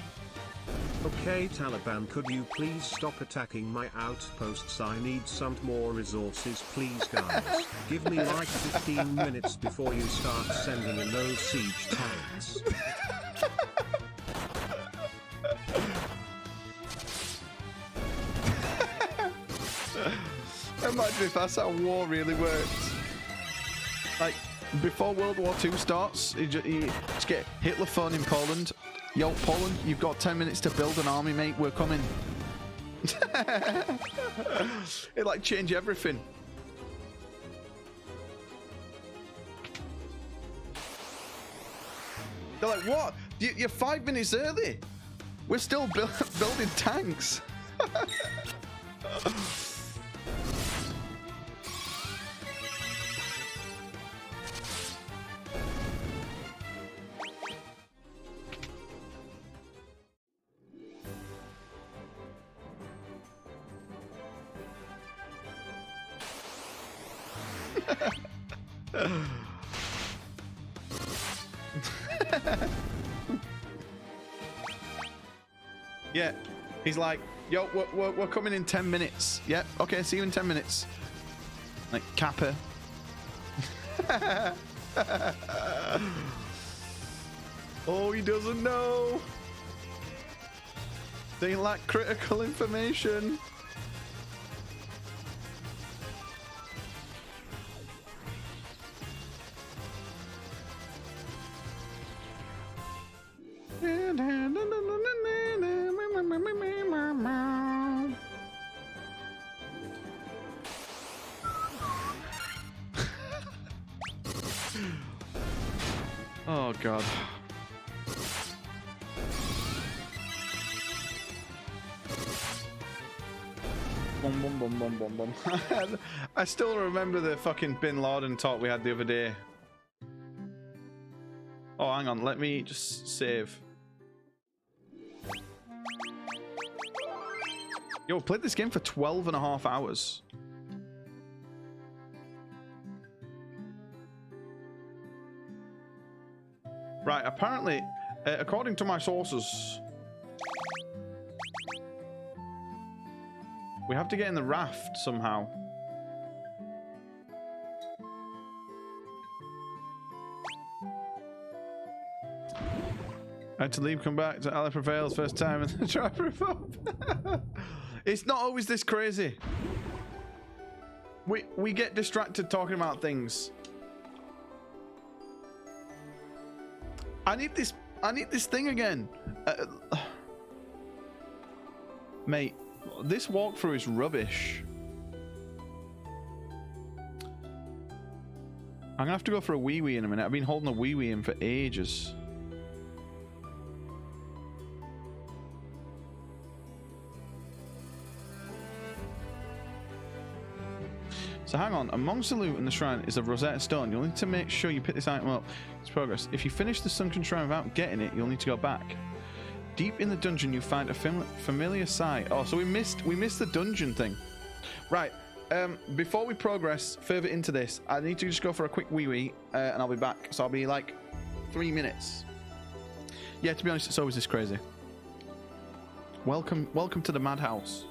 Okay, Taliban, could you please stop attacking my outposts? I need some more resources, please, guys. Give me like 15 minutes before you start sending in those siege tanks. Imagine if that's how war really works. Like, before World War II starts, you just get Hitler phone in Poland. Yo, Poland, you've got 10 minutes to build an army, mate. We're coming. It like change everything. They're like, what? You're 5 minutes early. We're still building tanks. Yeah, he's like, yo, we're coming in 10 minutes. Yeah, okay, see you in 10 minutes. Like, Kappa. Oh, he doesn't know. They lack critical information. Oh god. Boom, boom, boom, boom, boom, boom. I still remember the fucking Bin Laden talk we had the other day. Oh, hang on, let me just save. Yo, played this game for 12.5 hours. Right, apparently, according to my sources, we have to get in the raft somehow. I had to leave, come back to Allah Prevails first time and then try to revolt. It's not always this crazy. We get distracted talking about things. I need this thing again. Mate, this walkthrough is rubbish. I'm gonna have to go for a wee-wee in a minute. I've been holding a wee-wee in for ages. So hang on, amongst the loot in the shrine is a Rosetta Stone. You'll need to make sure you pick this item up. It's progress. If you finish the sunken shrine without getting it, you'll need to go back. Deep in the dungeon, you find a familiar sight. Oh, so we missed the dungeon thing. Right. Before we progress further into this, I need to just go for a quick wee-wee, and I'll be back. So I'll be like 3 minutes. Yeah, to be honest, it's always this crazy. Welcome to the madhouse.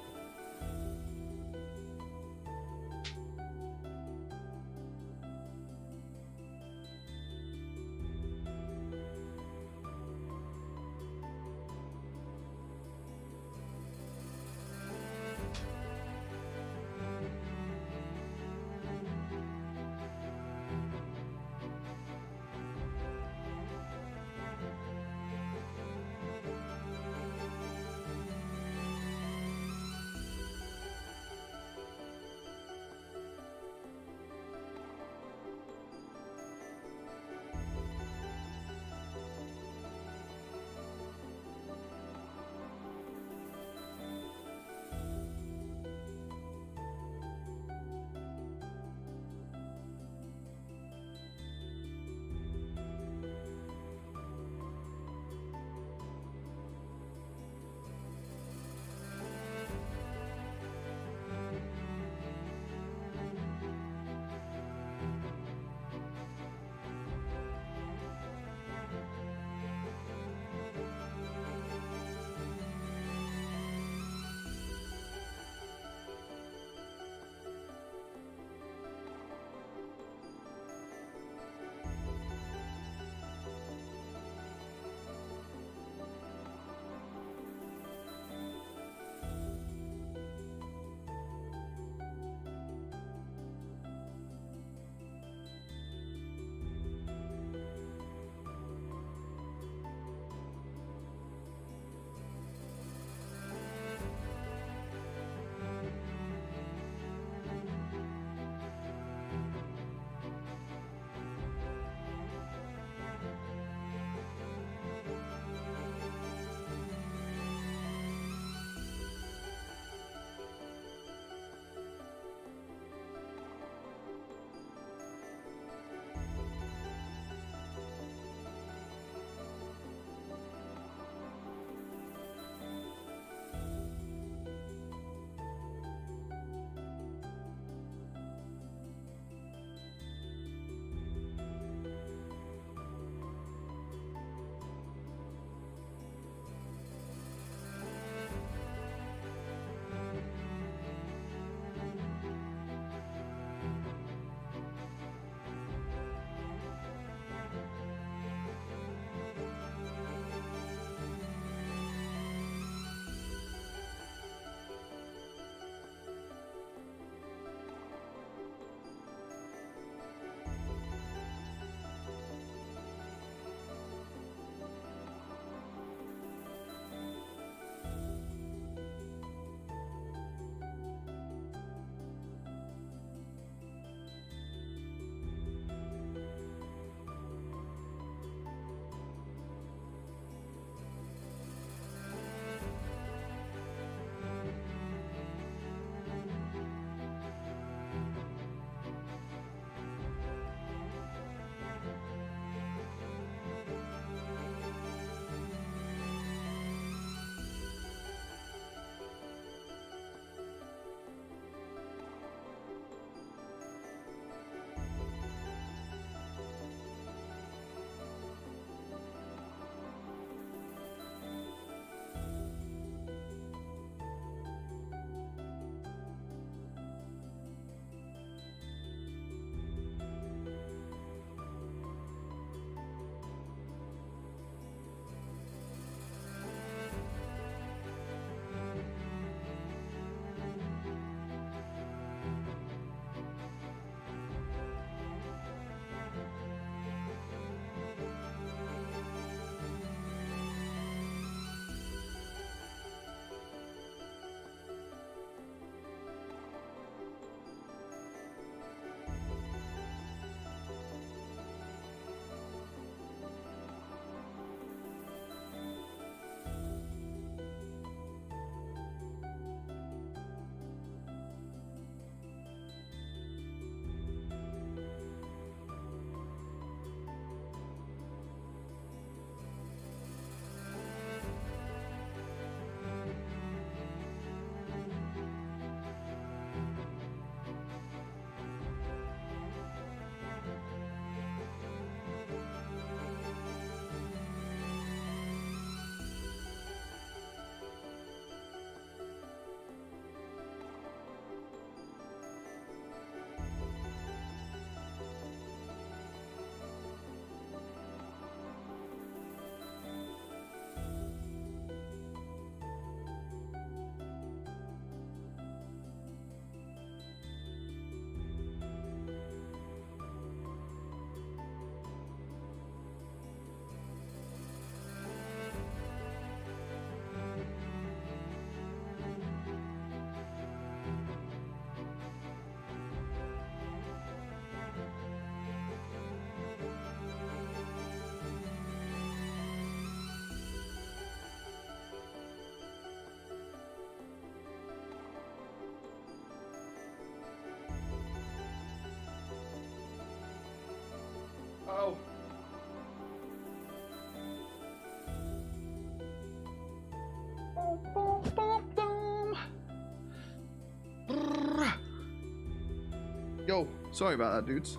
Sorry about that, dudes.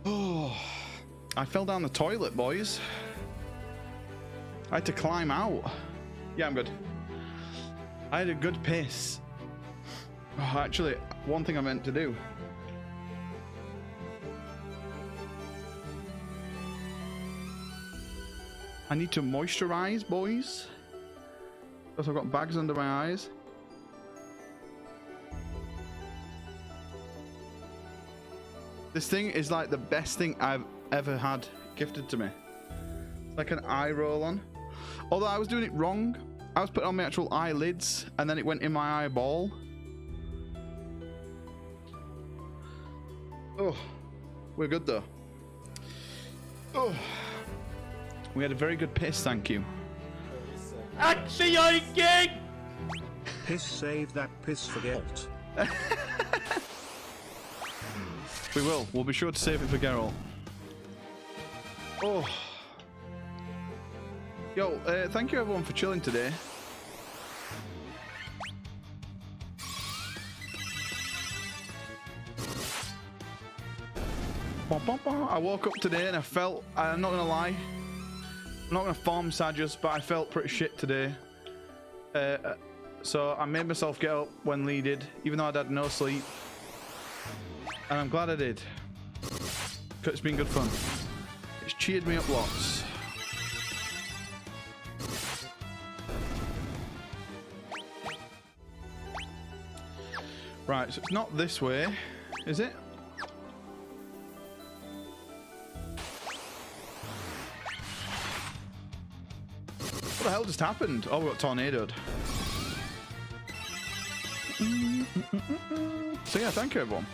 Oh, I fell down the toilet, boys. I had to climb out. Yeah, I'm good. I had a good piss. Oh, actually, one thing I meant to do. I need to moisturize, boys. Because I've got bags under my eyes. This thing is like the best thing I've ever had gifted to me. It's like an eye roll on. Although I was doing it wrong. I was putting on my actual eyelids and then it went in my eyeball. Oh, we're good though. Oh, we had a very good piss, thank you. Action gang! Piss save that piss forget. We will. We'll be sure to save it for Geralt. Oh. Yo, thank you everyone for chilling today. I woke up today and I felt, I'm not gonna lie, I'm not gonna farm Sadgers, but I felt pretty shit today. So I made myself get up when Lee did, even though I'd had no sleep. And I'm glad I did. Because it's been good fun. It's cheered me up lots. Right, so it's not this way, is it? What the hell just happened? Oh, we got tornadoed. So yeah, thank you everyone.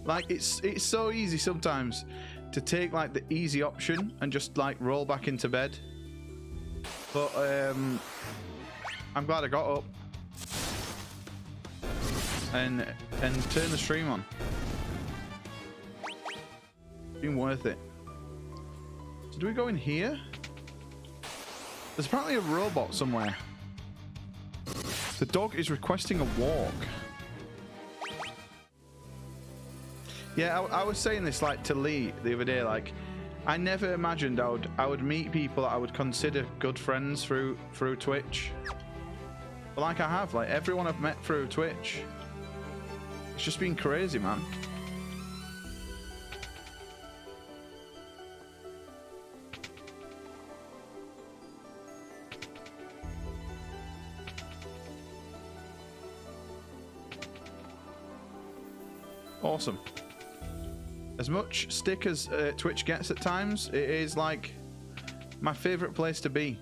Like it's so easy sometimes to take like the easy option and just like roll back into bed. But I'm glad I got up and turn the stream on. It's been worth it. So do we go in here? There's apparently a robot somewhere. The dog is requesting a walk. Yeah, I was saying this like to Lee the other day. Like, I never imagined I would meet people that I would consider good friends through Twitch. But like I have, like everyone I've met through Twitch. It's just been crazy, man. Awesome. As much stick as Twitch gets at times, it is like my favorite place to be.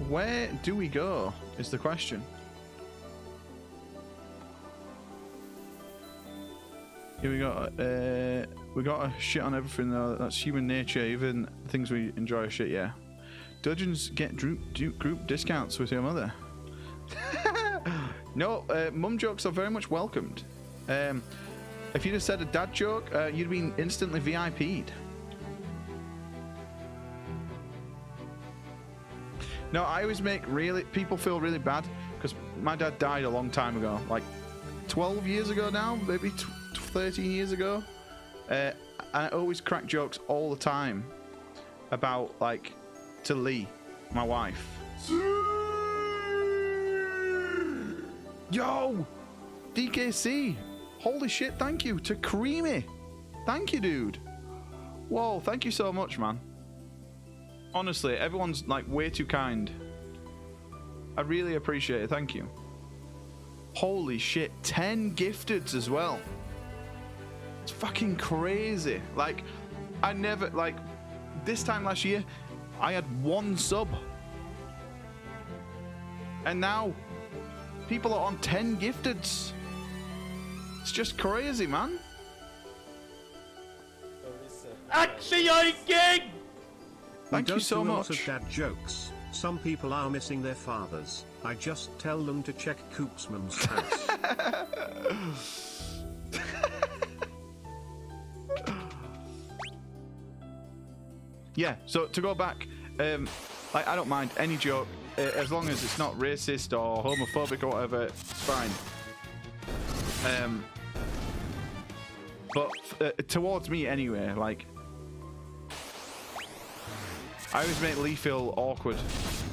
Where do we go is the question. Here we got a shit on everything though. That's human nature. Even things we enjoy are shit. Yeah. Dungeons get group discounts with your mother. No, mum jokes are very much welcomed. If you'd have said a dad joke, you'd been instantly VIP'd. No, I always make people feel really bad because my dad died a long time ago, like 12 years ago now, maybe 13 years ago. And I always crack jokes all the time about, like, to Lee, my wife. Yo! DKC! Holy shit, thank you to Creamy. Thank you, dude. Whoa, thank you so much, man. Honestly, everyone's like way too kind. I really appreciate it. Thank you. Holy shit, 10 gifteds as well. It's fucking crazy. Like, I never, like, this time last year, I had 1 sub. And now people are on 10 gifteds. It's just crazy, man. Actually, I king! Thank you so We don't do a lot much. of dad jokes. Some people are missing their fathers. I just tell them to check Koopsman's house. Yeah, so to go back, like, I don't mind any joke as long as it's not racist or homophobic or whatever. It's fine. But towards me anyway, like, I always make Lee feel awkward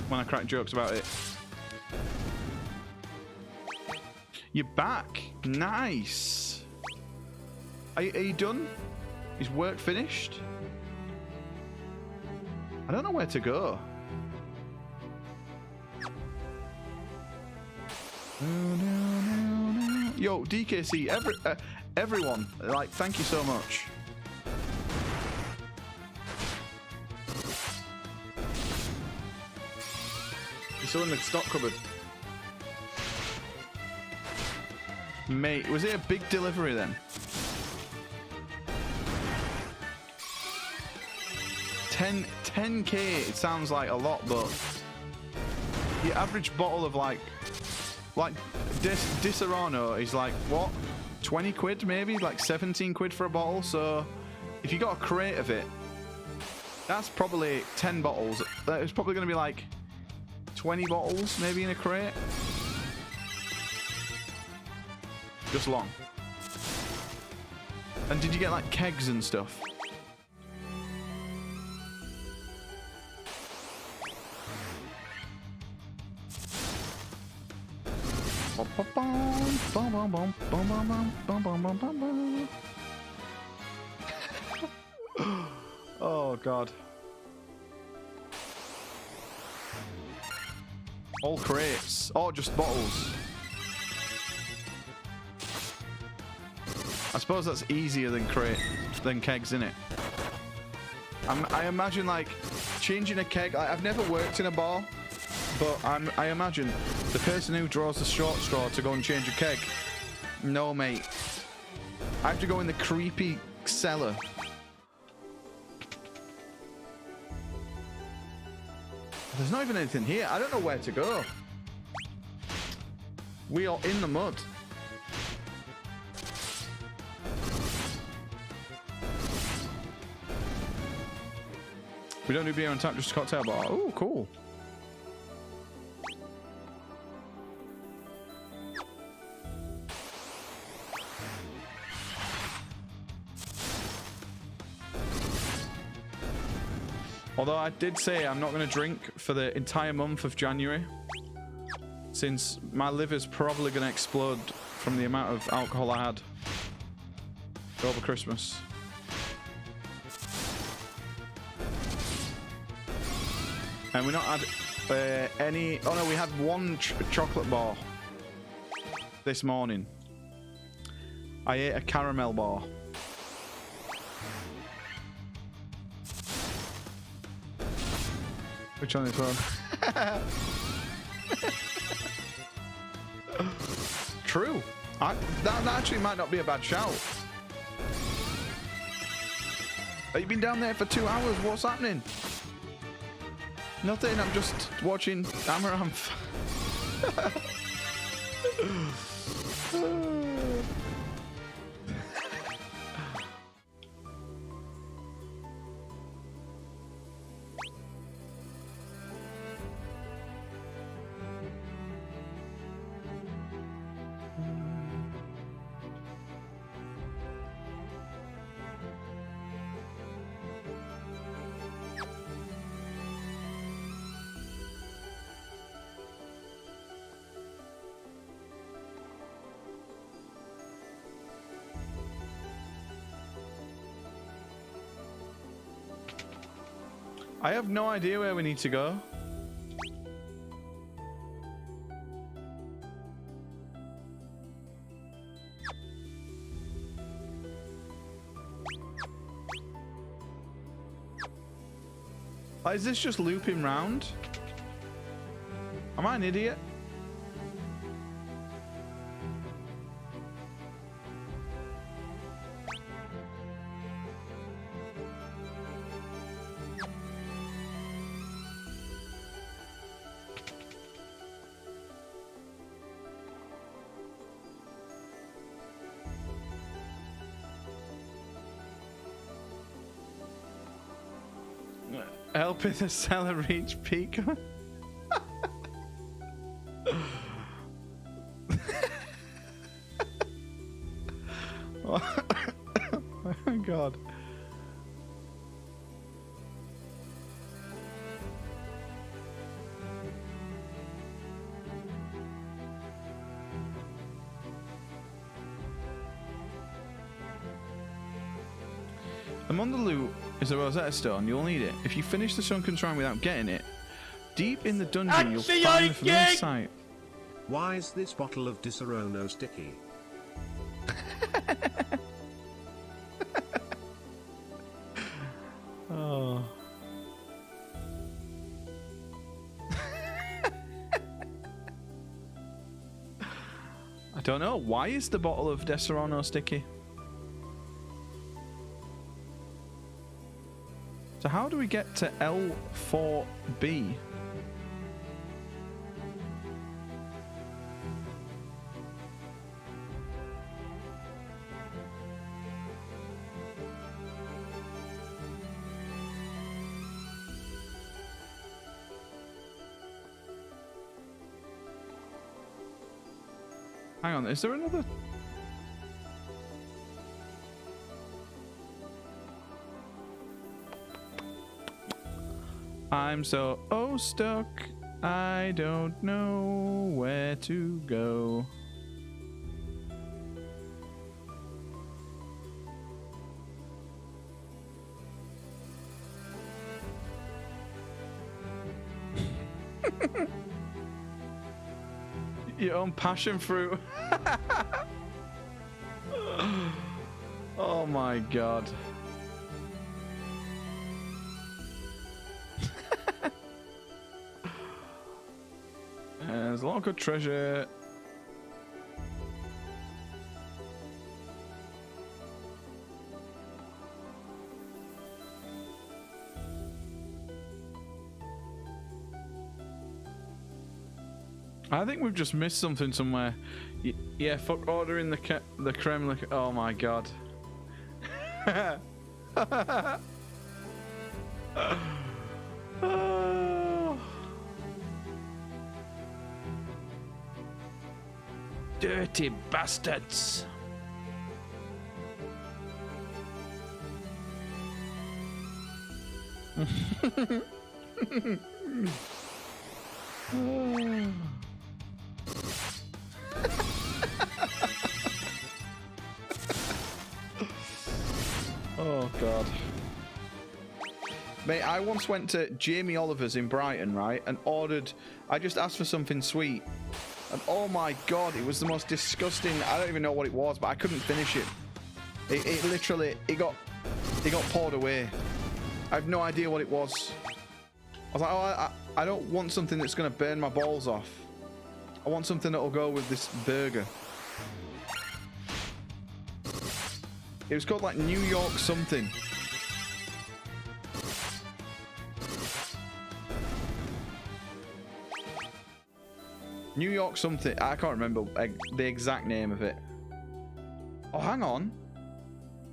when I crack jokes about it. You're back. Nice. Are you done? Is work finished? I don't know where to go. Yo, DKC, everyone, like, thank you so much. You're still in the stock cupboard. Mate, was it a big delivery then? 10k, it sounds like a lot, but the average bottle of like Disaronno is like, what, 20 quid maybe, like 17 quid for a bottle. So if you got a crate of it, that's probably 10 bottles. It's probably going to be like 20 bottles maybe in a crate. Just long. And did you get like kegs and stuff? Oh god. All crates. Oh, just bottles. I suppose that's easier than kegs, innit? I imagine like changing a keg. I've never worked in a bar, but I imagine the person who draws the short straw to go and change a keg. No, mate. I have to go in the creepy cellar. There's not even anything here. I don't know where to go. We are in the mud. We don't do beer on tap, just a cocktail bar. Oh, cool. Although I did say I'm not going to drink for the entire month of January, since my liver's probably going to explode from the amount of alcohol I had over Christmas. And we not had any... Oh no, we had one chocolate bar this morning. I ate a caramel bar. Which on this one? True. That actually might not be a bad shout. Have you been down there for 2 hours? What's happening? Nothing, I'm just watching Amaranth. I have no idea where we need to go. Is this just looping round? Am I an idiot? Helping the seller reach peak. Oh my god. Among the loot is a Rosetta Stone. You'll need it. If you finish the sunken shrine without getting it, deep in the dungeon you'll find the familiar sight. Why is this bottle of Disaronno sticky? Oh. I don't know. Why is the bottle of Disaronno sticky? So how do we get to L4B? Hang on, is there another? I'm so stuck. I don't know where to go. Your own passion fruit. Oh my god. There's a lot of good treasure. I think we've just missed something somewhere. Yeah, fuck ordering the creme liquor. Oh my god. Oh. Dirty bastards. Oh god. Mate, I once went to Jamie Oliver's in Brighton, right, and ordered, I just asked for something sweet, and oh my god, it was the most disgusting, I don't even know what it was, but I couldn't finish it. It literally, it got poured away. I have no idea what it was. I was like, oh, I don't want something that's going to burn my balls off. I want something that will go with this burger. It was called like New York something. New York something. I can't remember the exact name of it. Oh, hang on.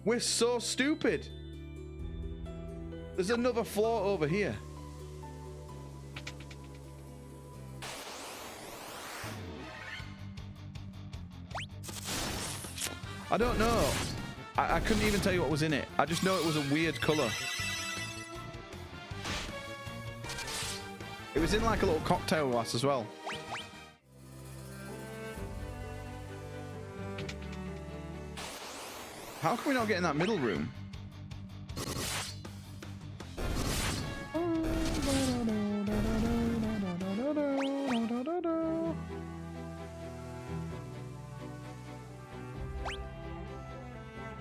We're so stupid. There's another floor over here. I don't know. I couldn't even tell you what was in it. I just know it was a weird color. It was in like a little cocktail glass as well. How can we not get in that middle room?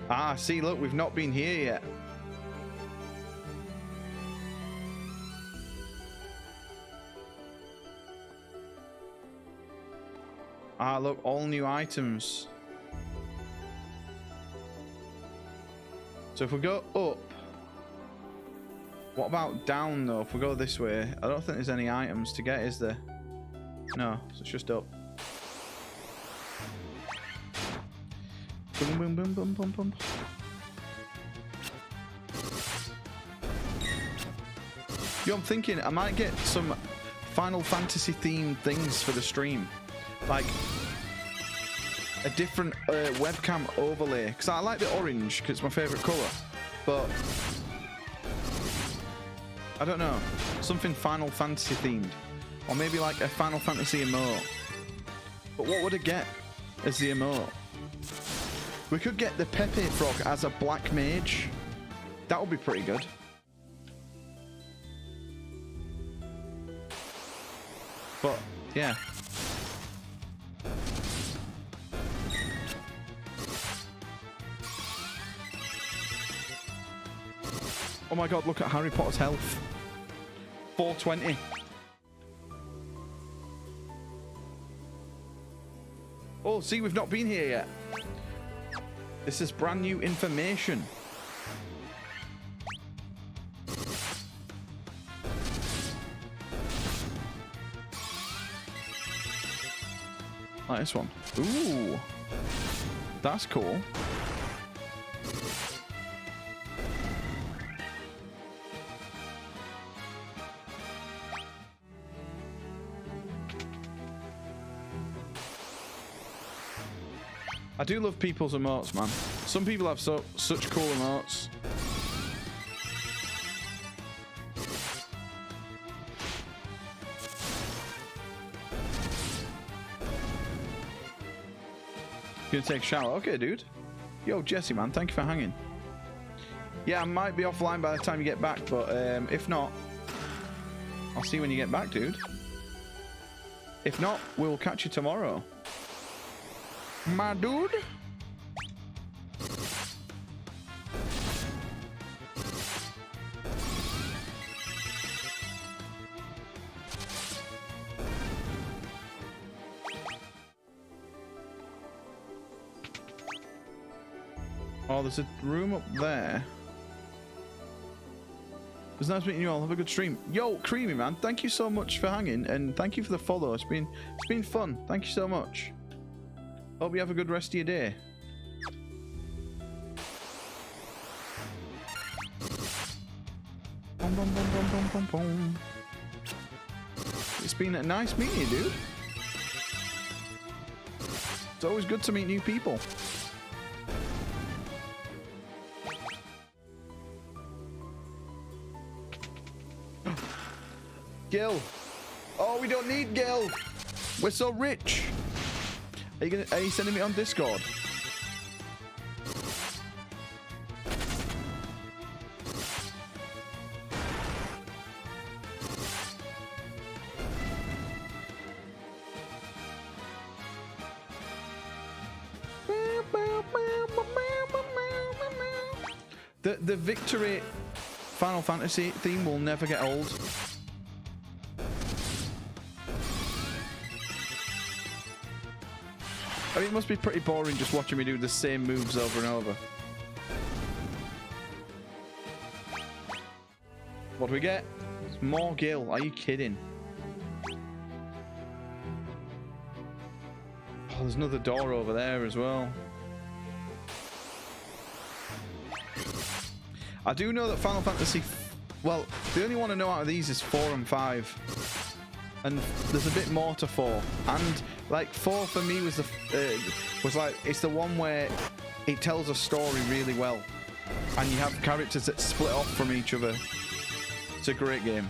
Ah, see, look, we've not been here yet. Ah, look, all new items. So if we go up, what about down though? If we go this way, I don't think there's any items to get, is there? No, so it's just up. Boom, boom, boom, boom, boom, boom. Yo, I'm thinking I might get some Final Fantasy themed things for the stream, like a different webcam overlay, because I like the orange because it's my favorite color, but I don't know, something Final Fantasy themed, or maybe like a Final Fantasy emote. But what would it get as the emote? We could get the Pepe Frog as a black mage. That would be pretty good. But yeah. Oh my god, look at Harry Potter's health. 420. Oh, see, we've not been here yet. This is brand new information. Like this one. Ooh. That's cool. I do love people's emotes, man. Some people have such cool emotes. Gonna take a shower. Okay, dude. Yo, Jesse, man, thank you for hanging. Yeah, I might be offline by the time you get back, but if not, I'll see you when you get back, dude. If not, we'll catch you tomorrow. My dude. Oh, there's a room up there. It was nice meeting you all. Have a good stream. Yo, Creamy, man, thank you so much for hanging, and thank you for the follow. It's been fun. Thank you so much. Hope you have a good rest of your day. Bum, bum, bum, bum, bum, bum, bum. It's been a nice meeting you, dude. It's always good to meet new people. Gil. Oh, we don't need Gil. We're so rich. Are you sending me on Discord? The Victory Final Fantasy theme will never get old. I mean, it must be pretty boring just watching me do the same moves over and over. What do we get? It's more Gil. Are you kidding? Oh, there's another door over there as well. I do know that Final Fantasy... Well, the only one I know out of these is 4 and 5. And there's a bit more to 4. And... like 4 for me was it's the one where it tells a story really well, and you have characters that split off from each other. It's a great game.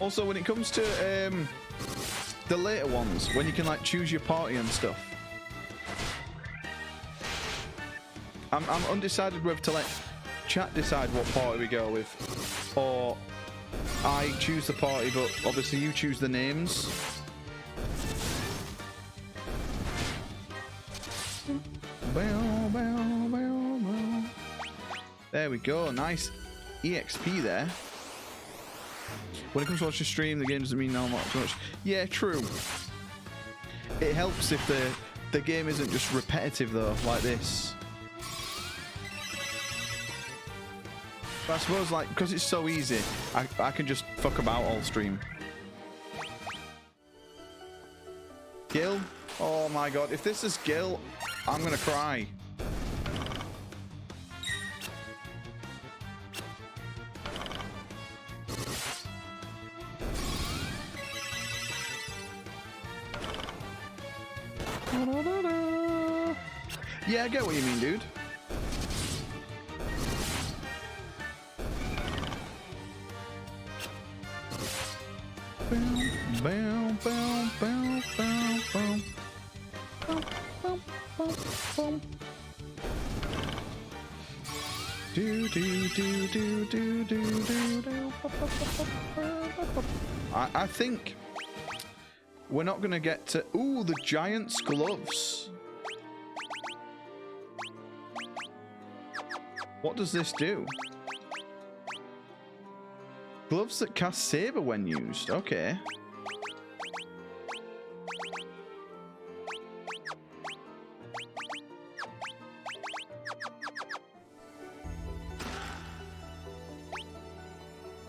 Also, when it comes to the later ones, when you can like choose your party and stuff, I'm undecided whether to let chat decide what party we go with, or I choose the party, but obviously you choose the names. There we go, nice EXP there. When it comes to watching a stream, the game doesn't mean no much. Yeah, true. It helps if the game isn't just repetitive though, like this. But I suppose, like, because it's so easy, I can just fuck about all stream. Gil? Oh my god, if this is Gil, I'm gonna cry. Yeah, I get what you mean, dude. Boom, boom, boom, boom, boom. Boom, boom, boom, boom. Do, do, do, do, do, do, do, do. I think we're not going to get to... Ooh, the Giant's gloves. What does this do? Gloves that cast Saber when used. Okay.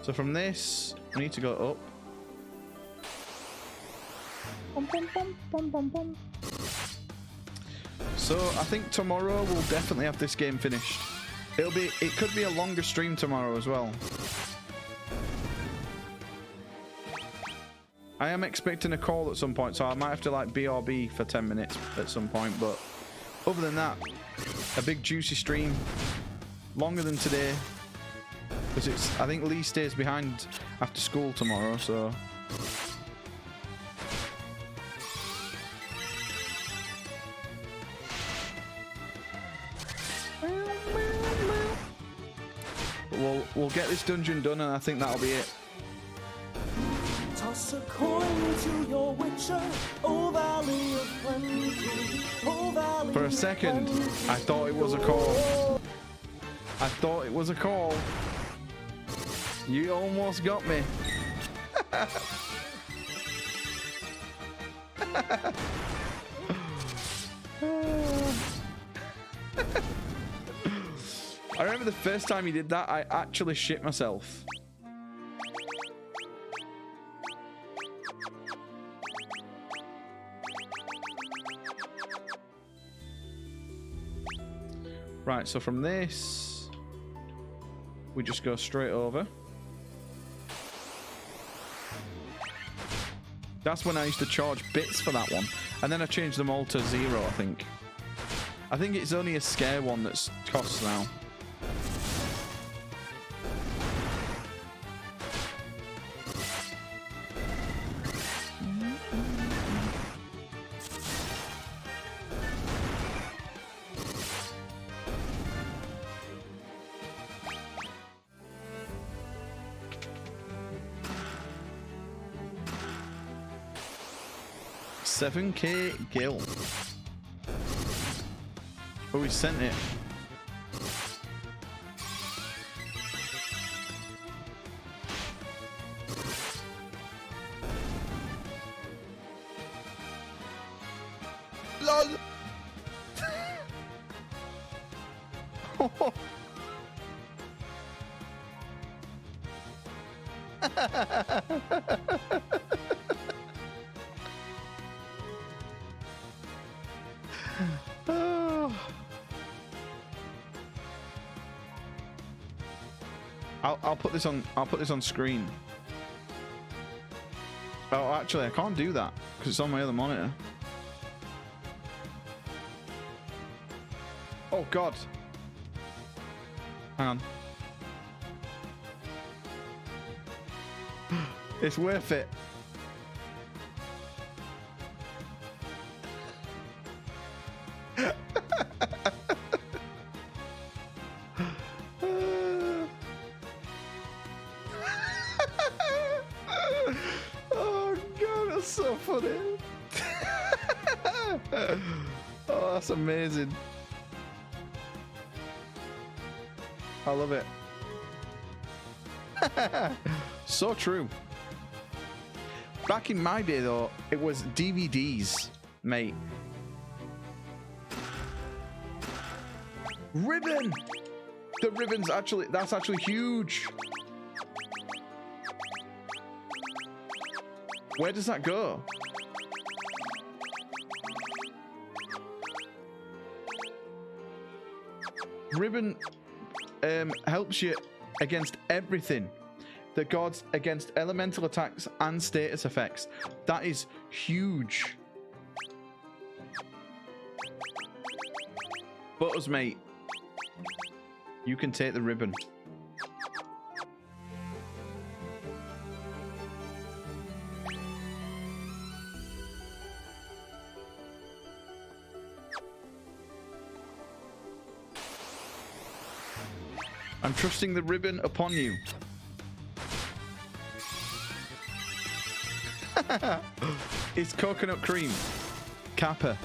So from this, we need to go up. Bum, bum, bum, bum, bum, bum. So I think tomorrow we'll definitely have this game finished. It could be a longer stream tomorrow as well. I am expecting a call at some point, so I might have to like BRB for 10 minutes at some point, but other than that, a big juicy stream, longer than today, because I think Lee stays behind after school tomorrow, so. But we'll get this dungeon done, and I think that'll be it. Toss a coin to your witcher, O Valley of Plenty, O Valley. For a second, I thought it was a call. I thought it was a call. You almost got me. I remember the first time he did that, I actually shit myself. Right, so from this, we just go straight over. That's when I used to charge bits for that one. And then I changed them all to 0, I think. I think it's only a scare one that's costs now. $7K Gil. Oh, we sent it. LOL. I'll put this on. I'll put this on screen. Oh, actually, I can't do that because it's on my other monitor. Oh God! Hang on. It's worth it. Oh, that's amazing. I love it. So true. Back in my day, though, it was DVDs, mate. Ribbon! The ribbon's actually, that's actually huge. Where does that go? Ribbon helps you against everything. The gods against elemental attacks and status effects. That is huge. Butters, mate. You can take the ribbon. I'm trusting the ribbon upon you. It's coconut cream. Kappa.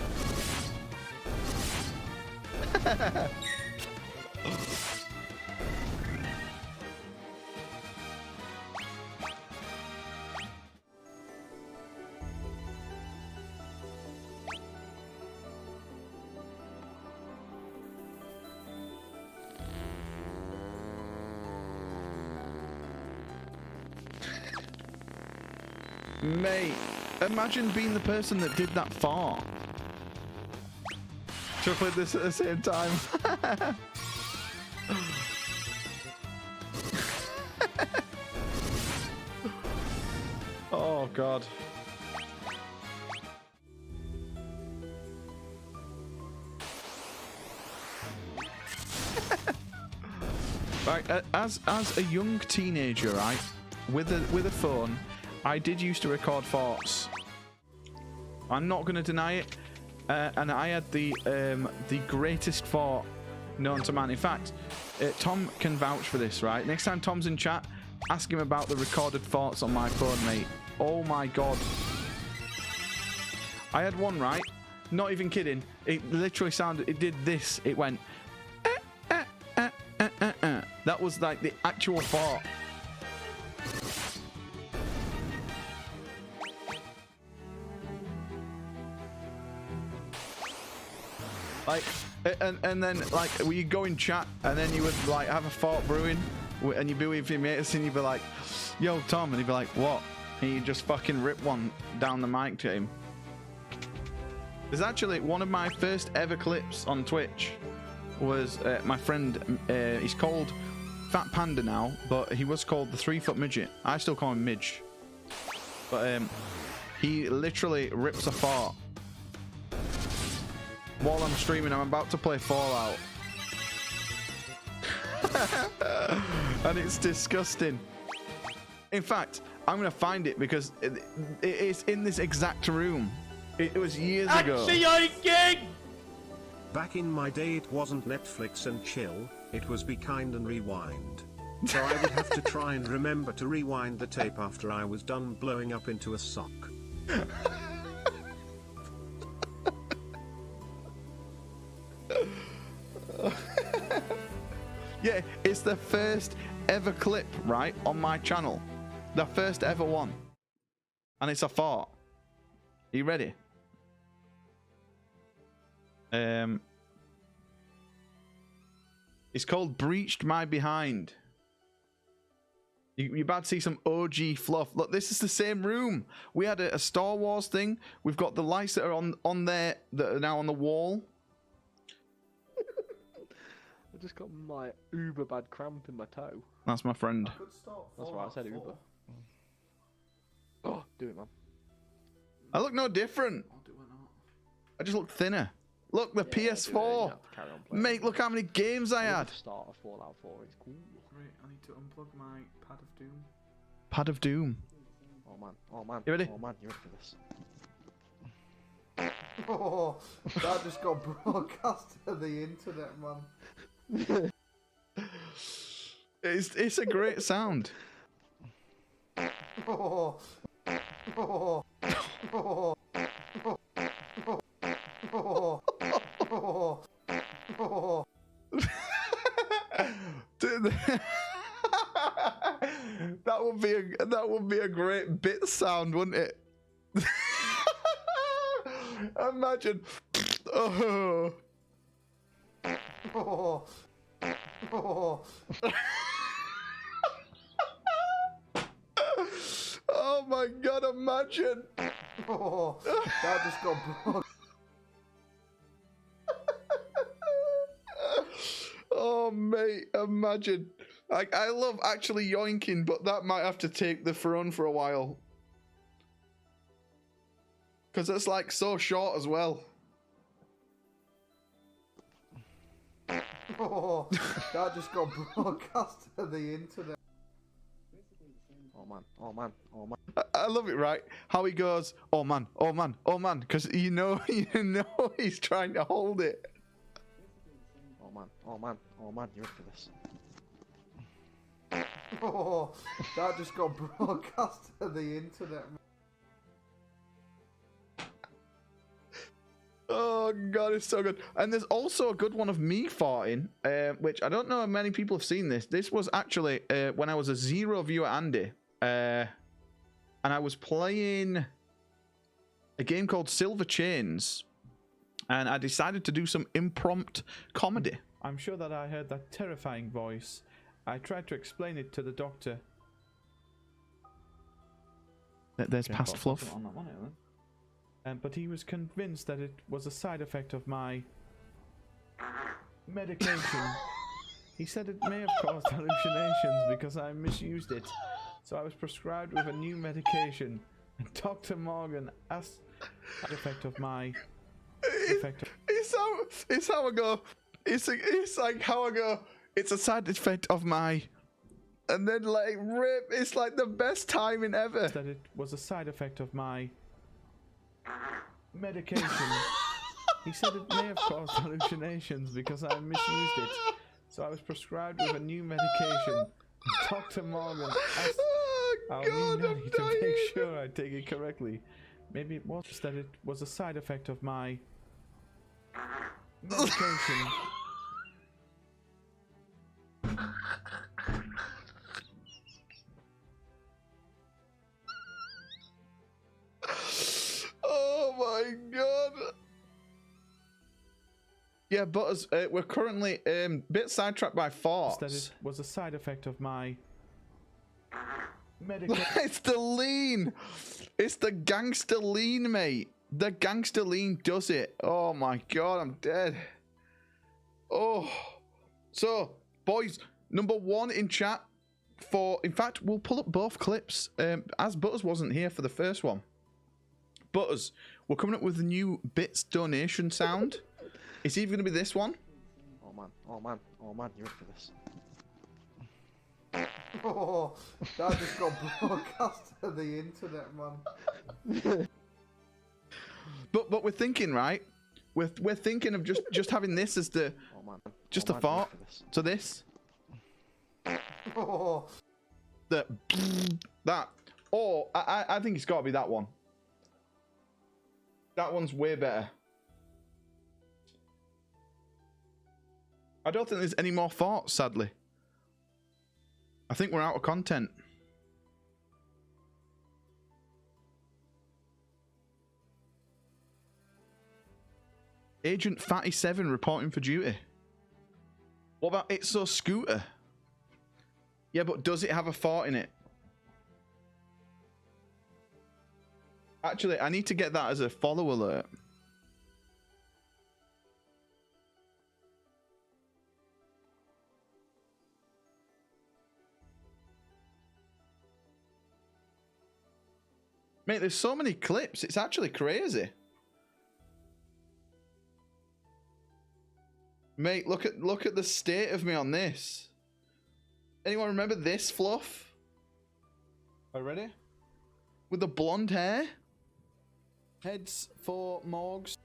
Mate, imagine being the person that did that fart. Should I play this at the same time? Oh, God. Right, as a young teenager, right, with a phone, I did used to record farts. I'm not going to deny it. And I had the greatest fart known to man. In fact, Tom can vouch for this, right? Next time Tom's in chat, ask him about the recorded farts on my phone, mate. Oh my God. I had one, right? Not even kidding. It literally sounded, it did this. It went, That was like the actual fart. Like, and then like you go in chat and then you would like have a fart brewing and you'd be with your mates and you'd be like, yo Tom, and he'd be like, what? And you just fucking rip one down the mic to him. There's actually one of my first ever clips on Twitch was my friend, he's called Fat Panda now, but he was called the 3-foot midget. I still call him Midge. But he literally rips a fart while I'm streaming. I'm about to play Fallout. And it's disgusting. In fact, I'm going to find it because it is in this exact room. It was years ago. Back in my day it wasn't Netflix and chill, it was Be Kind and Rewind. So I would have to try and remember to rewind the tape after I was done blowing up into a sock. Yeah, it's the first ever clip, right, on my channel. The first ever one. And it's a fart. Are you ready? It's called Breached My Behind. You're about to see some OG fluff. Look, this is the same room. We had a Star Wars thing. We've got the lights that are on there that are now on the wall. I just got my uber bad cramp in my toe. That's my friend. That's why I said uber. Oh, do it, man. I look no different. I just look thinner. Look, the PS4. Mate, look how many games I had. Start of Fallout 4. It's cool. Right, I need to unplug my Pad of Doom. Pad of Doom. Oh man. Oh man. You ready? Oh man, you ready for this? Oh, that just got broadcast to the internet, man. It's a great sound. Oh. Oh. Oh. Oh. Oh. Oh. That would be a great bit sound, wouldn't it? Imagine. Oh. Oh. Oh. Oh my god, imagine. Oh, that just got broke. Oh mate, imagine. I love actually yoinking, but that might have to take the throne for a while. Because it's like so short as well. Oh, that just got broadcast to the internet. Oh man, oh man, oh man. I love it, right? How he goes, oh man, oh man, oh man, because you know he's trying to hold it. Oh man, oh man, oh man, you're for this. Oh, that just got broadcast to the internet. Oh god, it's so good. And there's also a good one of me farting, which I don't know if many people have seen this. This was actually when I was a zero viewer Andy, and I was playing a game called Silver Chains, and I decided to do some impromptu comedy. I'm sure that I heard that terrifying voice. I tried to explain it to the doctor. There's past fluff. On that one, but he was convinced that it was a side effect of my medication. He said it may have caused hallucinations because I misused it. So I was prescribed with a new medication. And Dr. Morgan asked the effect of my... It's how I go. It's like how I go. It's a side effect of my... And then like rip. It's like the best timing ever. That it was a side effect of my... medication. He said it may have caused hallucinations because I misused it. So I was prescribed with a new medication. Dr. Morgan asked our new nanny to make sure I take it correctly. Maybe it was that it was a side effect of my medication. Oh my god. Yeah, but we're currently bit sidetracked by farts. That it was a side effect of my medication. It's the lean. It's the gangster lean, mate. The gangster lean does it. Oh my god, I'm dead. Oh. So, boys, number one in chat for... In fact, we'll pull up both clips. As Butters wasn't here for the first one. Butters, we're coming up with a new bits donation sound. It's either going to be this one. Oh man, oh man, oh man, you're for this. Oh, that just got broadcast to the internet, man. But we're thinking, right? We're thinking of just having this as the just a fart to this. Oh. That. Or I think it's got to be that one. That one's way better. I don't think there's any more farts, sadly. I think we're out of content. Agent Fatty7 reporting for duty. What about It's So Scooter? Yeah, but does it have a fart in it? Actually, I need to get that as a follow alert. Mate, there's so many clips. It's actually crazy. Mate, look at the state of me on this. Anyone remember this fluff? Are you ready? With the blonde hair? Heads for Morgs.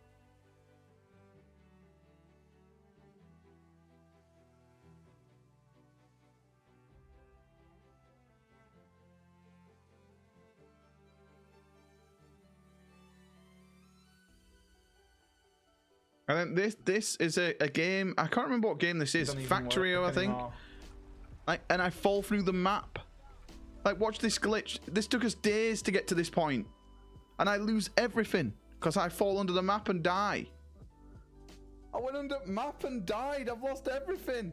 And then this is a game. I can't remember what game this is. Factorio, I think. And I fall through the map. Like, watch this glitch. This took us days to get to this point. And I lose everything because I fall under the map and die. I went under map and died. I've lost everything.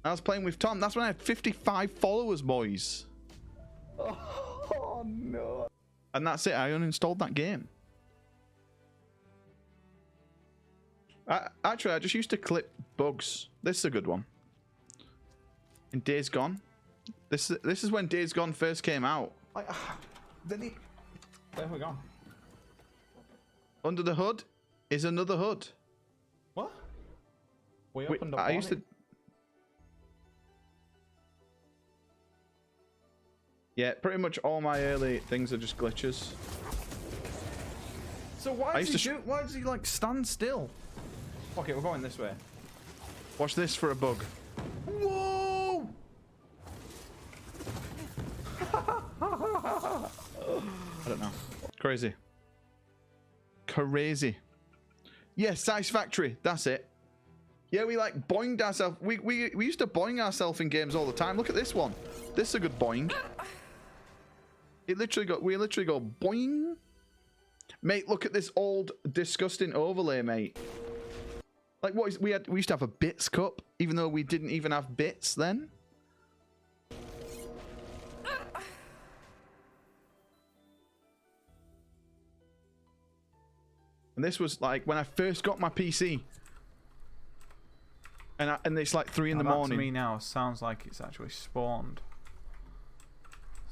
I was playing with Tom. That's when I had 55 followers, boys. Oh no. And that's it. I uninstalled that game. Actually, I just used to clip bugs. This is a good one. In Days Gone. This is when Days Gone first came out. Like, there we go. Under the hood is another hood. What? We opened up. I used to. Yeah, pretty much all my early things are just glitches. So why does he like stand still? Okay, we're going this way. Watch this for a bug. Whoa! I don't know. Crazy. Crazy. Yeah, Satisfactory. That's it. Yeah, we like boinged ourselves. We used to boing ourselves in games all the time. Look at this one. This is a good boing. We literally go boing. Mate, look at this old disgusting overlay, mate. Like what is we used to have a bits cup, even though we didn't even have bits then. And this was like when I first got my PC. And it's like 3 in the morning. That to me now sounds like it's actually spawned.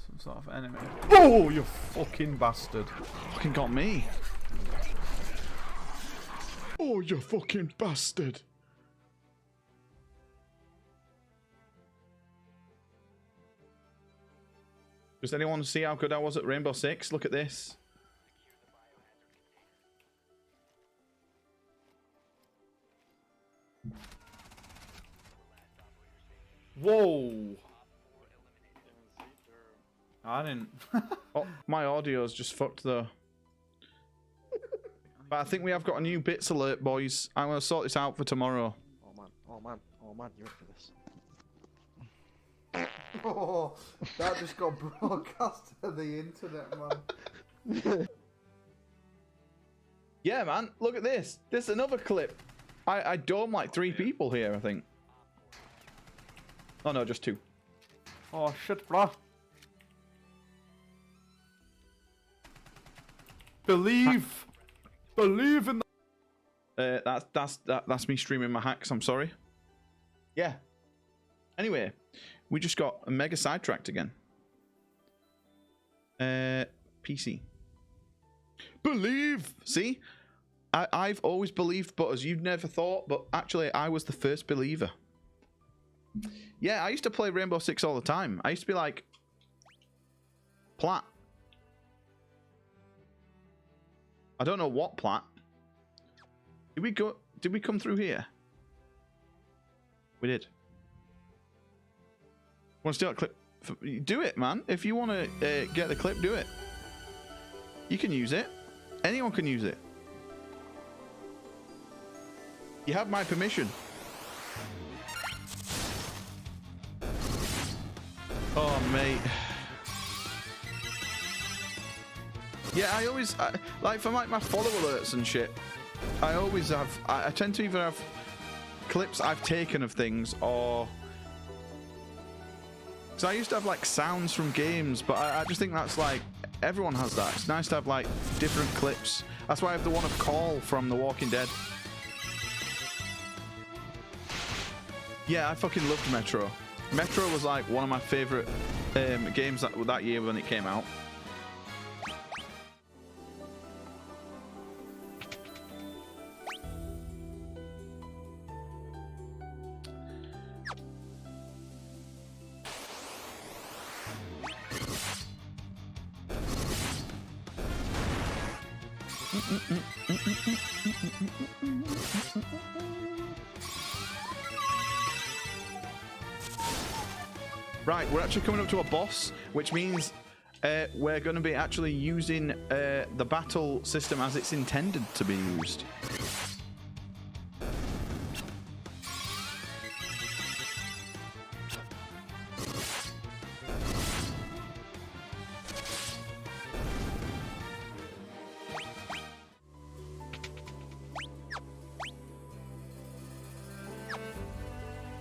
Some sort of enemy. Oh, you fucking bastard. Fucking got me. Oh, you fucking bastard. Does anyone see how good I was at Rainbow Six? Look at this. Whoa. I didn't. Oh, my audio's just fucked though. But I think we have got a new bits alert, boys. I'm going to sort this out for tomorrow. Oh man, oh man, oh man, you're ready for this. Oh, that just got broadcast to the internet, man. Yeah, man. Look at this. This is another clip. I dome like 3 people here, I think. Oh no, just 2. Oh shit, bro. Believe in the... That's me streaming my hacks. I'm sorry. Yeah. Anyway, we just got a mega sidetracked again. PC. Believe. See, I've always believed, but as you've never thought. But actually, I was the first believer. Yeah, I used to play Rainbow Six all the time. I used to be like, plat. I don't know what plat. Did we come through here? We did. Want to start clip? Do it, man. If you want to get the clip, do it. You can use it. Anyone can use it. You have my permission. Oh, mate. Yeah, I always like for my follow alerts and shit. I always have. I tend to either have clips I've taken of things, or because I used to have like sounds from games, but I just think that's like everyone has that. It's nice to have like different clips. That's why I have the one of Call from The Walking Dead. Yeah, I fucking loved Metro. Metro was like one of my favorite games that year when it came out. Right, we're actually coming up to a boss, which means we're going to be actually using the battle system as it's intended to be used.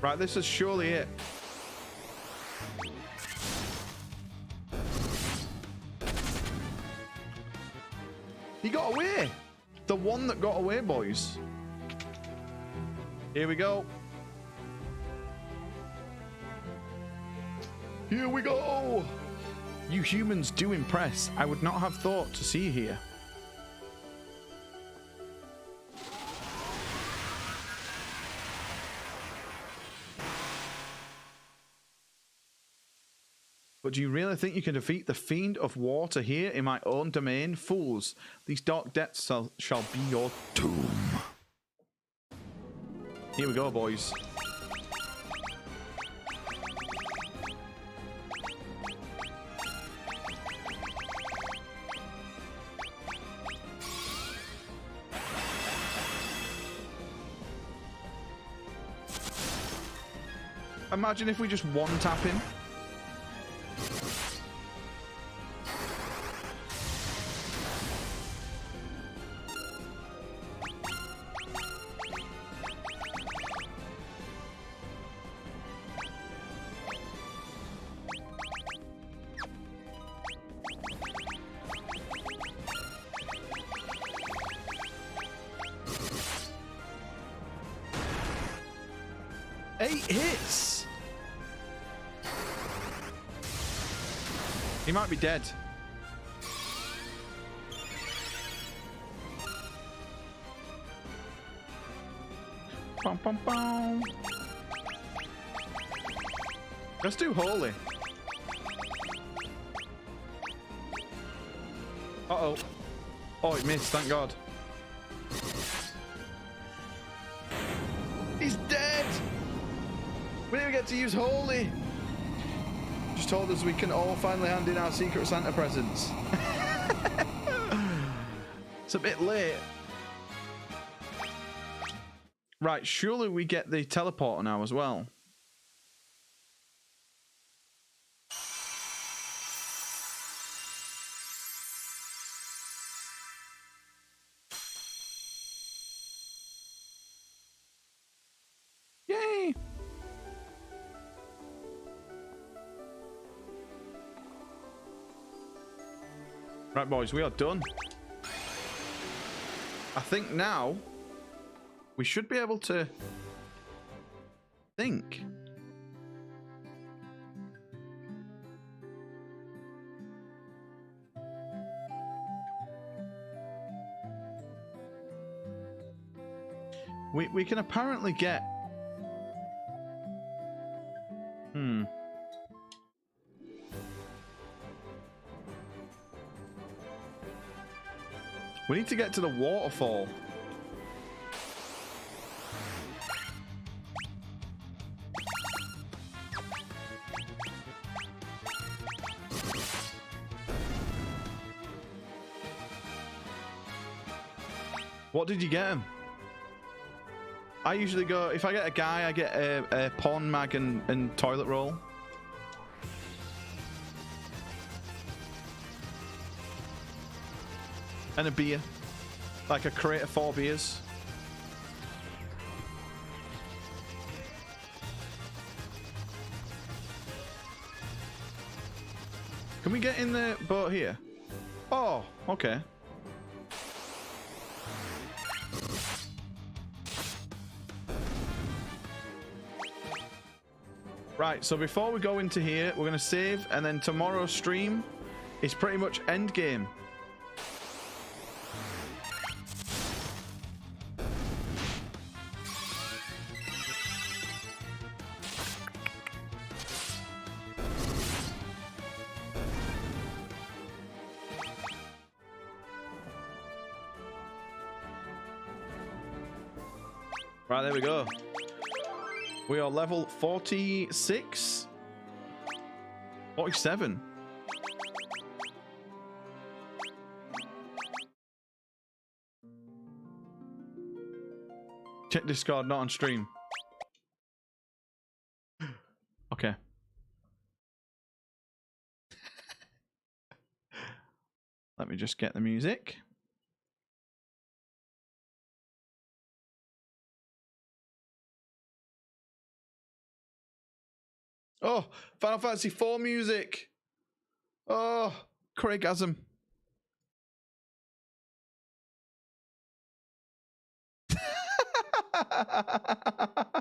Right, this is surely it. He got away. The one that got away, boys. Here we go. Here we go. You humans do impress. I would not have thought to see you here. But do you really think you can defeat the Fiend of Water here in my own domain? Fools, these dark depths shall be your tomb. Here we go, boys. Imagine if we just one-tap him. He might be dead. Bum, bum, bum. Let's do Holy. Uh-oh. Oh, it missed, thank God. He's dead! We didn't get to use Holy. Just told us we can all finally hand in our Secret Santa presents. It's a bit late. Right, surely we get the teleporter now as well. Yay! Right, boys, we are done. I think now we should be able to think. We can apparently get we need to get to the waterfall. What did you get him? I usually go, if I get a guy, I get a pawn mag and toilet roll. And a beer. Like a crate of 4 beers. Can we get in the boat here? Oh, okay. Right, so before we go into here, we're going to save, and then tomorrow's stream is pretty much end game. Right, there we go. We are level 46? 47. Check Discord, not on stream. Okay. Let me just get the music. Oh, Final Fantasy IV music. Oh, Craigasm.